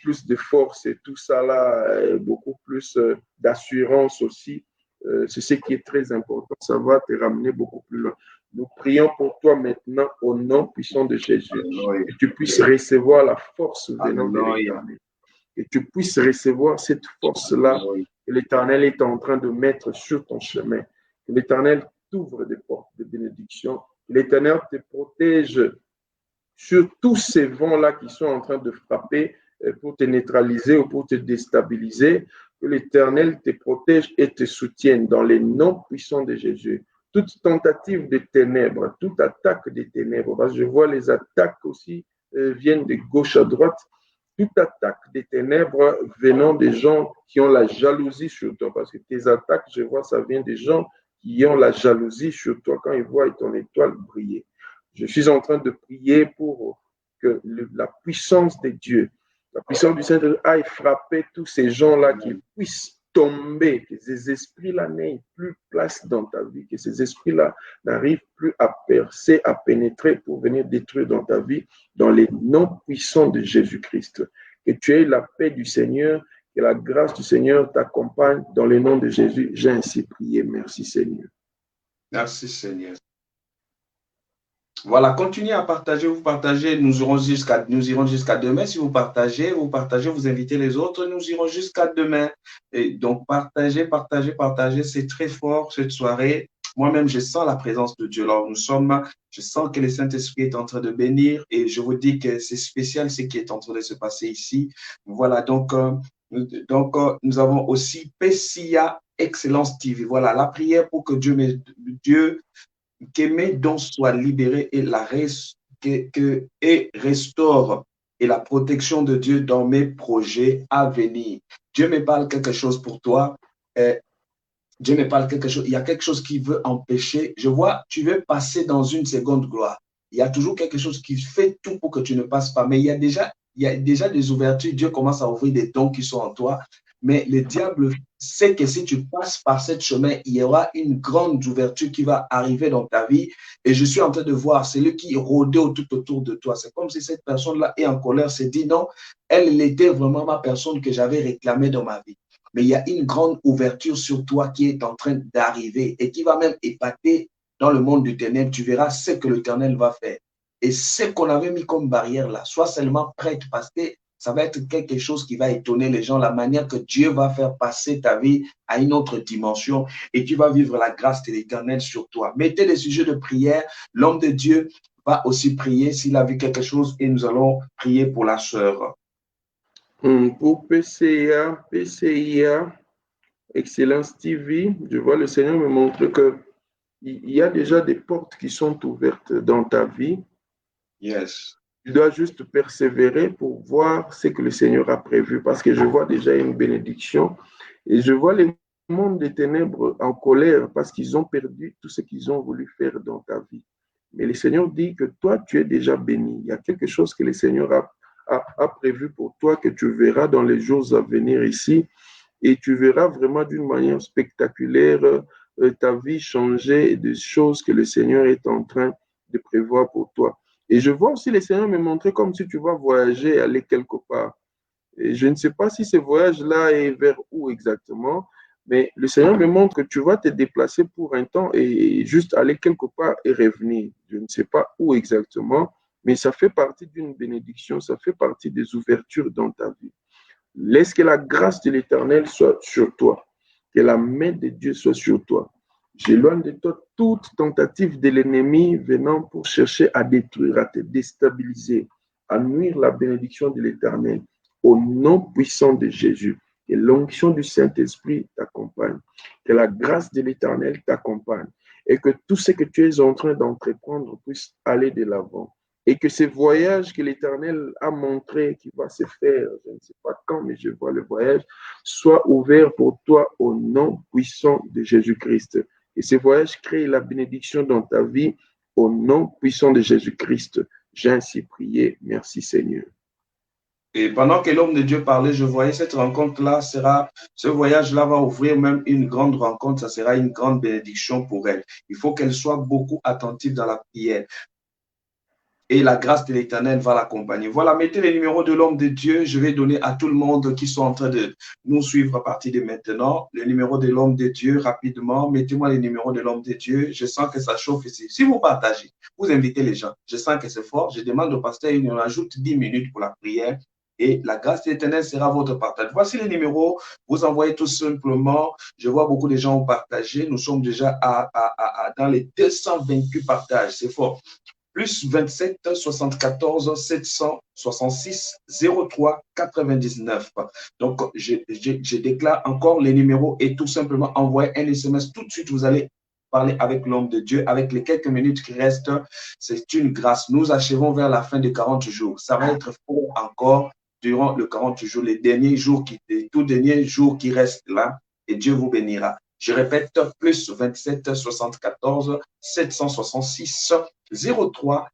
plus de force et tout ça là, beaucoup plus d'assurance aussi. C'est ce qui est très important. Ça va te ramener beaucoup plus loin. Nous prions pour toi maintenant au nom puissant de Jésus. Alléluia. Que tu puisses recevoir la force venant de Alléluia. l'Éternel. Que tu puisses recevoir cette force-là Alléluia. que l'Éternel est en train de mettre sur ton chemin. Que l'Éternel t'ouvre des portes de bénédiction. Que l'Éternel te protège sur tous ces vents-là qui sont en train de frapper pour te neutraliser ou pour te déstabiliser. Que l'Éternel te protège et te soutienne dans les noms puissants de Jésus. Toute tentative de ténèbres, toute attaque des ténèbres, parce que je vois les attaques aussi viennent de gauche à droite, toute attaque des ténèbres venant des gens qui ont la jalousie sur toi, parce que tes attaques, je vois, ça vient des gens qui ont la jalousie sur toi quand ils voient ton étoile briller. Je suis en train de prier pour que la puissance de Dieu, la puissance du Saint-Esprit aille frapper tous ces gens-là, qu'ils puissent tomber, que ces esprits-là n'aient plus place dans ta vie, que ces esprits-là n'arrivent plus à percer, à pénétrer pour venir détruire dans ta vie, dans les noms puissants de Jésus-Christ. Que tu aies la paix du Seigneur, que la grâce du Seigneur t'accompagne dans le nom de Jésus. J'ai ainsi prié. Merci Seigneur. Merci Seigneur. Voilà, continuez à partager, vous partagez, nous irons jusqu'à demain. Si vous partagez, vous invitez les autres, nous irons jusqu'à demain. Et donc, partagez, c'est très fort cette soirée. Moi-même, je sens la présence de Dieu là où nous sommes. Je sens que le Saint-Esprit est en train de bénir et je vous dis que c'est spécial ce qui est en train de se passer ici. Voilà, donc nous avons aussi Pessia Excellence TV. Voilà, la prière pour que que mes dons soient libérés et restaure et la protection de Dieu dans mes projets à venir. Dieu me parle quelque chose pour toi. Dieu me parle quelque chose. Il y a quelque chose qui veut empêcher. Je vois, tu veux passer dans une seconde gloire. Il y a toujours quelque chose qui fait tout pour que tu ne passes pas. Mais il y a déjà des ouvertures. Dieu commence à ouvrir des dons qui sont en toi. Mais le diable sait que si tu passes par ce chemin, il y aura une grande ouverture qui va arriver dans ta vie. Et je suis en train de voir celui qui rôdait tout autour de toi. C'est comme si cette personne-là est en colère, s'est dit non, elle était vraiment ma personne que j'avais réclamée dans ma vie. Mais il y a une grande ouverture sur toi qui est en train d'arriver et qui va même épater dans le monde du ténèbre. Tu verras ce que l'Éternel va faire. Et ce qu'on avait mis comme barrière là, sois seulement prête parce que ça va être quelque chose qui va étonner les gens, la manière que Dieu va faire passer ta vie à une autre dimension et tu vas vivre la grâce de l'Éternel sur toi. Mettez des sujets de prière. L'homme de Dieu va aussi prier s'il a vu quelque chose et nous allons prier pour la sœur. Pour PCIA, Excellence TV, je vois le Seigneur me montrer qu'il y a déjà des portes qui sont ouvertes dans ta vie. Yes. Tu dois juste persévérer pour voir ce que le Seigneur a prévu parce que je vois déjà une bénédiction et je vois les mondes des ténèbres en colère parce qu'ils ont perdu tout ce qu'ils ont voulu faire dans ta vie. Mais le Seigneur dit que toi, tu es déjà béni. Il y a quelque chose que le Seigneur a prévu pour toi que tu verras dans les jours à venir ici et tu verras vraiment d'une manière spectaculaire ta vie changer et des choses que le Seigneur est en train de prévoir pour toi. Et je vois aussi le Seigneur me montrer comme si tu vas voyager, aller quelque part. Et je ne sais pas si ce voyage-là est vers où exactement, mais le Seigneur me montre que tu vas te déplacer pour un temps et juste aller quelque part et revenir. Je ne sais pas où exactement, mais ça fait partie d'une bénédiction, ça fait partie des ouvertures dans ta vie. Laisse que la grâce de l'Éternel soit sur toi, que la main de Dieu soit sur toi. J'éloigne de toi toute tentative de l'ennemi venant pour chercher à détruire, à te déstabiliser, à nuire la bénédiction de l'Éternel. Au nom puissant de Jésus, que l'onction du Saint-Esprit t'accompagne, que la grâce de l'Éternel t'accompagne et que tout ce que tu es en train d'entreprendre puisse aller de l'avant. Et que ce voyage que l'Éternel a montré qu'il va se faire, je ne sais pas quand, mais je vois le voyage, soit ouvert pour toi au nom puissant de Jésus-Christ. Et ce voyage crée la bénédiction dans ta vie au nom puissant de Jésus-Christ. J'ai ainsi prié. Merci Seigneur. Et pendant que l'homme de Dieu parlait, je voyais cette rencontre-là ce voyage-là va ouvrir même une grande rencontre, ça sera une grande bénédiction pour elle. Il faut qu'elle soit beaucoup attentive dans la prière. et la grâce de l'Éternel va l'accompagner. Voilà, mettez les numéros de l'homme de Dieu. Je vais donner à tout le monde qui sont en train de nous suivre à partir de maintenant. Les numéros de l'homme de Dieu, rapidement. Mettez-moi les numéros de l'homme de Dieu. Je sens que ça chauffe ici. Si vous partagez, vous invitez les gens. Je sens que c'est fort. Je demande au pasteur, il nous ajoute 10 minutes pour la prière. Et la grâce de l'Éternel sera votre partage. Voici les numéros. Vous envoyez tout simplement. Je vois beaucoup de gens ont partagé. Nous sommes déjà dans les 228 partages. C'est fort. Plus 27 74 766 03 99. Donc, je déclare encore les numéros et tout simplement envoyer un SMS. Tout de suite, vous allez parler avec l'homme de Dieu. Avec les quelques minutes qui restent, c'est une grâce. Nous achevons vers la fin de 40 jours. Ça va être fort encore durant les 40 jours, les tout derniers jours qui restent là, et Dieu vous bénira. Je répète, plus 27 74 766 03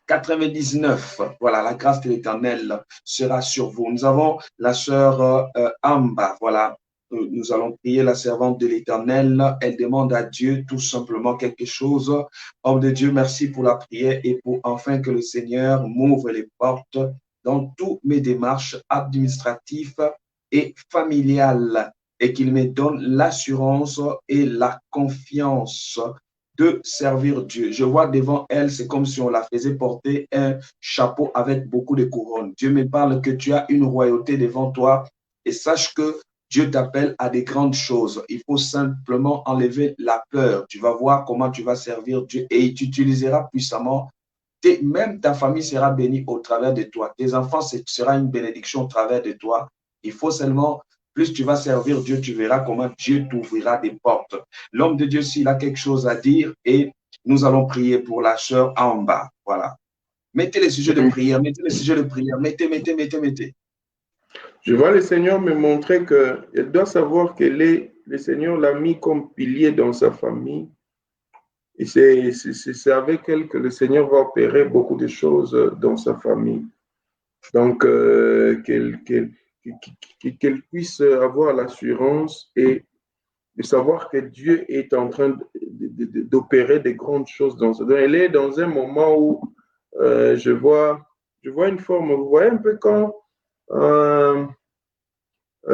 99. Voilà, la grâce de l'Éternel sera sur vous. Nous avons la sœur Amba. Voilà, nous allons prier la servante de l'Éternel. Elle demande à Dieu tout simplement quelque chose. Homme de Dieu, merci pour la prière et pour enfin que le Seigneur m'ouvre les portes dans toutes mes démarches administratives et familiales et qu'il me donne l'assurance et la confiance de servir Dieu. Je vois devant elle, c'est comme si on la faisait porter un chapeau avec beaucoup de couronnes. Dieu me parle que tu as une royauté devant toi et sache que Dieu t'appelle à des grandes choses. Il faut simplement enlever la peur. Tu vas voir comment tu vas servir Dieu et il t'utilisera puissamment. Même ta famille sera bénie au travers de toi. Tes enfants, ce sera une bénédiction au travers de toi. Il faut seulement, plus tu vas servir Dieu, tu verras comment Dieu t'ouvrira des portes. L'homme de Dieu, s'il a quelque chose à dire, et nous allons prier pour la sœur en bas. Voilà. Mettez les sujets de prière, mettez les sujets de prière, mettez. Je vois le Seigneur me montrer qu'elle doit savoir que le Seigneur l'a mis comme pilier dans sa famille. Et c'est avec elle que le Seigneur va opérer beaucoup de choses dans sa famille. Donc, qu'elle puisse avoir l'assurance et de savoir que Dieu est en train d'opérer des grandes choses dans sa vie. Elle est dans un moment où je vois une forme, vous voyez un peu quand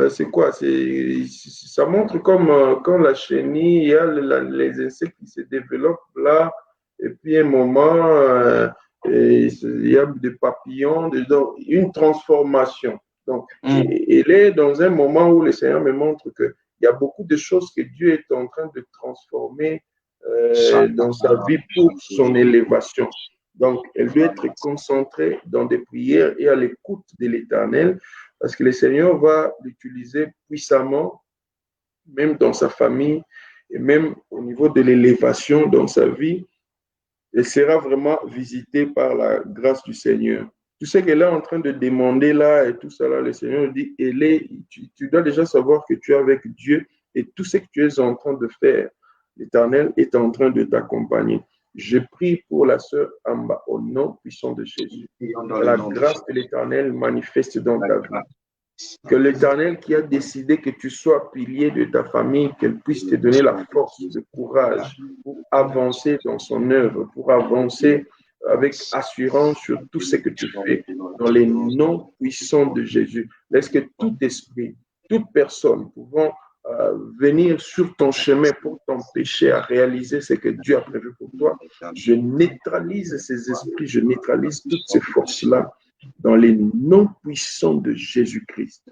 c'est quoi? Ça montre comme quand la chenille, il y a les insectes qui se développent là, et puis un moment, il y a des papillons, donc une transformation. Donc, il est dans un moment où le Seigneur me montre qu'il y a beaucoup de choses que Dieu est en train de transformer dans sa vie pour son élévation. Donc, elle doit être concentrée dans des prières et à l'écoute de l'Éternel, parce que le Seigneur va l'utiliser puissamment, même dans sa famille et même au niveau de l'élévation dans sa vie. Elle sera vraiment visitée par la grâce du Seigneur. Tout ce qu'elle est en train de demander là et tout ça là, le Seigneur dit, tu dois déjà savoir que tu es avec Dieu et tout ce que tu es en train de faire, l'Éternel est en train de t'accompagner. Je prie pour la sœur Amba au nom puissant de Jésus. Que la grâce de l'Éternel manifeste dans ta vie. Que l'Éternel qui a décidé que tu sois pilier de ta famille, qu'elle puisse te donner la force, le courage pour avancer dans son œuvre, pour avancer avec assurance sur tout ce que tu fais dans les noms puissants de Jésus. Laisse que tout esprit, toute personne pouvant venir sur ton chemin pour t'empêcher à réaliser ce que Dieu a prévu pour toi, je neutralise ces esprits, je neutralise toutes ces forces-là dans les noms puissants de Jésus-Christ.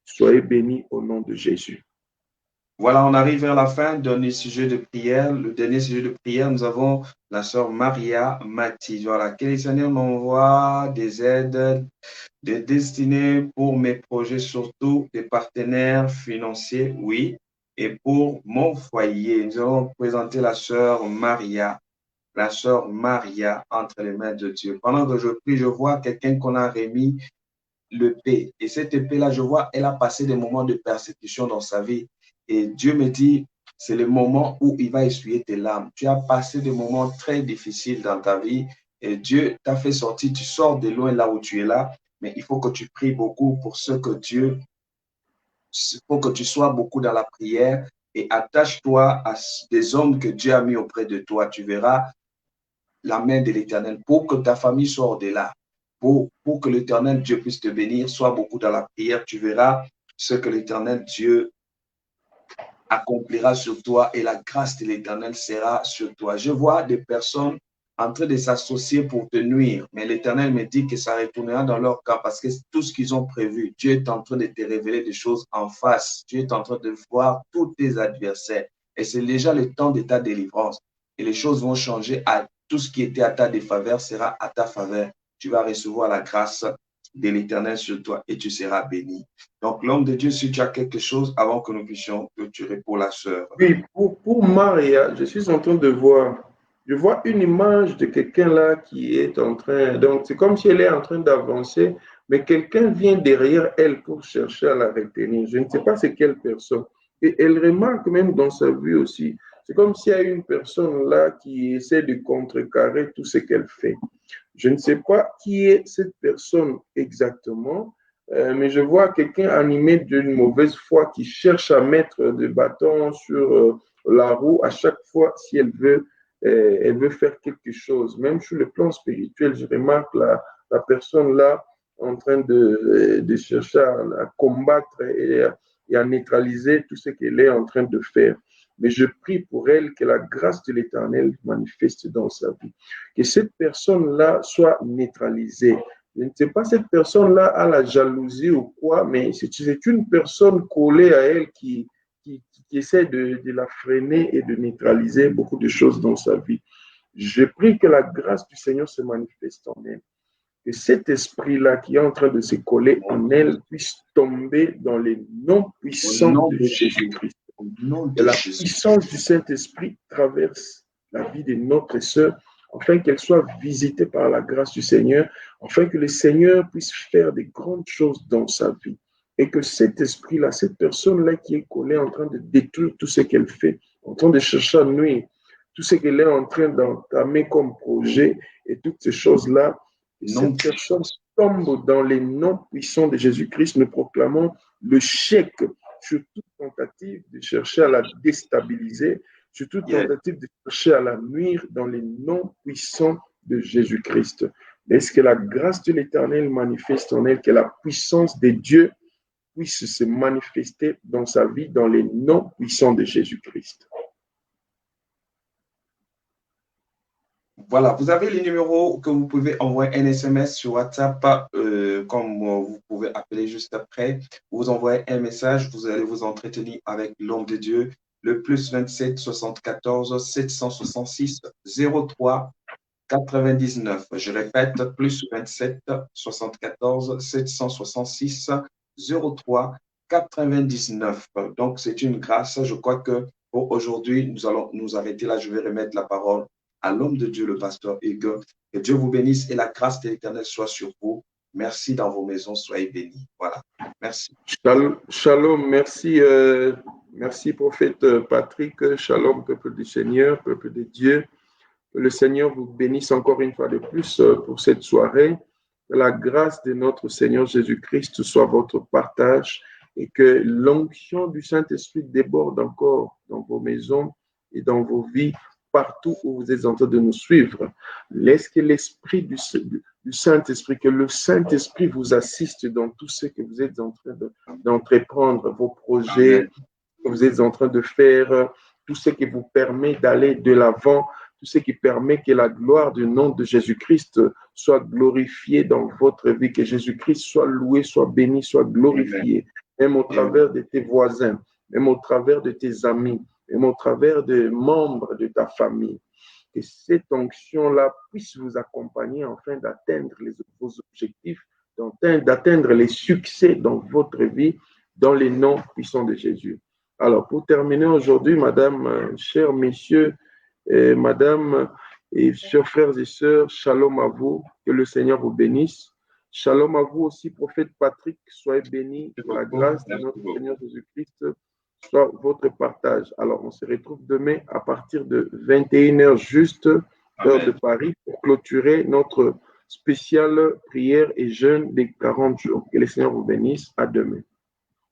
Soyez bénis au nom de Jésus. Voilà, on arrive vers la fin du dernier sujet de prière. Le dernier sujet de prière, nous avons la sœur Maria Mati. Voilà, que le Seigneur m'envoie des aides, des destinées pour mes projets, surtout des partenaires financiers, oui, et pour mon foyer. Nous allons présenter la sœur Maria entre les mains de Dieu. Pendant que je prie, je vois quelqu'un qu'on a remis l'épée. Et cette épée-là, je vois, elle a passé des moments de persécution dans sa vie. Et Dieu me dit, c'est le moment où il va essuyer tes larmes. Tu as passé des moments très difficiles dans ta vie et Dieu t'a fait sortir. Tu sors de loin là où tu es là, mais il faut que tu pries beaucoup pour ce que Dieu, pour que tu sois beaucoup dans la prière et attache-toi à des hommes que Dieu a mis auprès de toi. Tu verras, la main de l'Éternel pour que ta famille soit au-delà, pour que l'Éternel Dieu puisse te bénir. Sois beaucoup dans la prière, tu verras ce que l'Éternel Dieu accomplira sur toi et la grâce de l'Éternel sera sur toi. Je vois des personnes en train de s'associer pour te nuire, mais l'Éternel me dit que ça retournera dans leur cas parce que tout ce qu'ils ont prévu, Dieu est en train de te révéler des choses en face. Dieu est en train de voir tous tes adversaires et c'est déjà le temps de ta délivrance et les choses vont changer. Tout ce qui était à ta défaveur sera à ta faveur. Tu vas recevoir la grâce de l'Éternel sur toi et tu seras béni. Donc, l'homme de Dieu, si tu as quelque chose avant que nous puissions clôturer pour la sœur. Oui, pour Maria, je suis en train de voir, je vois une image de quelqu'un là qui est en train, donc c'est comme si elle est en train d'avancer, mais quelqu'un vient derrière elle pour chercher à la retenir. Je ne sais pas c'est quelle personne. Et elle remarque même dans sa vue aussi, c'est comme s'il y a une personne là qui essaie de contrecarrer tout ce qu'elle fait. Je ne sais pas qui est cette personne exactement, mais je vois quelqu'un animé d'une mauvaise foi qui cherche à mettre des bâtons sur la roue à chaque fois si elle veut faire quelque chose. Même sur le plan spirituel, je remarque la personne là en train de chercher à combattre et à neutraliser tout ce qu'elle est en train de faire. Mais je prie pour elle que la grâce de l'Éternel manifeste dans sa vie. Que cette personne-là soit neutralisée. Je ne sais pas, cette personne-là a la jalousie ou quoi, mais c'est une personne collée à elle qui essaie de la freiner et de neutraliser beaucoup de choses dans sa vie. Je prie que la grâce du Seigneur se manifeste en elle. Que cet esprit-là qui est en train de se coller en elle puisse tomber dans les noms puissants de Jésus-Christ. Que la puissance du Saint-Esprit traverse la vie de notre sœur, afin qu'elle soit visitée par la grâce du Seigneur, afin que le Seigneur puisse faire de grandes choses dans sa vie. Et que cet esprit-là, cette personne-là qui est collée en train de détruire tout ce qu'elle fait, en train de chercher à nuire, tout ce qu'elle est en train d'entamer comme projet et toutes ces choses-là, cette personne tombe dans les noms puissants de Jésus-Christ. Nous proclamons le chèque sur toute tentative de chercher à la déstabiliser, sur toute tentative de chercher à la nuire dans les noms puissants de Jésus-Christ. Est-ce que la grâce de l'Éternel manifeste en elle, que la puissance de Dieu puisse se manifester dans sa vie dans les noms puissants de Jésus-Christ. Voilà, vous avez les numéros que vous pouvez envoyer un SMS sur WhatsApp, comme vous pouvez appeler juste après. Vous envoyez un message, vous allez vous entretenir avec l'homme de Dieu, le plus 27 74 766 03 99. Je répète, plus 27 74 766 03 99. Donc, c'est une grâce. Je crois que pour aujourd'hui, nous allons nous arrêter là. Je vais remettre la parole à l'homme de Dieu, le pasteur Hugues. Que Dieu vous bénisse et la grâce de l'Éternel soit sur vous. Merci dans vos maisons, soyez bénis. Voilà. Merci. Shalom, merci, merci prophète Patrick. Shalom, peuple du Seigneur, peuple de Dieu. Que le Seigneur vous bénisse encore une fois de plus pour cette soirée. Que la grâce de notre Seigneur Jésus-Christ soit votre partage et que l'onction du Saint-Esprit déborde encore dans vos maisons et dans vos vies, partout où vous êtes en train de nous suivre. Laisse que l'Esprit du Saint-Esprit, que le Saint-Esprit vous assiste dans tout ce que vous êtes en train d'entreprendre, vos projets que vous êtes en train de faire, tout ce qui vous permet d'aller de l'avant, tout ce qui permet que la gloire du nom de Jésus-Christ soit glorifiée dans votre vie, que Jésus-Christ soit loué, soit béni, soit glorifié, même au travers de tes voisins, même au travers de tes amis, même au travers des membres de ta famille. Que cette onction-là puisse vous accompagner afin d'atteindre vos objectifs, d'atteindre les succès dans votre vie, dans les noms puissants de Jésus. Alors, pour terminer aujourd'hui, madame, chers messieurs, madame et chers frères et sœurs, shalom à vous, que le Seigneur vous bénisse. Shalom à vous aussi, prophète Patrick, soyez bénis, que la grâce de notre Seigneur Jésus-Christ soit votre partage. Alors, on se retrouve demain à partir de 21h juste, heure de Paris, pour clôturer notre spéciale prière et jeûne des 40 jours. Que le Seigneur vous bénisse. À demain.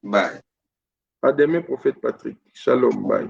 Bye. À demain, prophète Patrick. Shalom, bye.